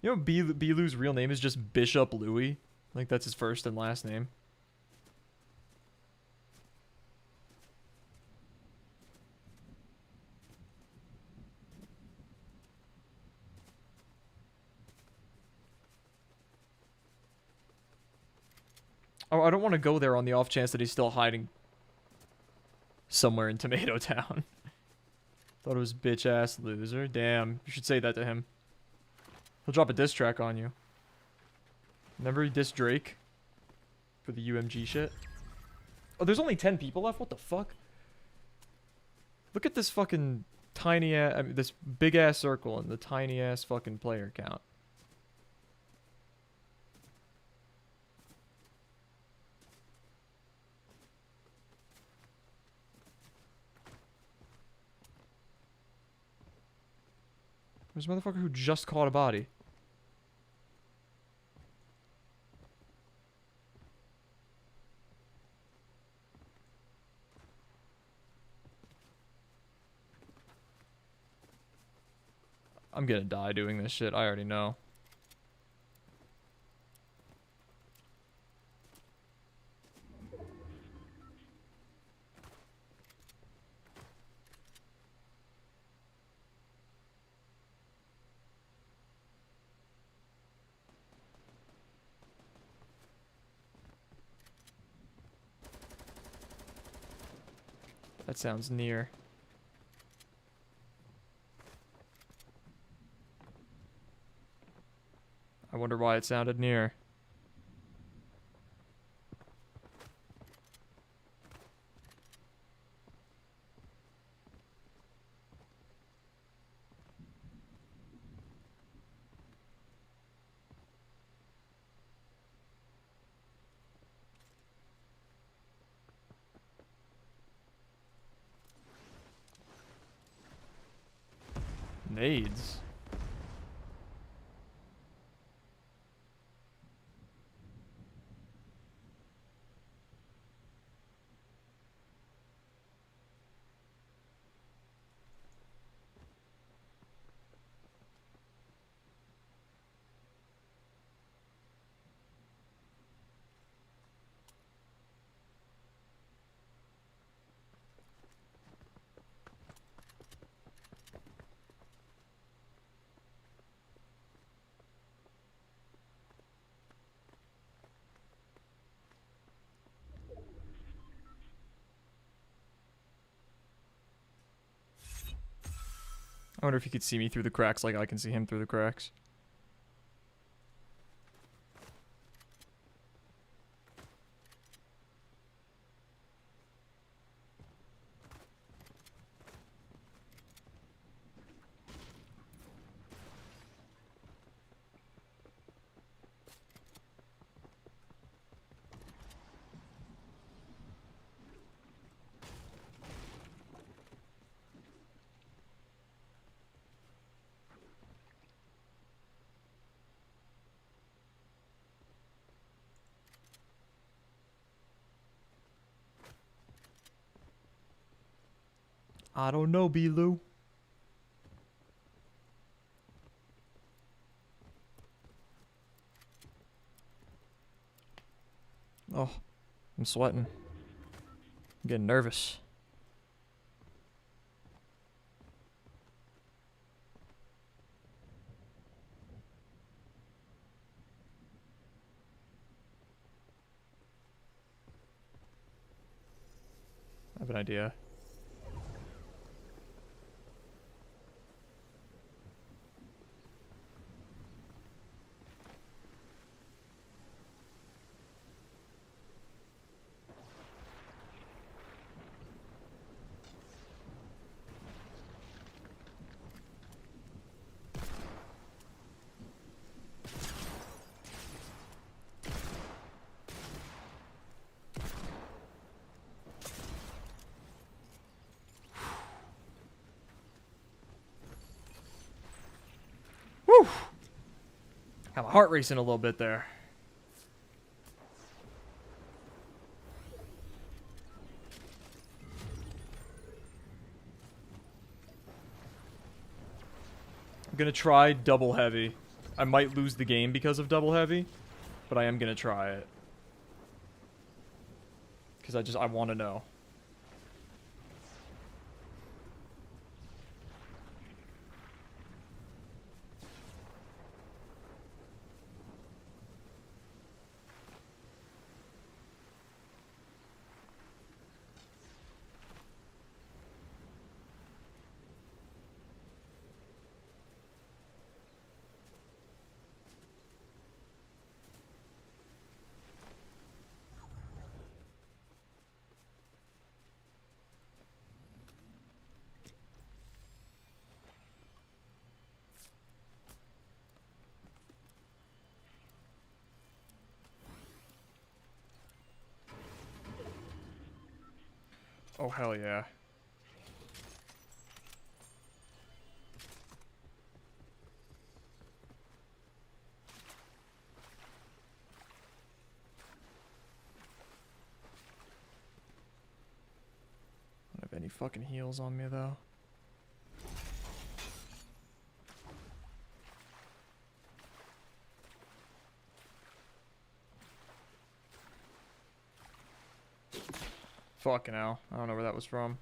You know B-Lu's real name is just Bishop Louis? Like, that's his first and last name. Oh, I don't want to go there on the off chance that he's still hiding somewhere in Tomato Town. Thought it was bitch-ass loser. Damn, you should say that to him. He'll drop a diss track on you. Remember he dissed Drake? For the UMG shit? Oh, there's only 10 people left? What the fuck? Look at this fucking tiny ass... I mean, this big-ass circle and the tiny-ass fucking player count. There's a motherfucker who just caught a body. I'm gonna die doing this shit, I already know. That sounds near. I wonder why it sounded near. Nades. I wonder if he could see me through the cracks like I can see him through the cracks. I don't know, B-Lou. Oh, I'm sweating. I'm getting nervous. I have an idea. Whew. Got my heart racing a little bit there. I'm gonna try double heavy. I might lose the game because of double heavy, but I am gonna try it. Because I want to know. Oh, hell yeah. I don't have any fucking heals on me, though. Fucking hell. I don't know where that was from.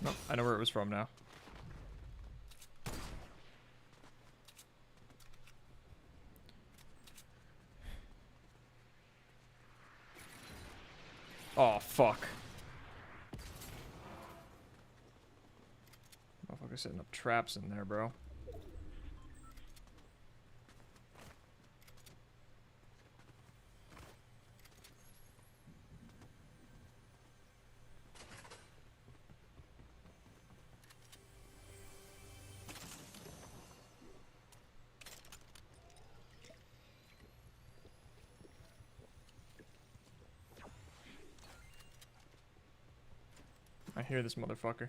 Nope, I know where it was from now. Oh, fuck. Motherfucker setting up traps in there, bro. I hear this motherfucker.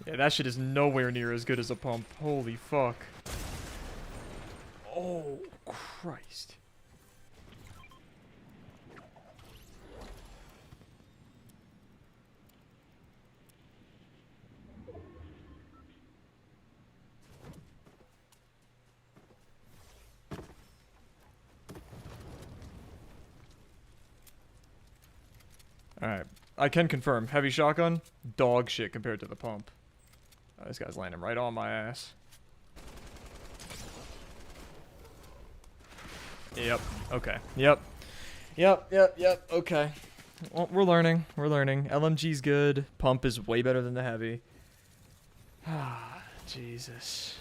Yeah, that shit is nowhere near as good as a pump. Holy fuck. Oh, Christ. Alright. I can confirm. Heavy shotgun, dog shit compared to the pump. Oh, this guy's landing right on my ass. Yep. Okay. Yep. Yep. Okay. Well, we're learning. We're learning. LMG's good. Pump is way better than the heavy. Ah, Jesus.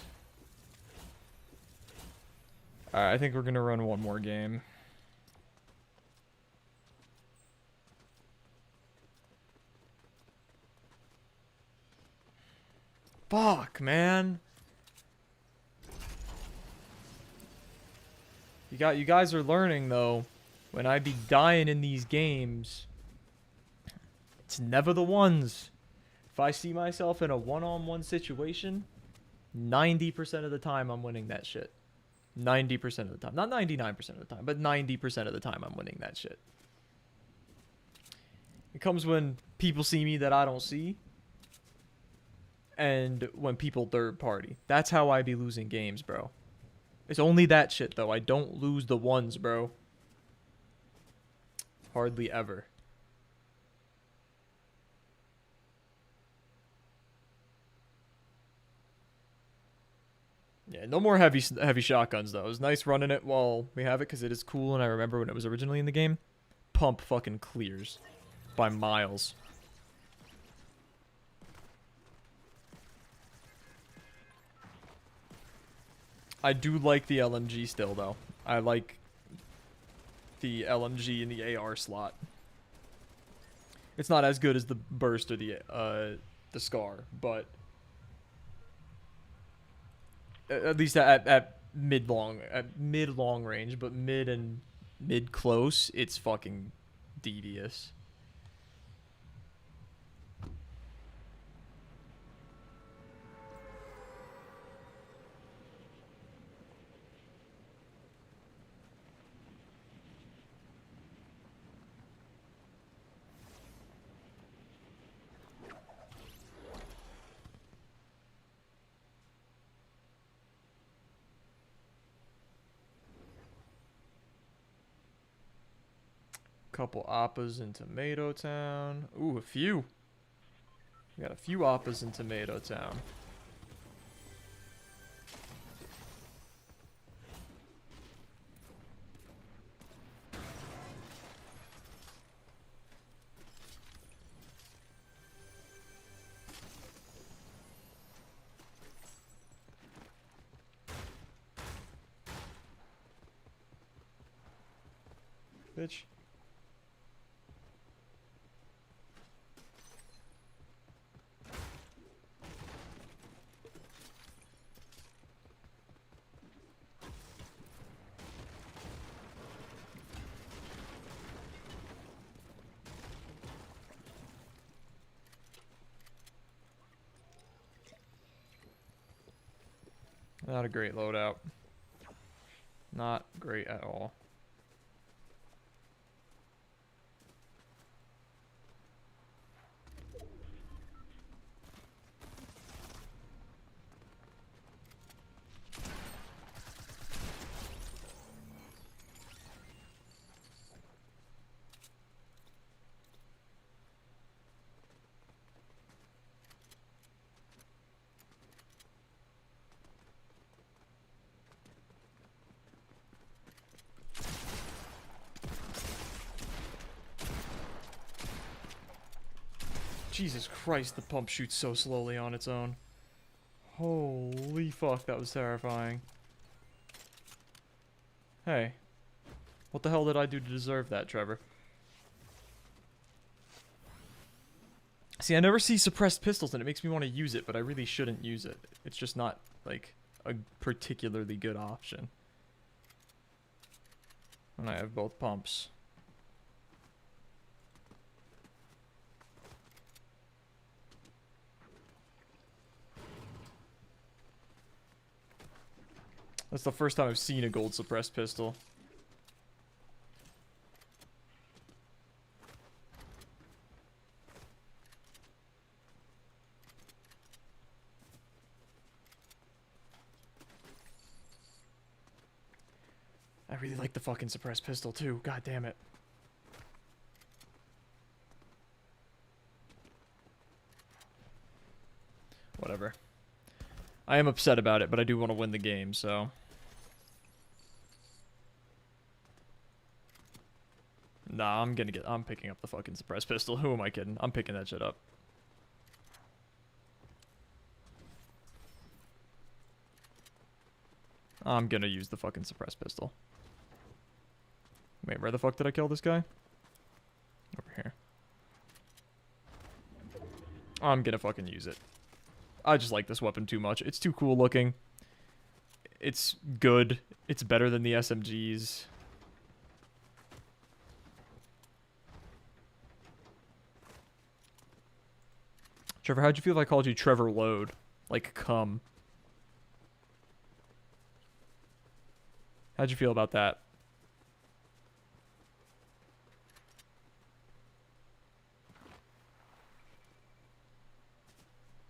Alright, I think we're gonna run one more game. Fuck, man. You guys are learning though. When I be dying in these games, it's never the ones. If I see myself in a one-on-one situation, 90% of the time I'm winning that shit. 90% of the time. Not 99% of the time, but 90% of the time I'm winning that shit. It comes when people see me that I don't see. And when people third party. That's how I be losing games, bro. It's only that shit, though. I don't lose the ones, bro. Hardly ever. Yeah, no more heavy shotguns, though. It was nice running it while we have it, because it is cool, and I remember when it was originally in the game. Pump fucking clears. By miles. I do like the LMG still, though. I like the LMG in the AR slot. It's not as good as the burst or the SCAR, but at least at mid-long range, but mid and mid-close, it's fucking devious. Couple Appas in Tomato Town. Ooh, a few. We got a few Appas in Tomato Town. Bitch. Not a great loadout. Not great at all. Jesus Christ, the pump shoots so slowly on its own. Holy fuck, that was terrifying. Hey. What the hell did I do to deserve that, Trevor? See, I never see suppressed pistols and it makes me want to use it, but I really shouldn't use it. It's just not, like, a particularly good option. And I have both pumps. That's the first time I've seen a gold suppressed pistol. I really like the fucking suppressed pistol too. God damn it. I am upset about it, but I do want to win the game, so. Nah, I'm picking up the fucking suppressed pistol. Who am I kidding? I'm picking that shit up. I'm gonna use the fucking suppressed pistol. Wait, where the fuck did I kill this guy? Over here. I'm gonna fucking use it. I just like this weapon too much. It's too cool looking. It's good. It's better than the SMGs. Trevor, how'd you feel if I called you Trevor Load? Like, come. How'd you feel about that?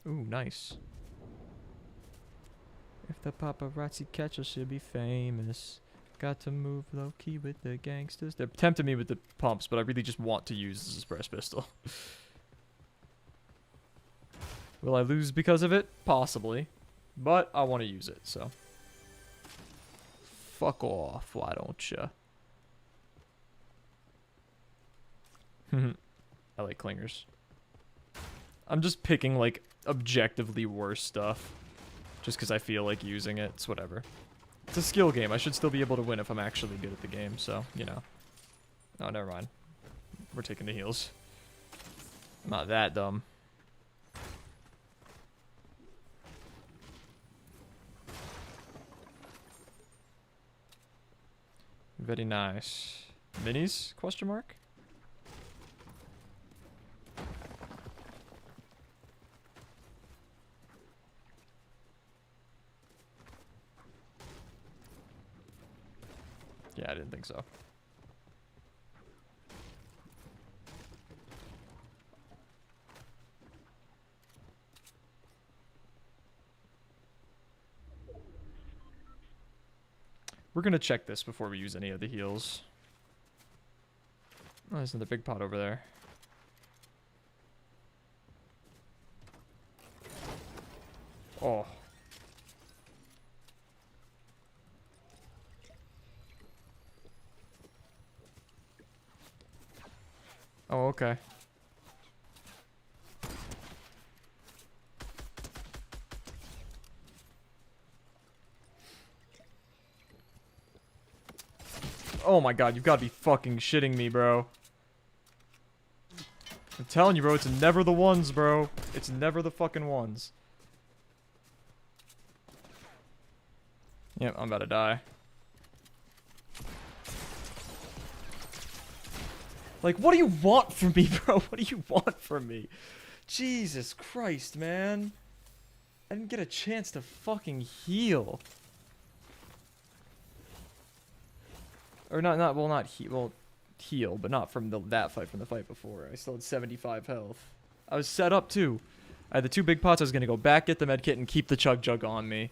Ooh, nice. If the paparazzi catch us, she'll be famous. Got to move low-key with the gangsters. They're tempting me with the pumps, but I really just want to use this suppressed pistol. Will I lose because of it? Possibly. But I want to use it, so. Fuck off, why don't ya? I like clingers. I'm just picking, like, objectively worse stuff. Just because I feel like using it. It's whatever. It's a skill game. I should still be able to win if I'm actually good at the game, so, you know. Oh, never mind. We're taking the heals. I'm not that dumb. Very nice. Minis? Question mark? Yeah, I didn't think so. We're gonna check this before we use any of the heals. Oh, there's another big pot over there. Oh. Oh, okay. Oh my god, you've got to be fucking shitting me, bro. I'm telling you, bro, it's never the ones, bro. It's never the fucking ones. Yep, I'm about to die. Like, what do you want from me, bro? What do you want from me? Jesus Christ, man. I didn't get a chance to fucking heal. Or not heal, but not from that fight, from the fight before. I still had 75 health. I was set up too. I had the two big pots. I was gonna go back, get the med kit, and keep the chug jug on me.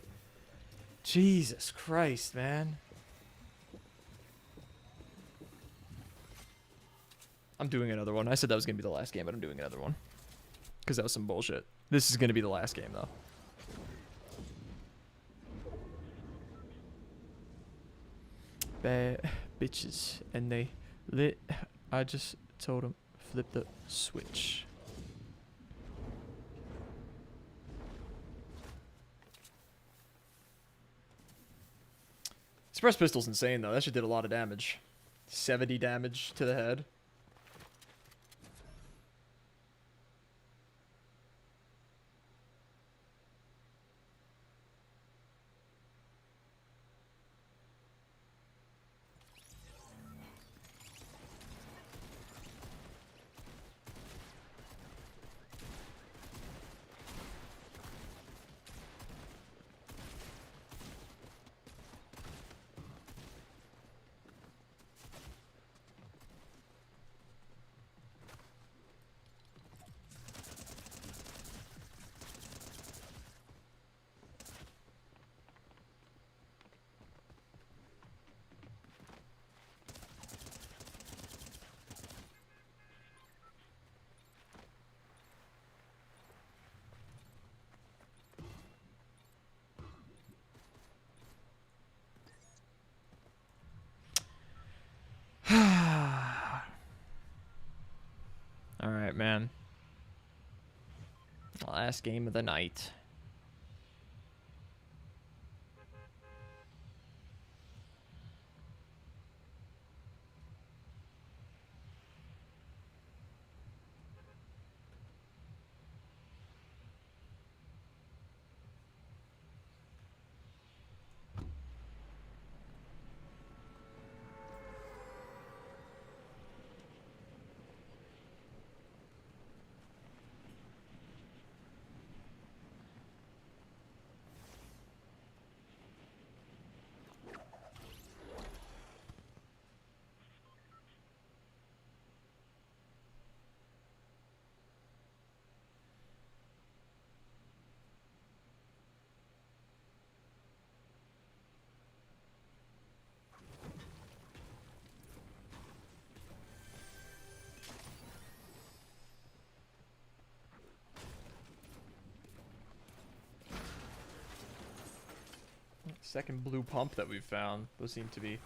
Jesus Christ, man. I'm doing another one. I said that was gonna be the last game, but I'm doing another one. Because that was some bullshit. This is gonna be the last game, though. Bad bitches. And they lit. I just told them, flip the switch. Suppressed pistol's insane, though. That shit did a lot of damage. 70 damage to the head. man. Last game of the night. Second blue pump that we've found. Those seem to be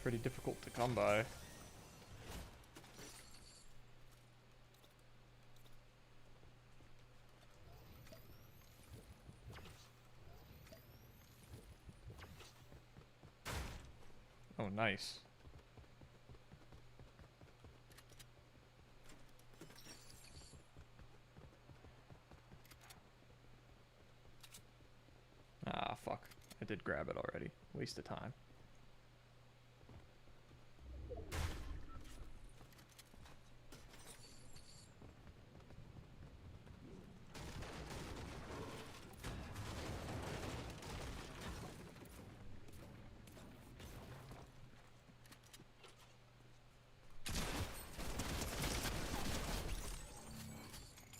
pretty difficult to come by. Oh, nice. Ah, fuck. I did grab it already. Waste of time.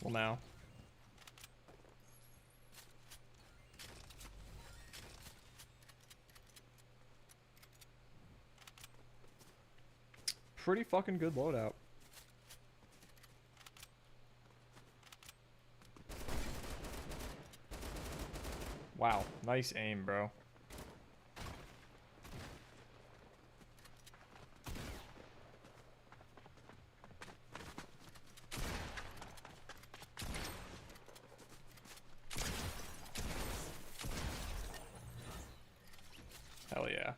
Well, now. Pretty fucking good loadout. Wow, nice aim, bro. Hell yeah.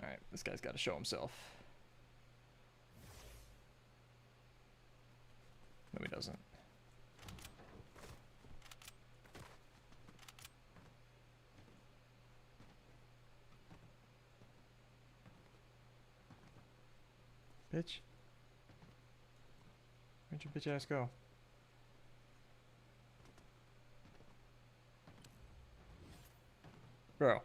Alright, this guy's got to show himself. No, he doesn't. Bitch. Where'd your bitch ass go? Bro.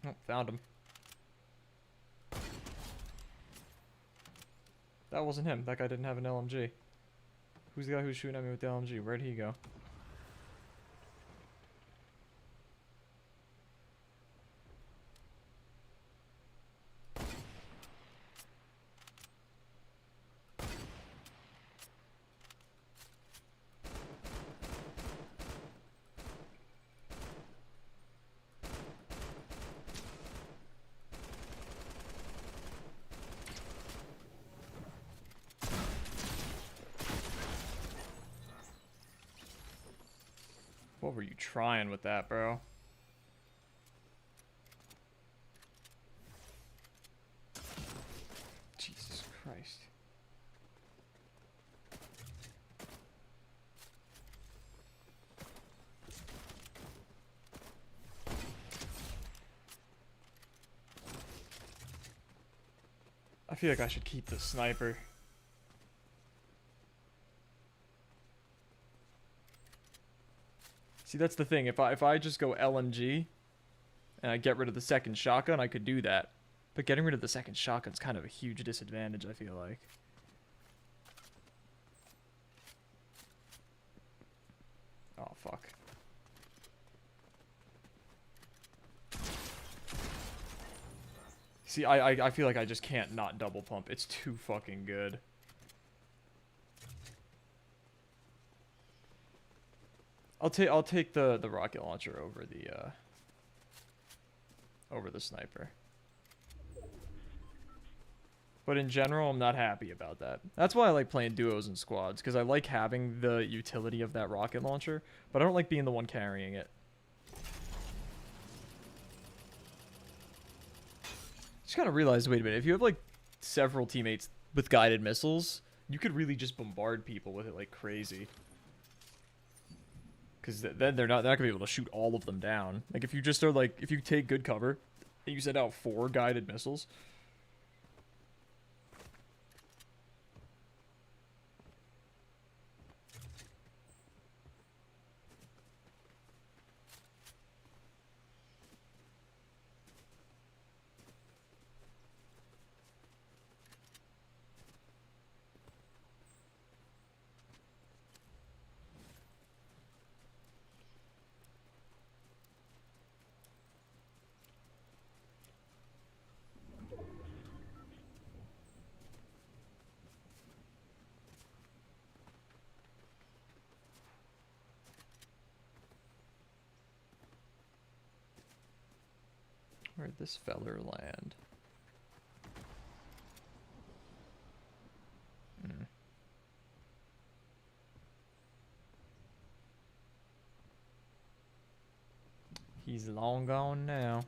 Oh, found him. That wasn't him. That guy didn't have an LMG. Who's the guy who's shooting at me with the LMG? Where'd he go? What were you trying with that, bro? Jesus Christ. I feel like I should keep the sniper. See, that's the thing. If I just go LMG and I get rid of the second shotgun, I could do that. But getting rid of the second shotgun's kind of a huge disadvantage, I feel like. Oh, fuck. See, I feel like I just can't not double pump. It's too fucking good. I'll take the rocket launcher over the sniper. But in general, I'm not happy about that. That's why I like playing duos and squads, because I like having the utility of that rocket launcher, but I don't like being the one carrying it. Just kind of realized, wait a minute, if you have like several teammates with guided missiles, you could really just bombard people with it like crazy. Because then they're not gonna be able to shoot all of them down. Like if you just are like, if you take good cover and you send out 4 guided missiles. Where'd this feller land? He's long gone now.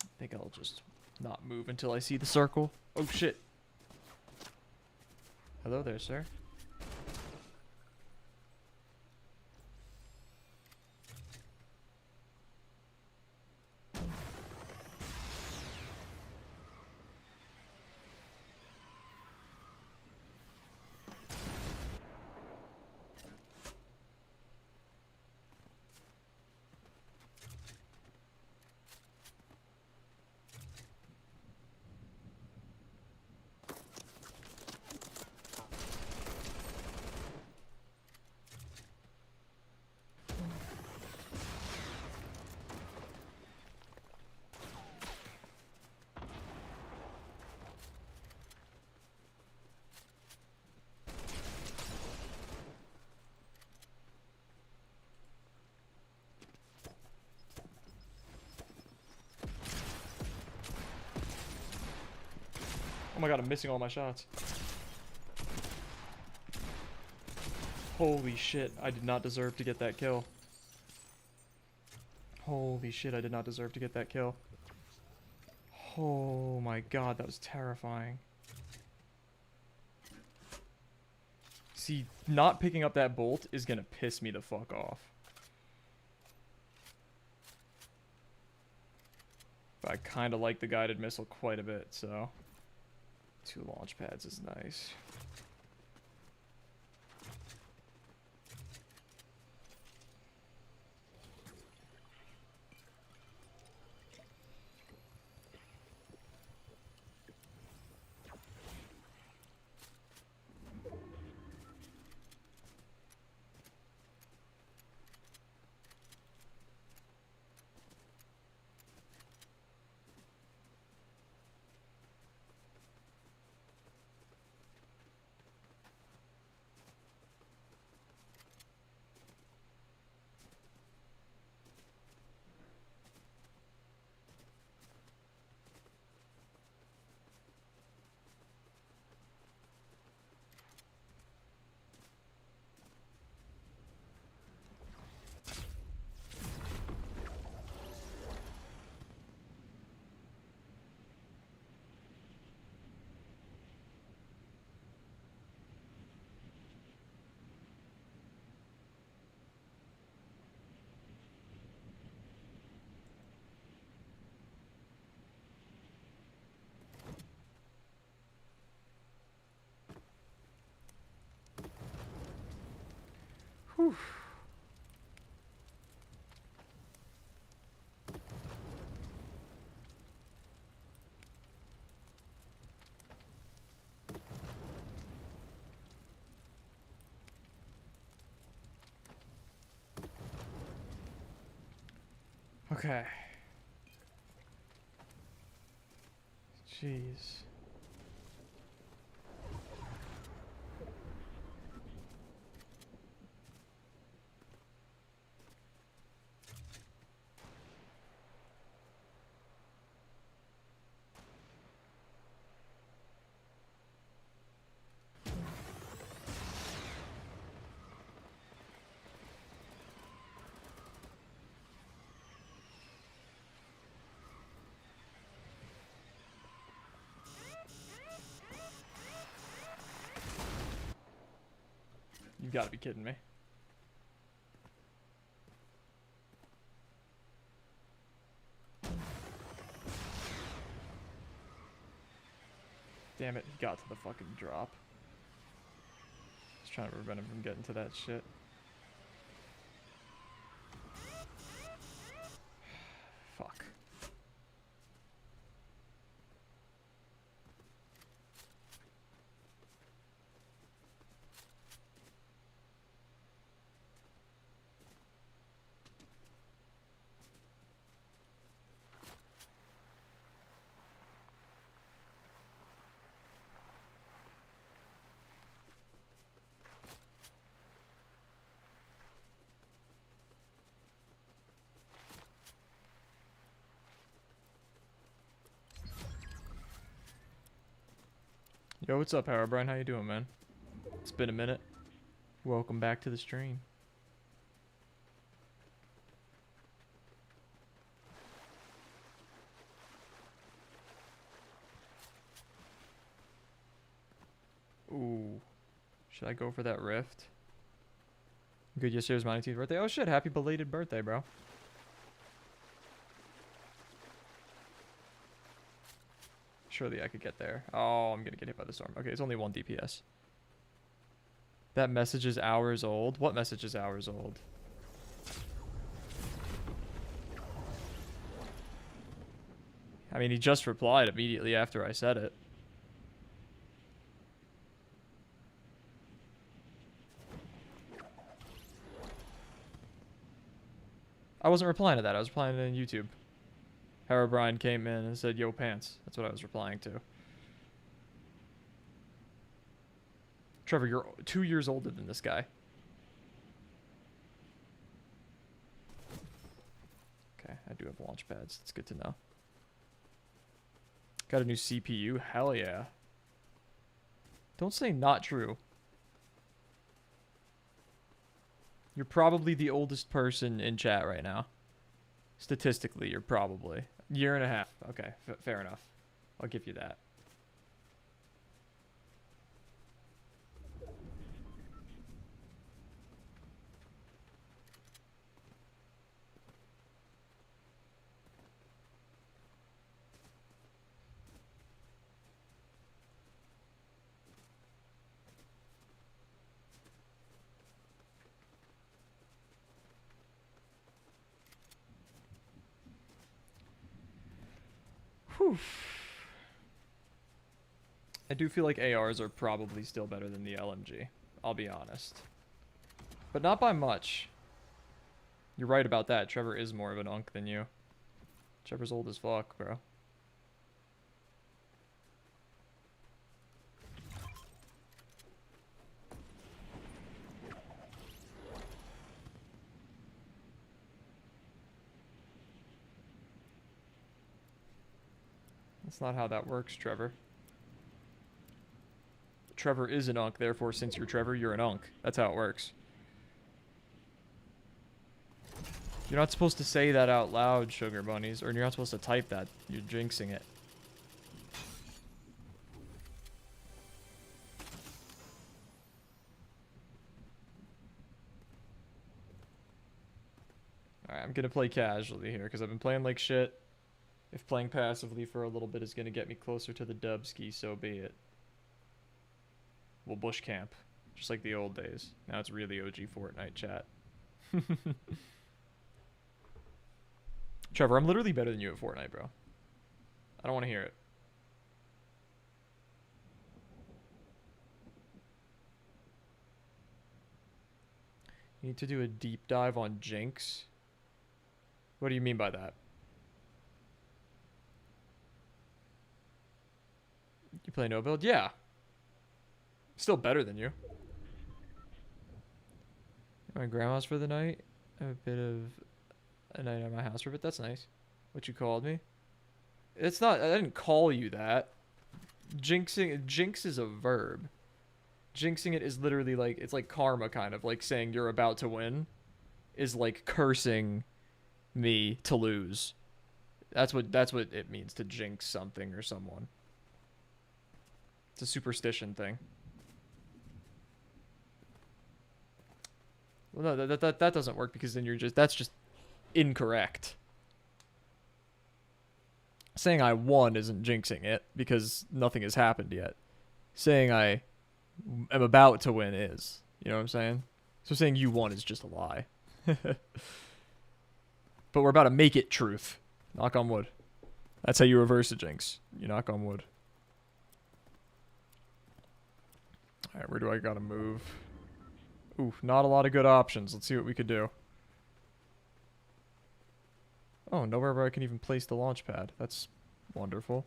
I think I'll just not move until I see the circle. Oh shit. Hello there, sir. Oh my god, I'm missing all my shots. Holy shit, I did not deserve to get that kill. Holy shit, I did not deserve to get that kill. Oh my god, that was terrifying. See, not picking up that bolt is gonna piss me the fuck off. But I kinda like the guided missile quite a bit, so 2 launch pads is nice. Whew. Okay. Jeez. You've got to be kidding me. Damn it, he got to the fucking drop. Just trying to prevent him from getting to that shit. Fuck. Yo, what's up, Herobrine? How you doing, man? It's been a minute. Welcome back to the stream. Ooh. Should I go for that rift? Good, yesterday's my 19th birthday. Oh shit, happy belated birthday, bro. Surely I could get there. Oh, I'm gonna get hit by the storm. Okay, it's only 1 DPS. That message is hours old. What message is hours old? I mean, he just replied immediately after I said it. I wasn't replying to that. I was replying to YouTube. Herobrine came in and said, "Yo, pants." That's what I was replying to. Trevor, you're 2 years older than this guy. Okay, I do have launch pads. It's good to know. Got a new CPU? Hell yeah. Don't say not true. You're probably the oldest person in chat right now. Statistically, you're probably. Year and a half. Okay, fair enough. I'll give you that. Whew. I do feel like ARs are probably still better than the LMG. I'll be honest. But not by much. You're right about that. Trevor is more of an unk than you. Trevor's old as fuck, bro. That's not how that works, Trevor. Trevor is an unk, therefore since you're Trevor, you're an unk. That's how it works. You're not supposed to say that out loud, sugar bunnies, or you're not supposed to type that. You're jinxing it. Alright, I'm gonna play casually here, because I've been playing like shit. If playing passively for a little bit is gonna get me closer to the dub ski, so be it. We'll bush camp. Just like the old days. Now it's really OG Fortnite chat. Trevor, I'm literally better than you at Fortnite, bro. I don't want to hear it. You need to do a deep dive on Jinx. What do you mean by that? You play no build? Yeah. Still better than you. My grandma's for the night. A bit of a night at my house for a bit. That's nice. What you called me? It's not. I didn't call you that. Jinxing. Jinx is a verb. Jinxing it is literally like, it's like karma, kind of like saying you're about to win is like cursing me to lose. That's what it means to jinx something or someone. It's a superstition thing. Well, no, that doesn't work, because then that's just incorrect. Saying I won isn't jinxing it, because nothing has happened yet. Saying I am about to win is. You know what I'm saying? So saying you won is just a lie. But we're about to make it truth. Knock on wood. That's how you reverse a jinx. You knock on wood. Alright, where do I gotta move? Ooh, not a lot of good options. Let's see what we could do. Oh, nowhere where I can even place the launch pad. That's wonderful.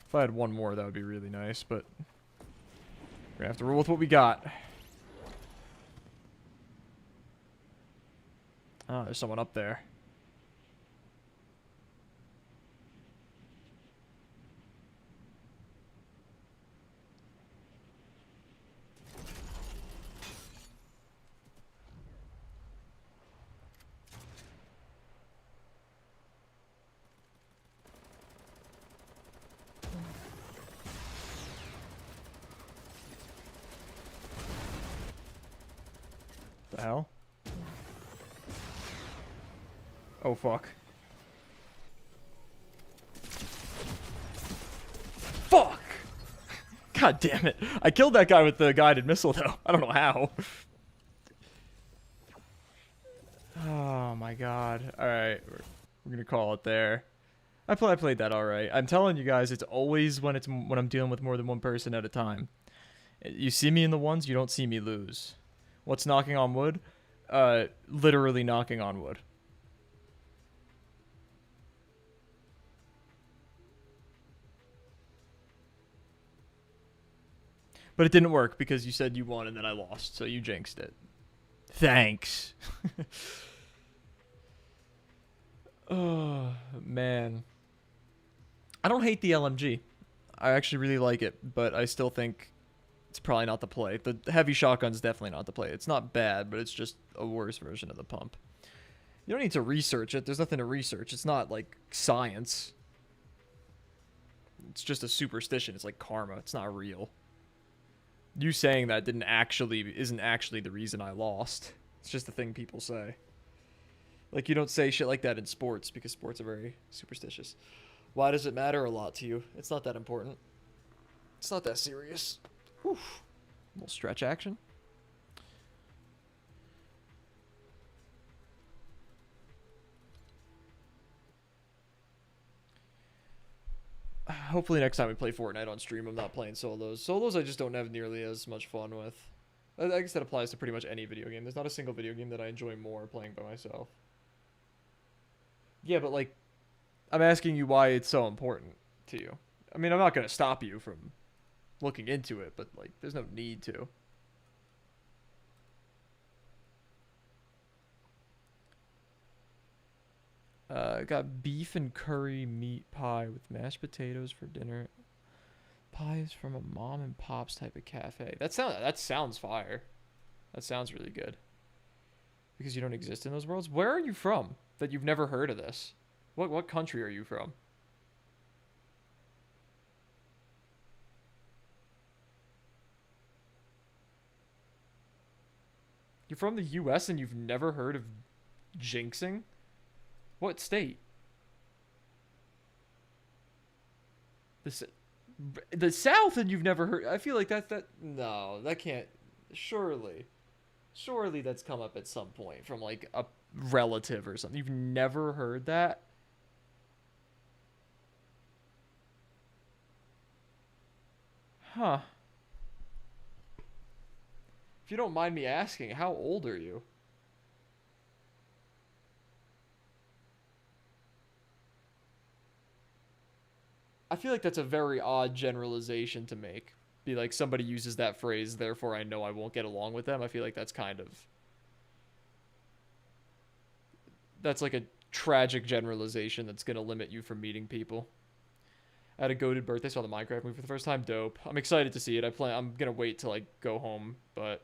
If I had one more, that would be really nice, but we're gonna have to roll with what we got. Oh, there's someone up there. The hell? Oh, fuck. Fuck! God damn it. I killed that guy with the guided missile, though. I don't know how. Oh, my God. Alright. We're gonna call it there. I played that alright. I'm telling you guys, it's always when I'm dealing with more than one person at a time. You see me in the ones, you don't see me lose. What's knocking on wood? Literally knocking on wood. But it didn't work because you said you won and then I lost, so you jinxed it. Thanks. Oh, man. I don't hate the LMG. I actually really like it, but I still think it's probably not the play. The heavy shotgun's definitely not the play. It's not bad, but it's just a worse version of the pump. You don't need to research it. There's nothing to research. It's not like science. It's just a superstition. It's like karma. It's not real. You saying that isn't actually the reason I lost. It's just a thing people say. Like, you don't say shit like that in sports because sports are very superstitious. Why does it matter a lot to you? It's not that important. It's not that serious. Whew. A little stretch action. Hopefully next time we play Fortnite on stream, I'm not playing solos. Solos I just don't have nearly as much fun with. I guess that applies to pretty much any video game. There's not a single video game that I enjoy more playing by myself. Yeah, but like, I'm asking you why it's so important to you. I mean, I'm not going to stop you from looking into it, but like, there's no need to. Got beef and curry meat pie with mashed potatoes for dinner. Pie is from a mom and pop's type of cafe. That sounds fire. That sounds really good. Because you don't exist in those worlds. Where are you from that you've never heard of this? What country are you from? You're from the US and you've never heard of jinxing? What state? The South and you've never heard. I feel like no, that can't. Surely that's come up at some point from like a relative or something. You've never heard that? Huh. If you don't mind me asking, how old are you? I feel like that's a very odd generalization to make. Be like, somebody uses that phrase, therefore I know I won't get along with them. I feel like that's kind of... That's like a tragic generalization that's going to limit you from meeting people. I had a goated birthday, saw the Minecraft movie for the first time. Dope. I'm excited to see it. I'm going to wait till I go home, but...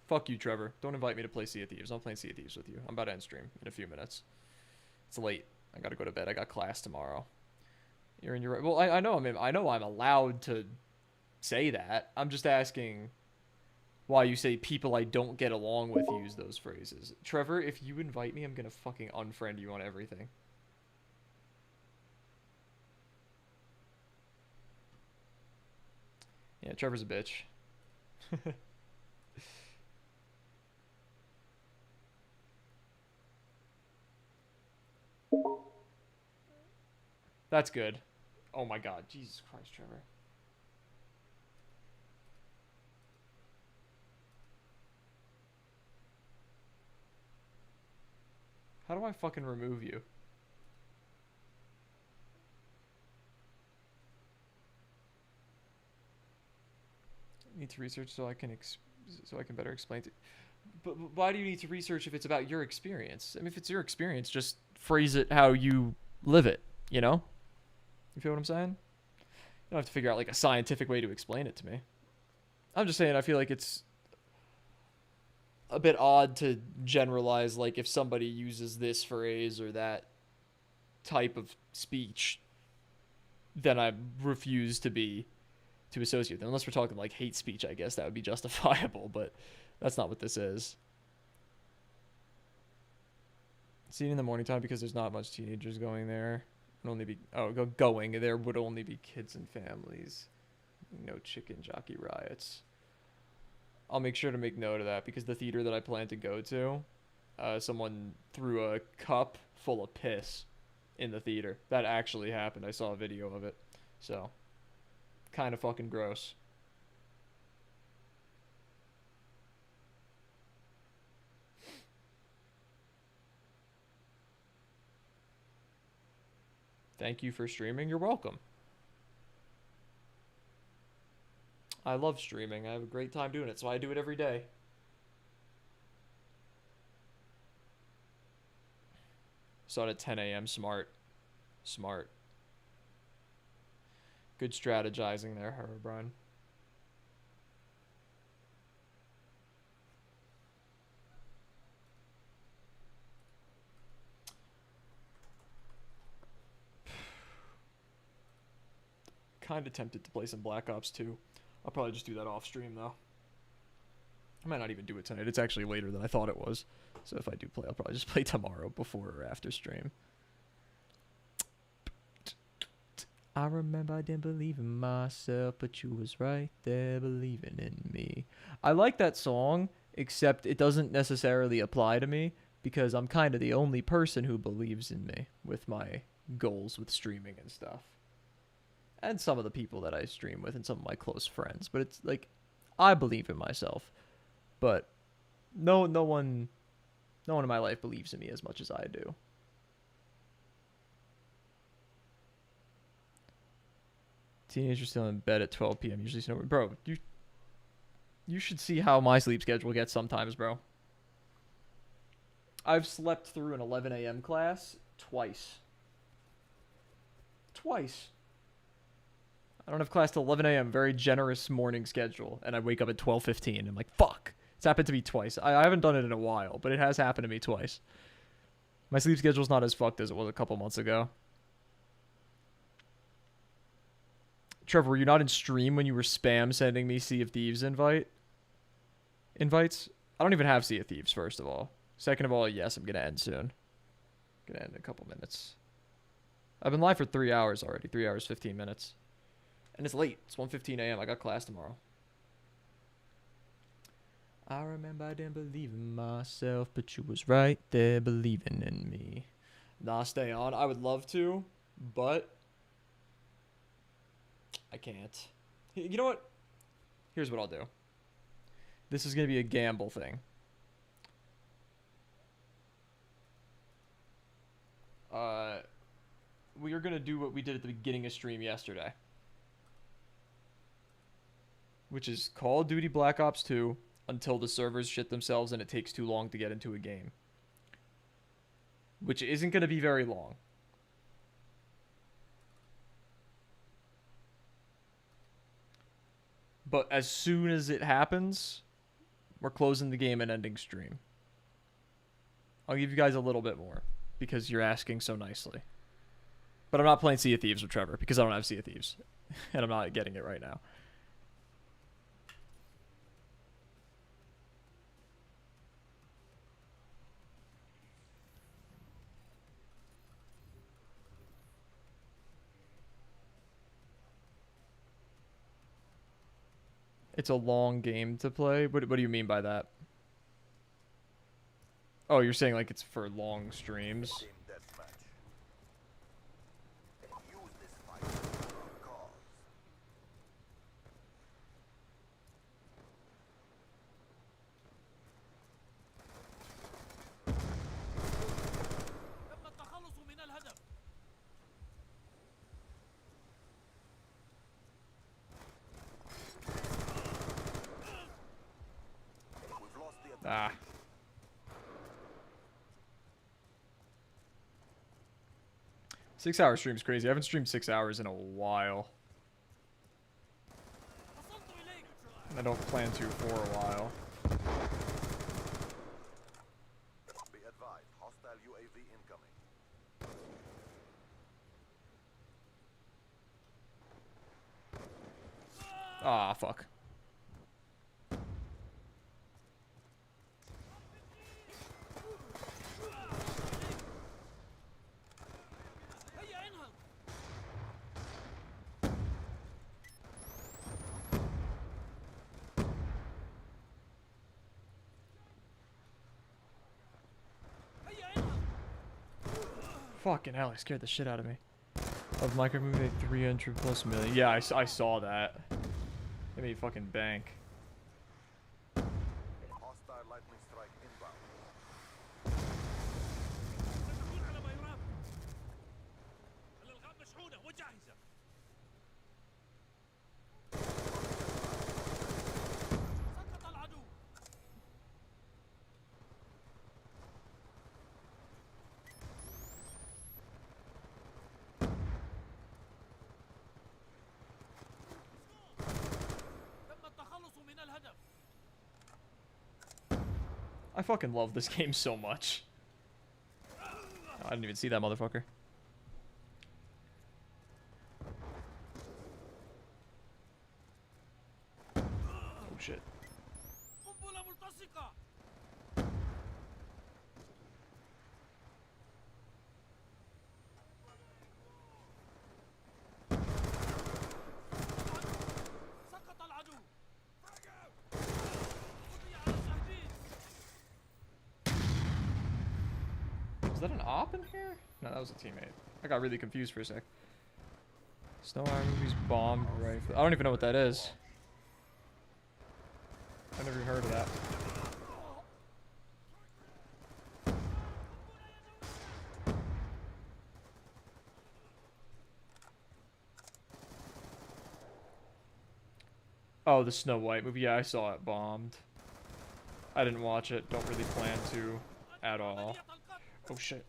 Fuck you, Trevor. Don't invite me to play Sea of Thieves. I'm playing Sea of Thieves with you. I'm about to end stream in a few minutes. It's late. I gotta go to bed. I got class tomorrow. You're in your right. Well, I know I'm allowed to say that. I'm just asking why you say people I don't get along with use those phrases. Trevor, if you invite me, I'm gonna fucking unfriend you on everything. Yeah, Trevor's a bitch. That's good. Oh my god. Jesus Christ, Trevor. How do I fucking remove you? Need to research so I can better explain to. But why do you need to research if it's about your experience? I mean, if it's your experience, just phrase it how you live it, you know? You feel what I'm saying? You don't have to figure out like a scientific way to explain it to me. I'm just saying I feel like it's a bit odd to generalize like if somebody uses this phrase or that type of speech, then I refuse to associate with them. Unless we're talking like hate speech, I guess that would be justifiable, but that's not what this is. Seen in the morning time because there's not much teenagers going there. Only be going. There would only be kids and families. No chicken jockey riots. I'll make sure to make note of that because the theater that I plan to go to, someone threw a cup full of piss in the theater. That actually happened. I saw a video of it. So, kind of fucking gross. Thank you for streaming. You're welcome. I love streaming. I have a great time doing it, so I do it every day. Saw it at 10 a.m. Smart. Smart. Good strategizing there, Herobrine. Kind of tempted to play some Black Ops 2. I'll probably just do that off stream though. I might not even do it tonight. It's actually later than I thought it was. So if I do play, I'll probably just play tomorrow before or after stream. I remember I didn't believe in myself, but you was right there believing in me. I like that song, except it doesn't necessarily apply to me because I'm kind of the only person who believes in me with my goals with streaming and stuff. And some of the people that I stream with and some of my close friends. But it's like, I believe in myself. But no one in my life believes in me as much as I do. Teenagers still in bed at 12 p.m. usually snow. Bro, you should see how my sleep schedule gets sometimes, bro. I've slept through an 11 a.m. class twice. Twice. I don't have class till 11 a.m. Very generous morning schedule. And I wake up at 12:15. I'm like, fuck. It's happened to me twice. I haven't done it in a while, but it has happened to me twice. My sleep schedule's not as fucked as it was a couple months ago. Trevor, were you not in stream when you were spam sending me Sea of Thieves invites? I don't even have Sea of Thieves, first of all. Second of all, yes, I'm going to end soon. Going to end in a couple minutes. I've been live for 3 hours already. 3 hours, 15 minutes. And it's late. It's 1:15 a.m. I got class tomorrow. I remember I didn't believe in myself, but you was right there believing in me. Nah, stay on. I would love to, but I can't. You know what? Here's what I'll do. This is going to be a gamble thing. We are going to do what we did at the beginning of stream yesterday, which is Call of Duty Black Ops 2 until the servers shit themselves and it takes too long to get into a game. Which isn't going to be very long. But as soon as it happens, we're closing the game and ending stream. I'll give you guys a little bit more because you're asking so nicely. But I'm not playing Sea of Thieves with Trevor because I don't have Sea of Thieves. And I'm not getting it right now. It's a long game to play? What do you mean by that? Oh, you're saying like it's for long streams? Ah. Six-hour stream's crazy. I haven't streamed 6 hours in a while. I don't plan to for a while. Be advised, hostile UAV incoming. Ah, fuck. Fucking hell, he scared the shit out of me. Of Minecraft movie 300+ million. Yeah, I saw that. They made fucking bank. Hostile lightning strike inbound. I fucking love this game so much. I didn't even see that motherfucker. Oh shit. Is that an op in here? No, that was a teammate. I got really confused for a sec. Snow Iron Movies bomb rifle. I don't even know what that is. I never even heard of that. Oh, the Snow White movie. Yeah, I saw it bombed. I didn't watch it. Don't really plan to at all. Oh shit.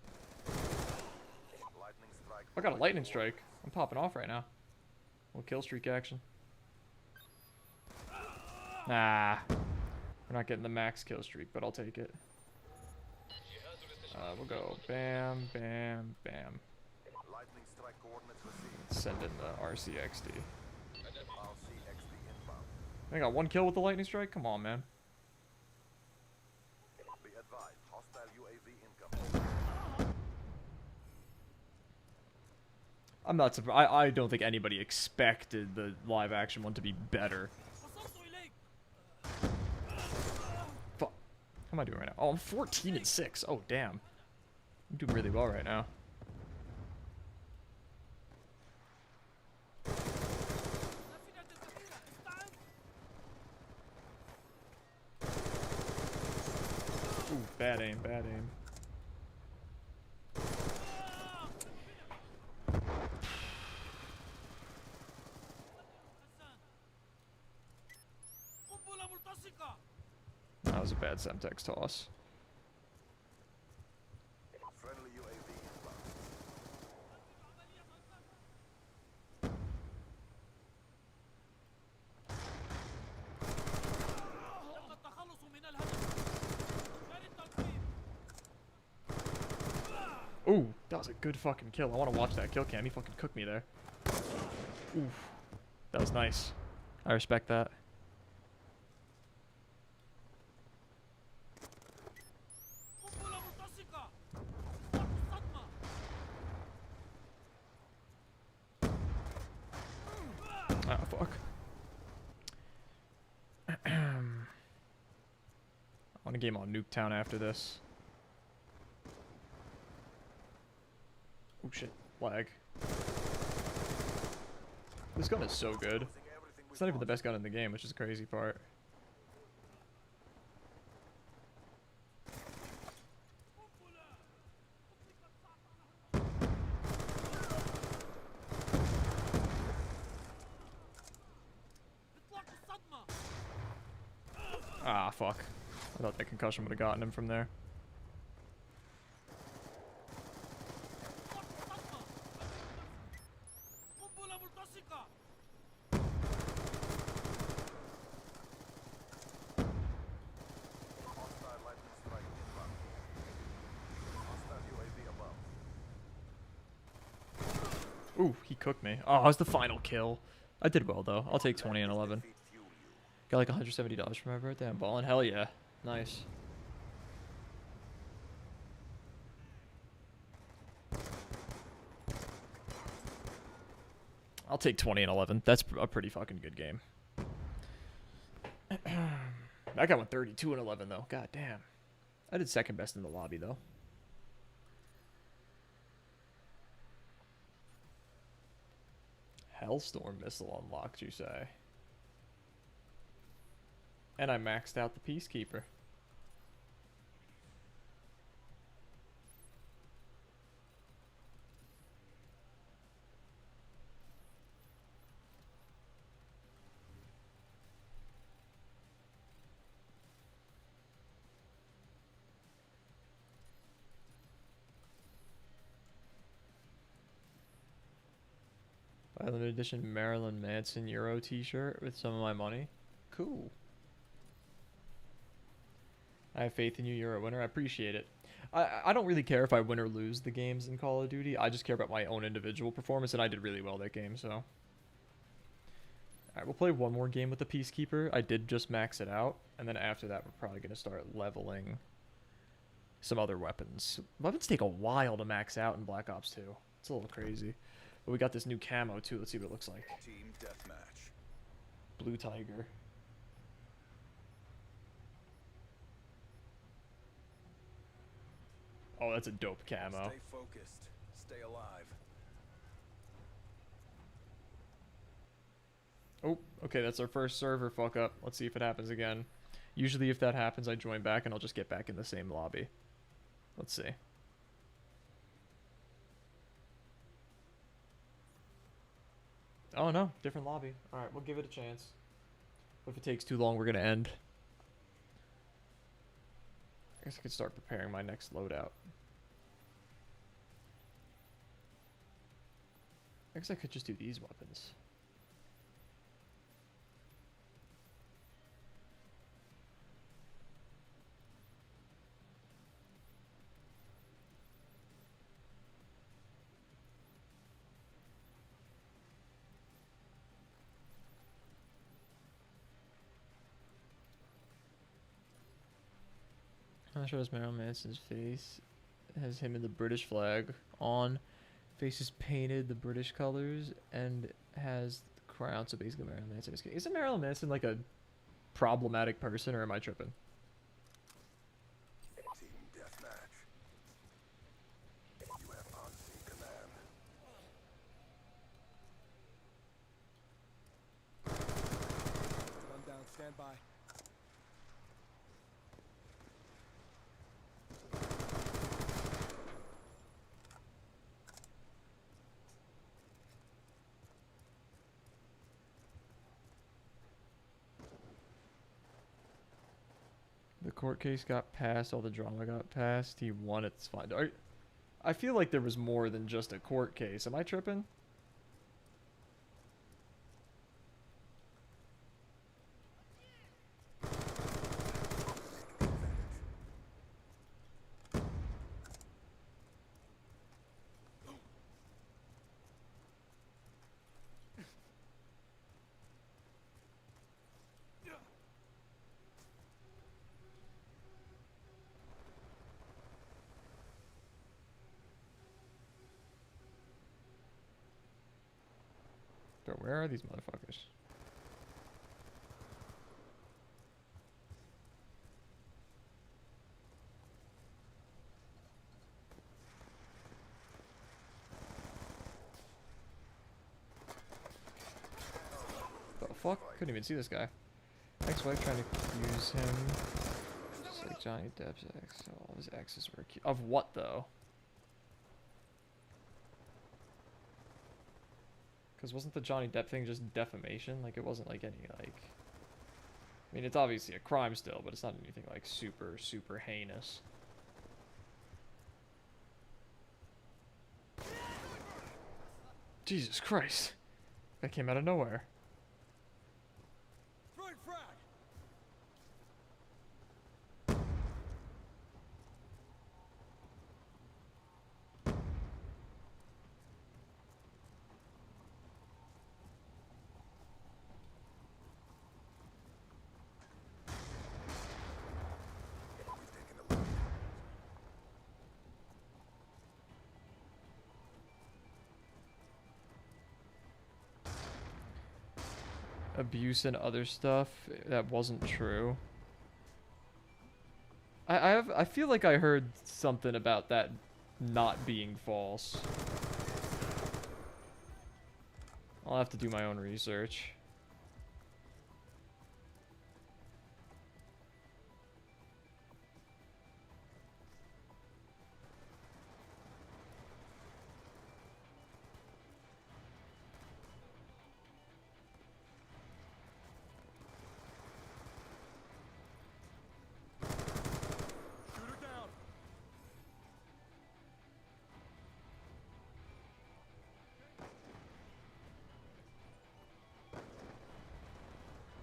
I got a lightning strike. I'm popping off right now. Little kill streak action. Nah. We're not getting the max kill streak, but I'll take it. We'll go bam, bam, bam. Send in the RCXD. I got one kill with the lightning strike? Come on, man. Be advised, hostile UAV incoming. I'm not surprised. I don't think anybody expected the live action one to be better. Fuck. How am I doing right now? Oh, I'm 14-6. Oh, damn. I'm doing really well right now. Ooh, bad aim, bad aim. That was a bad Semtex toss. Friendly UAV inbound. Ooh, that was a good fucking kill. I want to watch that kill cam. He fucking cooked me there. Oof. That was nice. I respect that. Ah, fuck. I want a game on Nuketown after this. Oh shit, lag. This gun is so good. It's not even the best gun in the game, which is the crazy part. Ah, fuck. I thought that concussion would have gotten him from there. Hostile lightning strike inbound. Hostile UAV above. Ooh, he cooked me. Oh, that was the final kill. I did well, though. I'll take 20 and 11. Got like $170 for my birthday. I'm balling. Hell yeah. Nice. I'll take 20 and 11. That's a pretty fucking good game. I got 132 and 11, though. God damn. I did second best in the lobby, though. Hellstorm missile unlocked, you say? And I maxed out the Peacekeeper. Buy a limited edition Marilyn Manson Euro t-shirt with some of my money. Cool. I have faith in you. You're a winner. I appreciate it. I don't really care if I win or lose the games in Call of Duty. I just care about my own individual performance, and I did really well that game, so. Alright, we'll play one more game with the Peacekeeper. I did just max it out, and then after that we're probably going to start leveling some other weapons. Weapons take a while to max out in Black Ops 2. It's a little crazy. But we got this new camo too. Let's see what it looks like. Team deathmatch. Blue Tiger. Oh, that's a dope camo. Stay focused. Stay alive. Oh, okay, that's our first server fuck up. Let's see if it happens again. Usually if that happens, I join back and I'll just get back in the same lobby. Let's see. Oh no, different lobby. Alright, we'll give it a chance. But if it takes too long, we're gonna end. I guess I could start preparing my next loadout. I guess I could just do these weapons. That shows Marilyn Manson's face. It has him in the British flag on. Face is painted the British colors and has the crown, so basically Marilyn Manson is king. Isn't Marilyn Manson like a problematic person, or am I tripping? Team deathmatch. You have on-scene command. Gun down, stand by. The court case got passed, all the drama got passed, he won, it's fine. I feel like there was more than just a court case. Am I tripping? Bro, where are these motherfuckers? The fuck? Couldn't even see this guy. Ex-wife trying to accuse him. Just like Johnny Depp's ex. All his exes were accused. Of what, though? Because wasn't the Johnny Depp thing just defamation? Like, it wasn't like any, like... I mean, it's obviously a crime still, but it's not anything, like, super, super heinous. Jesus Christ. That came out of nowhere. Abuse and other stuff that wasn't true. I feel like I heard something about that not being false. I'll have to do my own research.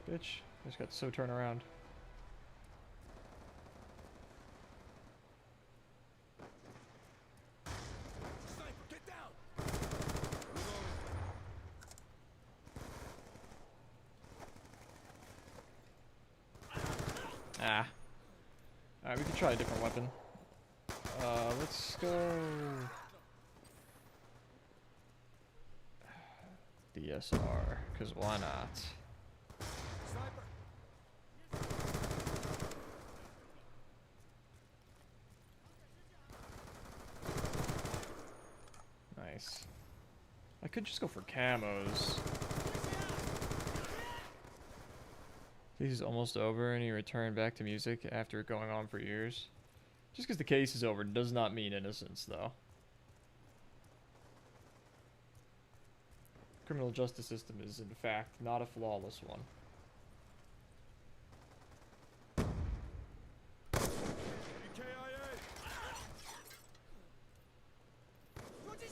Bitch, I just got so turned around. Ah. Alright, we can try a different weapon. Let's go... DSR, because why not? Nice. I could just go for camos. Case is almost over and he returned back to music after going on for years. Just because the case is over does not mean innocence, though. Criminal justice system is, in fact, not a flawless one.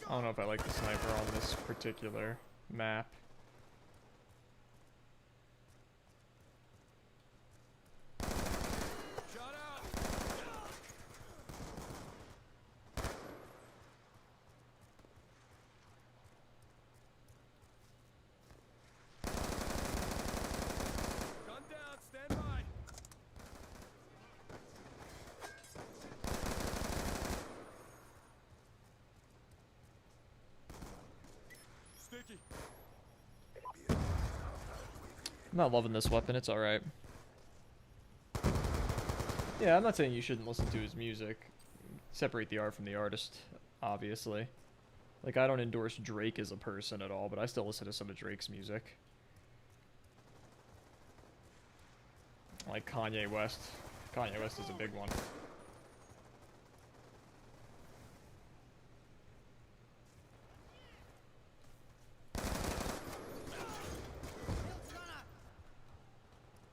I don't know if I like the sniper on this particular map. I'm not loving this weapon. It's alright. Yeah, I'm not saying you shouldn't listen to his music. Separate the art from the artist, obviously. Like, I don't endorse Drake as a person at all, but I still listen to some of Drake's music. Like Kanye West. Kanye West is a big one.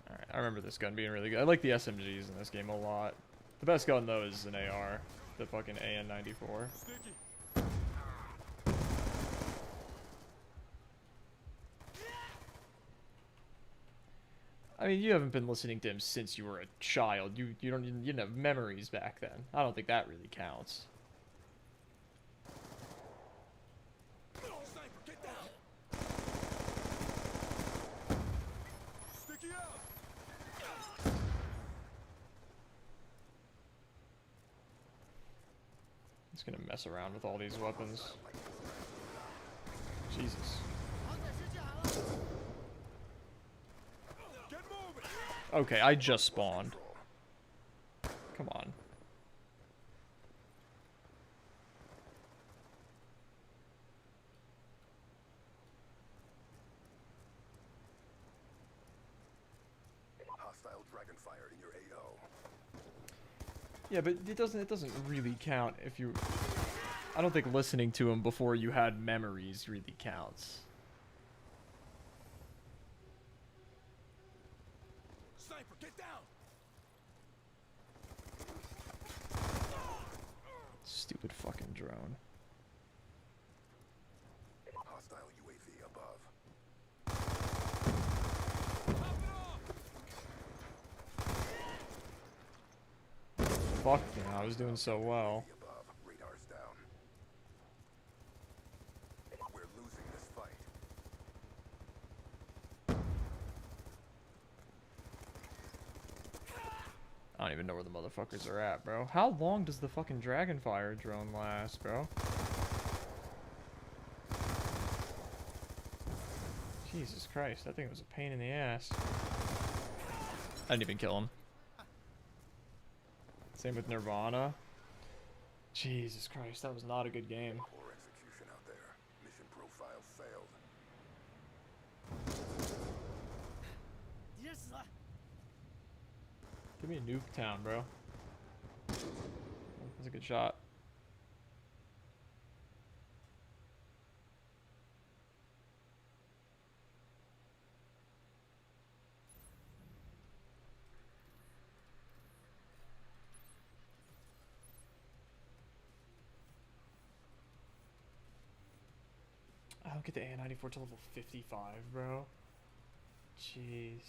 Alright, I remember this gun being really good. I like the SMGs in this game a lot. The best gun, though, is an AR. The fucking AN-94. I mean, you haven't been listening to him since you were a child. You didn't have memories back then. I don't think that really counts. Just gonna mess around with all these weapons. Jesus. Okay, I just spawned. Come on. Hostile dragon fire in your AO. Yeah, but it doesn't really count if you... I don't think listening to him before you had memories really counts. Sniper, get down! Stupid fucking drone. Hostile UAV above. Fuck, yeah, I was doing so well. Above. Radar's down. We're losing this fight. I don't even know where the motherfuckers are at, bro. How long does the fucking Dragonfire drone last, bro? Jesus Christ, that thing was a pain in the ass. I didn't even kill him. Same with Nirvana. Jesus Christ, that was not a good game. Poor execution out there. Mission profile failed. Give me a nuke town, bro. That's a good shot. I don't get the AN-94 to level 55, bro. Jeez.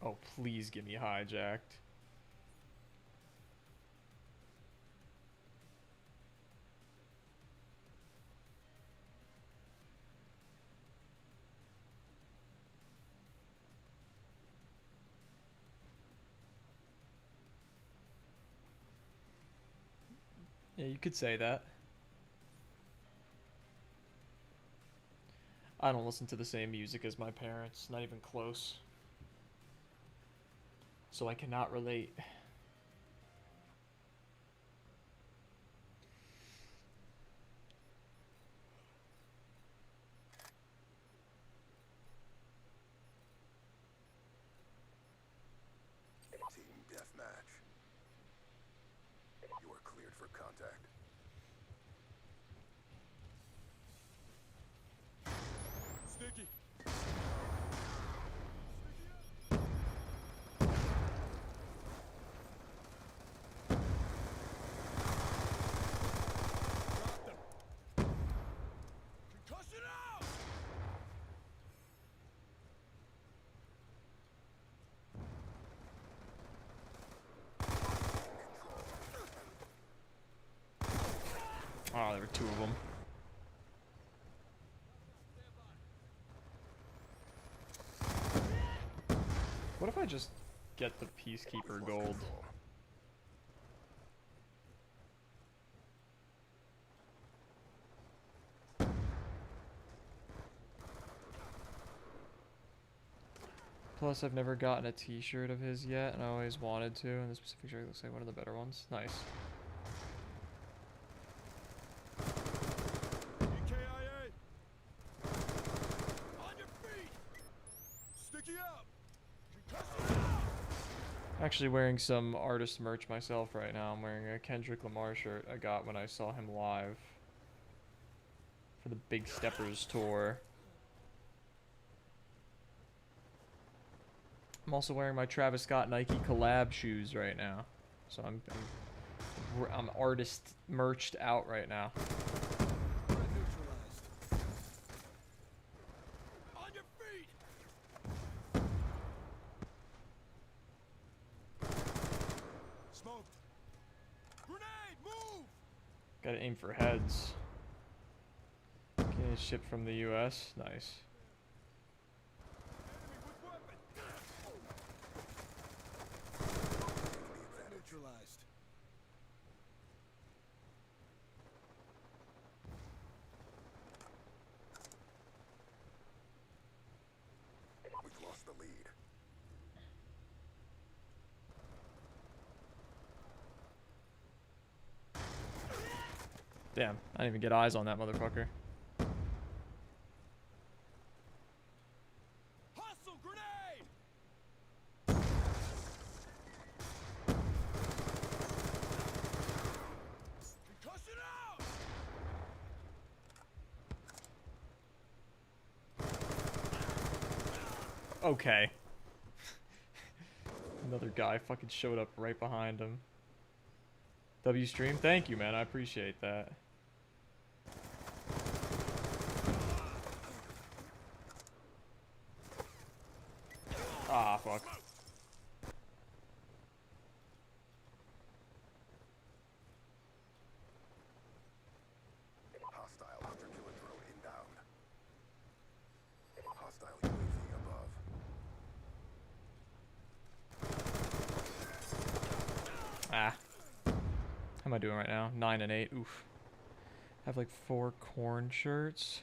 Oh, please get me hijacked. Yeah, you could say that. I don't listen to the same music as my parents, not even close. So I cannot relate. Team deathmatch. You are cleared for contact. Sticky. Oh, there were two of them. What if I just... get the Peacekeeper gold. Plus, I've never gotten a t-shirt of his yet, and I always wanted to, and this specific shirt looks like one of the better ones. Nice. Actually wearing some artist merch myself right now. I'm wearing a Kendrick Lamar shirt I got when I saw him live for the Big Steppers tour. I'm also wearing my Travis Scott Nike collab shoes right now, so I'm artist merched out right now. Gotta aim for heads. Getting shipped from the US. Nice. Neutralized. We've lost the lead. Damn, I didn't even get eyes on that motherfucker. Hostile grenade! Concussion out! Okay. Another guy fucking showed up right behind him. W stream, thank you, man. I appreciate that. Ah, fuck. Hostile hunter-killer drone inbound. Hostile UAV above. Ah. How am I doing right now? 9 and 8. Oof. I have like 4 corn shirts.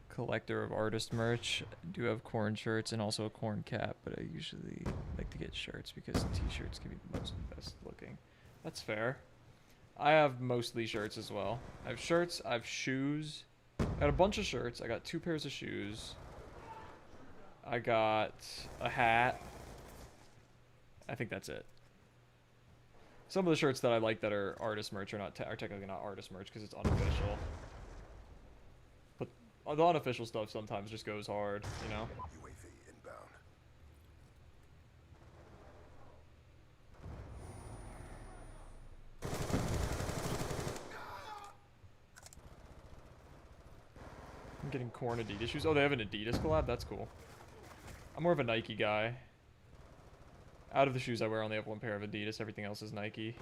Collector of artist merch. I do have corn shirts and also a corn cap, but I usually like to get shirts because t-shirts can be the most best looking. That's fair. I have mostly shirts as well. I have shirts, I have shoes. I got a bunch of shirts. I got 2 pairs of shoes. I got a hat. I think that's it. Some of the shirts that I like that are artist merch are are technically not artist merch because it's unofficial. But the unofficial stuff sometimes just goes hard, you know? UAV inbound. I'm getting corn Adidas shoes. Oh, they have an Adidas collab? That's cool. I'm more of a Nike guy. Out of the shoes I wear, I only have 1 pair of Adidas. Everything else is Nike.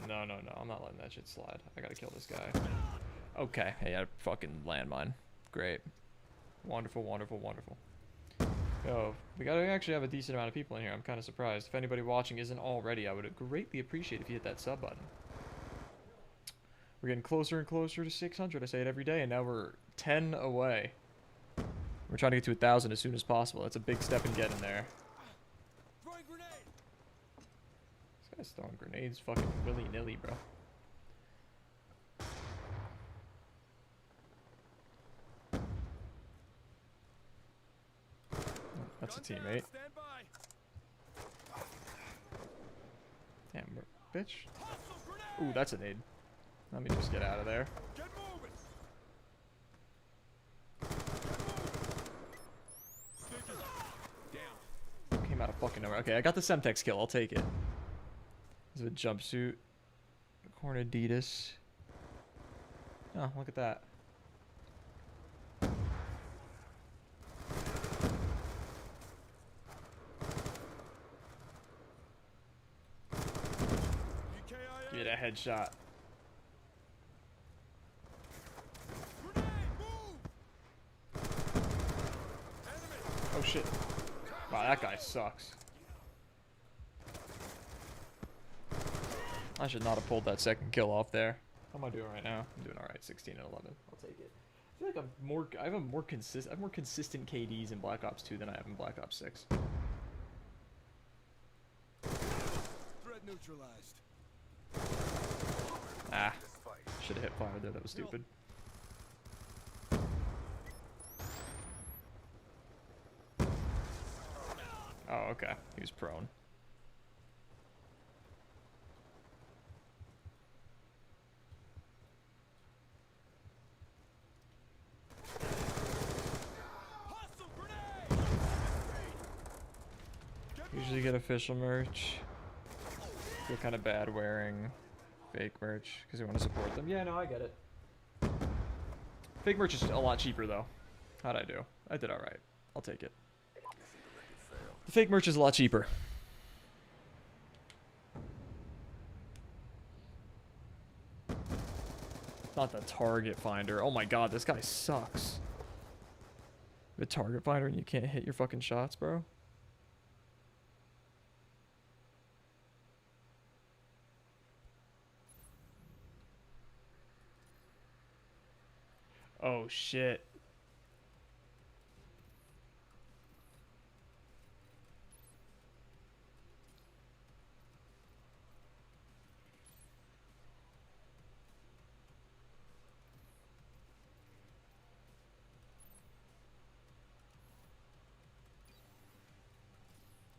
No, no, no. I'm not letting that shit slide. I gotta kill this guy. Okay. Hey, I fucking landmine. Great. Wonderful, wonderful, wonderful. Yo, we gotta actually have a decent amount of people in here. I'm kind of surprised. If anybody watching isn't already, I would greatly appreciate if you hit that sub button. We're getting closer and closer to 600. I say it every day, and now we're 10 away. We're trying to get to 1,000 as soon as possible. That's a big step in getting there. This guy's throwing grenades fucking willy-nilly, bro. Oh, that's a teammate. Damn, bitch. Ooh, that's a nade. Let me just get out of there. Came out of fucking nowhere. Okay, I got the Semtex kill. I'll take it. This is a jumpsuit. Corn Adidas. Oh, look at that. Get a headshot. shit. Wow, that guy sucks. I should not have pulled that second kill off there. How am I doing right now? I'm doing all right. 16 and 11. I'll take it. I feel like I have more consistent KDs in Black Ops 2 than I have in Black Ops 6. Threat neutralized. Ah, should have hit fire there. That was stupid. Oh, okay. He was prone. Usually get official merch. Feel kind of bad wearing fake merch because we want to support them. Yeah, no, I get it. Fake merch is a lot cheaper though. How'd I do? I did alright. I'll take it. The fake merch is a lot cheaper. Not the target finder. Oh my god, this guy sucks. The target finder and you can't hit your fucking shots, bro. Oh shit.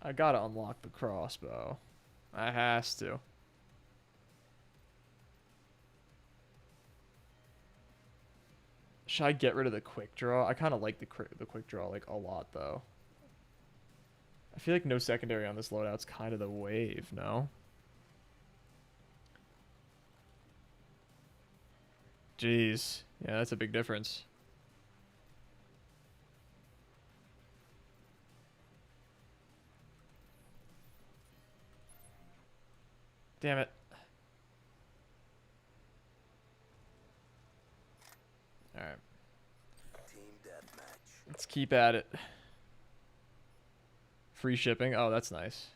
I gotta unlock the crossbow. I has to. Should I get rid of the quick draw? I kind of like the quick draw like a lot though. I feel like no secondary on this loadout's kind of the wave, no? Jeez. Yeah, that's a big difference. Damn it. Alright. Let's keep at it. Free shipping. Oh, that's nice.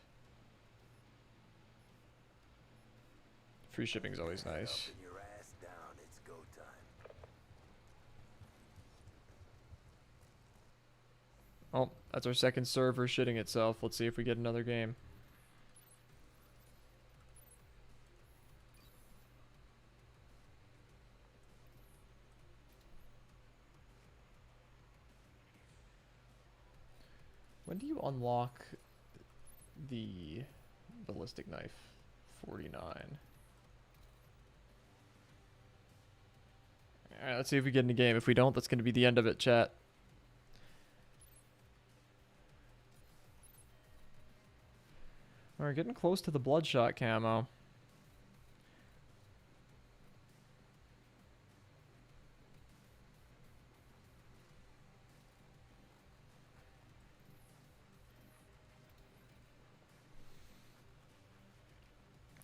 Free shipping is always nice. Oh, that's our second server shitting itself. Let's see if we get another game. When do you unlock the ballistic knife? 49. Alright, let's see if we get in a game. If we don't, that's going to be the end of it, chat. We're getting close to the bloodshot camo.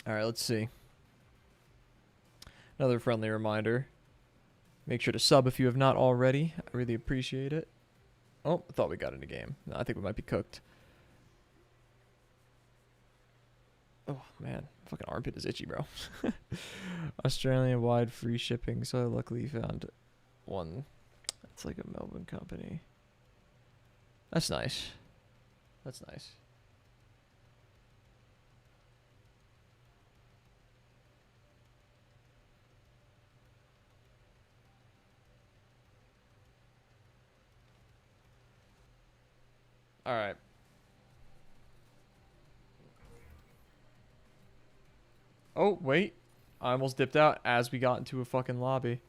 Alright, let's see. Another friendly reminder. Make sure to sub if you have not already. I really appreciate it. Oh, I thought we got in a game. No, I think we might be cooked. Oh, man. Fucking armpit is itchy, bro. Australian-wide free shipping, so I luckily found one. It's like a Melbourne company. That's nice. That's nice. All right. Oh, wait. I almost dipped out as we got into a fucking lobby.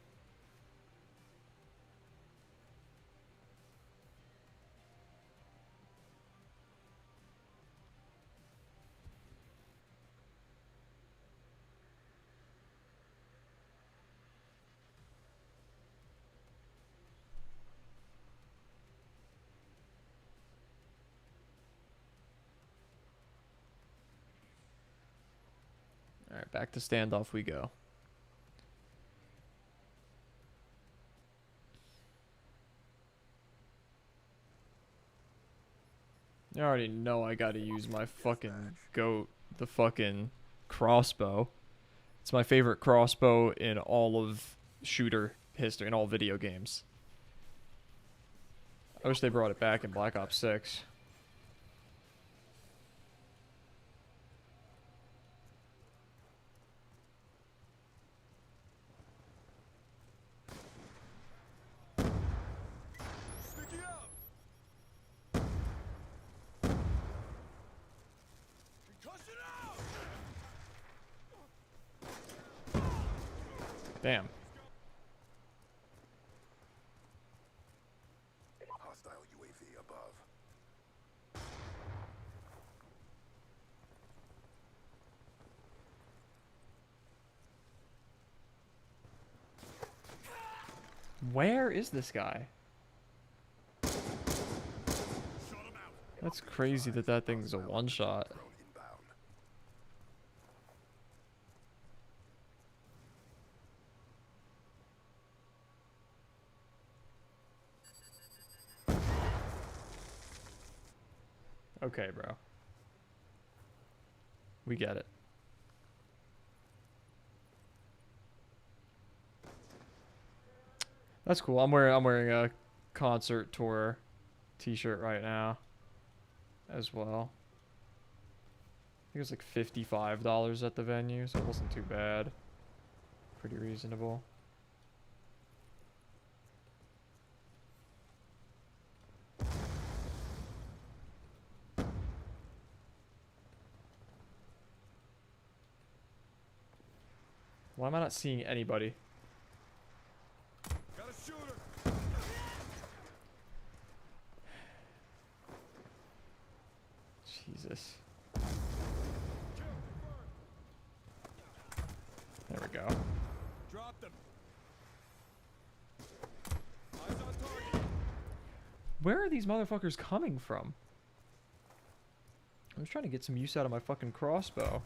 Alright, back to standoff we go. You already know I gotta use my fucking goat, the fucking crossbow. It's my favorite crossbow in all of shooter history, in all video games. I wish they brought it back in Black Ops 6. Damn. Hostile UAV above. Where is this guy? That's crazy that that thing's a one-shot. Okay, bro. We get it. That's cool. I'm wearing a concert tour t-shirt right now as well. I think it was like $55 at the venue, so it wasn't too bad. Pretty reasonable. Why am I not seeing anybody? Got a shooter. Jesus. There we go. Drop them. Where are these motherfuckers coming from? I'm just trying to get some use out of my fucking crossbow.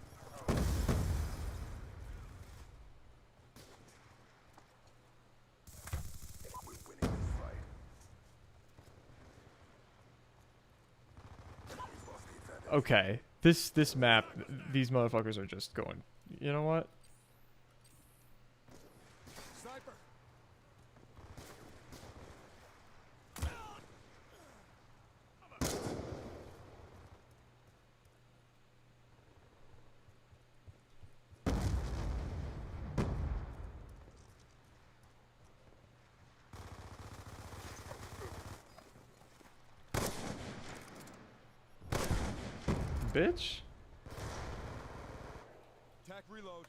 Okay, this map, these motherfuckers are just going, you know what? Sniper. Bitch. Attack reload.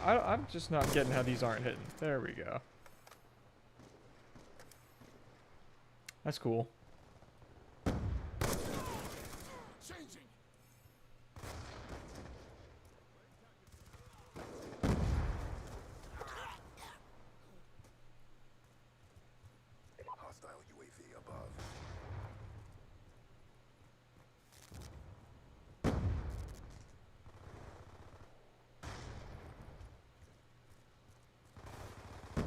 I'm just not getting how these aren't hitting. There we go. That's cool. Changing. Hostile UAV above.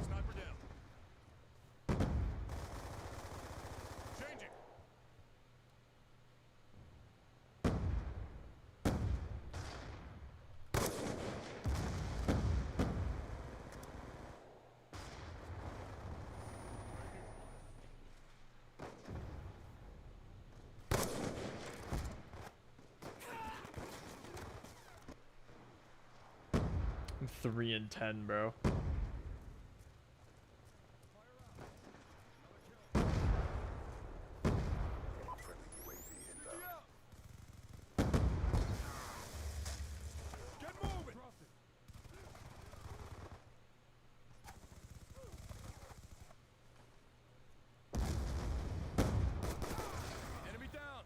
Sniper down. Changing. I'm 3 and 10, bro. Get moving. Enemy down.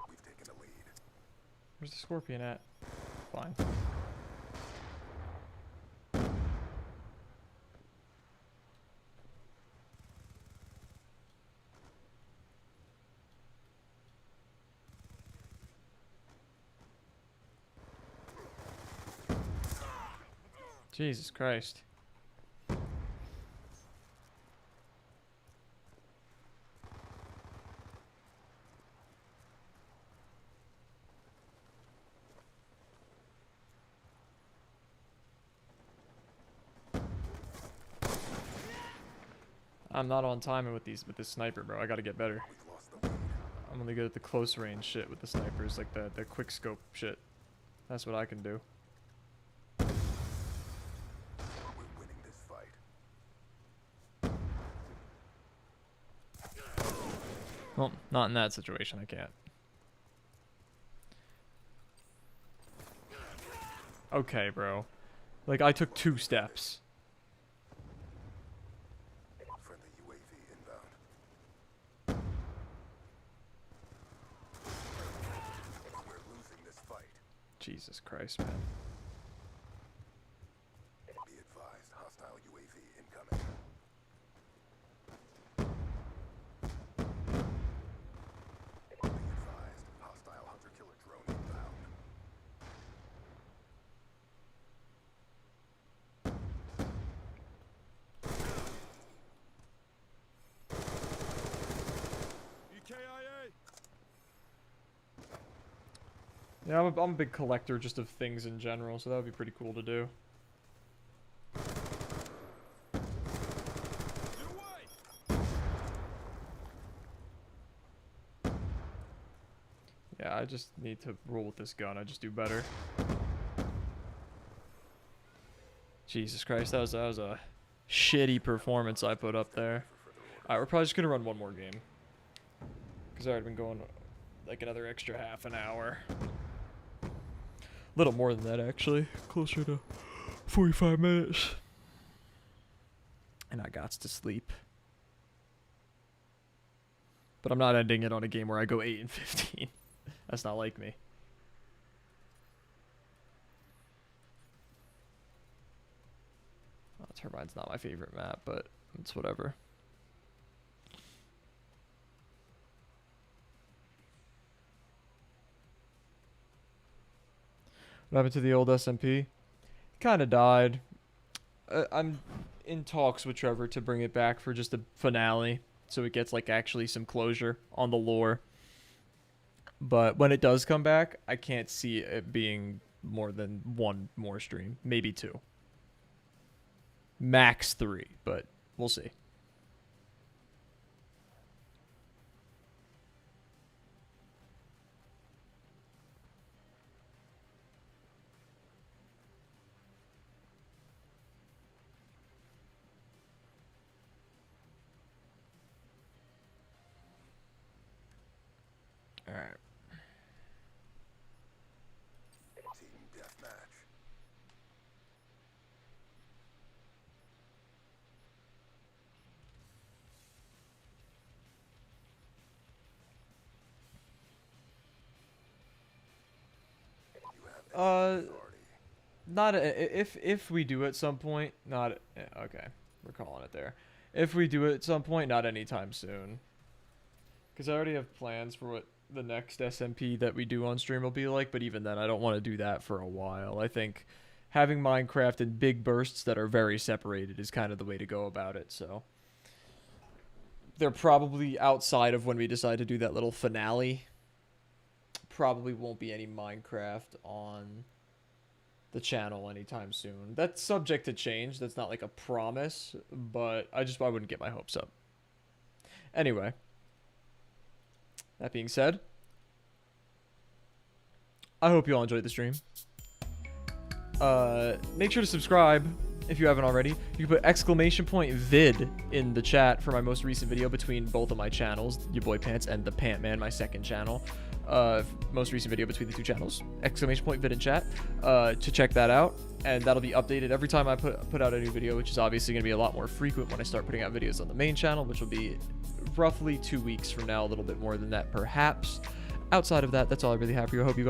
We've taken the lead. Where's the scorpion at? Fine. Jesus Christ. I'm not on timing with this sniper, bro. I gotta get better. I'm only good at the close range shit with the snipers, like the quick scope shit. That's what I can do. Well, not in that situation, I can't. Okay, bro. Like, I took 2 steps. Jesus Christ, man. Be advised, hostile UAV incoming. Be advised, hostile hunter-killer drone inbound. Yeah, I'm a big collector just of things in general, so that would be pretty cool to do. Yeah, I just need to roll with this gun. I just do better. Jesus Christ, that was a shitty performance I put up there. Alright, we're probably just gonna run one more game. Because I've already been going like another extra half an hour. A little more than that, actually. Closer to 45 minutes. And I got to sleep. But I'm not ending it on a game where I go 8 and 15. That's not like me. Well, Turbine's not my favorite map, but it's whatever. What happened to the old SMP? Kind of died. I'm in talks with Trevor to bring it back for just a finale, so it gets like actually some closure on the lore. But when it does come back, I can't see it being more than 1 more stream, maybe 2. Max 3, but we'll see. Alright. Team deathmatch. Not if we do at some point, not okay. We're calling it there. If we do it at some point, not anytime soon. Because I already have plans for what the next SMP that we do on stream will be like, but even then, I don't want to do that for a while. I think having Minecraft in big bursts that are very separated is kind of the way to go about it, so. They're probably outside of when we decide to do that little finale. Probably won't be any Minecraft on the channel anytime soon. That's subject to change. That's not like a promise, but I wouldn't get my hopes up. Anyway. That being said, I hope you all enjoyed the stream. Make sure to subscribe if you haven't already. You can put ! vid in the chat for my most recent video between both of my channels, your boy Pants and the Pant Man, my second channel. Most recent video between the 2 channels, ! vid in chat, to check that out. And that'll be updated every time I put out a new video, which is obviously going to be a lot more frequent when I start putting out videos on the main channel, which will be roughly 2 weeks from now, a little bit more than that perhaps. Outside of that, that's all I really have for you. I hope you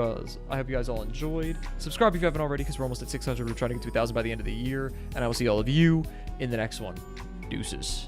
guys all enjoyed. Subscribe if you haven't already, because we're almost at 600. We're trying to get to 1,000 by the end of the year, and I will see all of you in the next one. Deuces.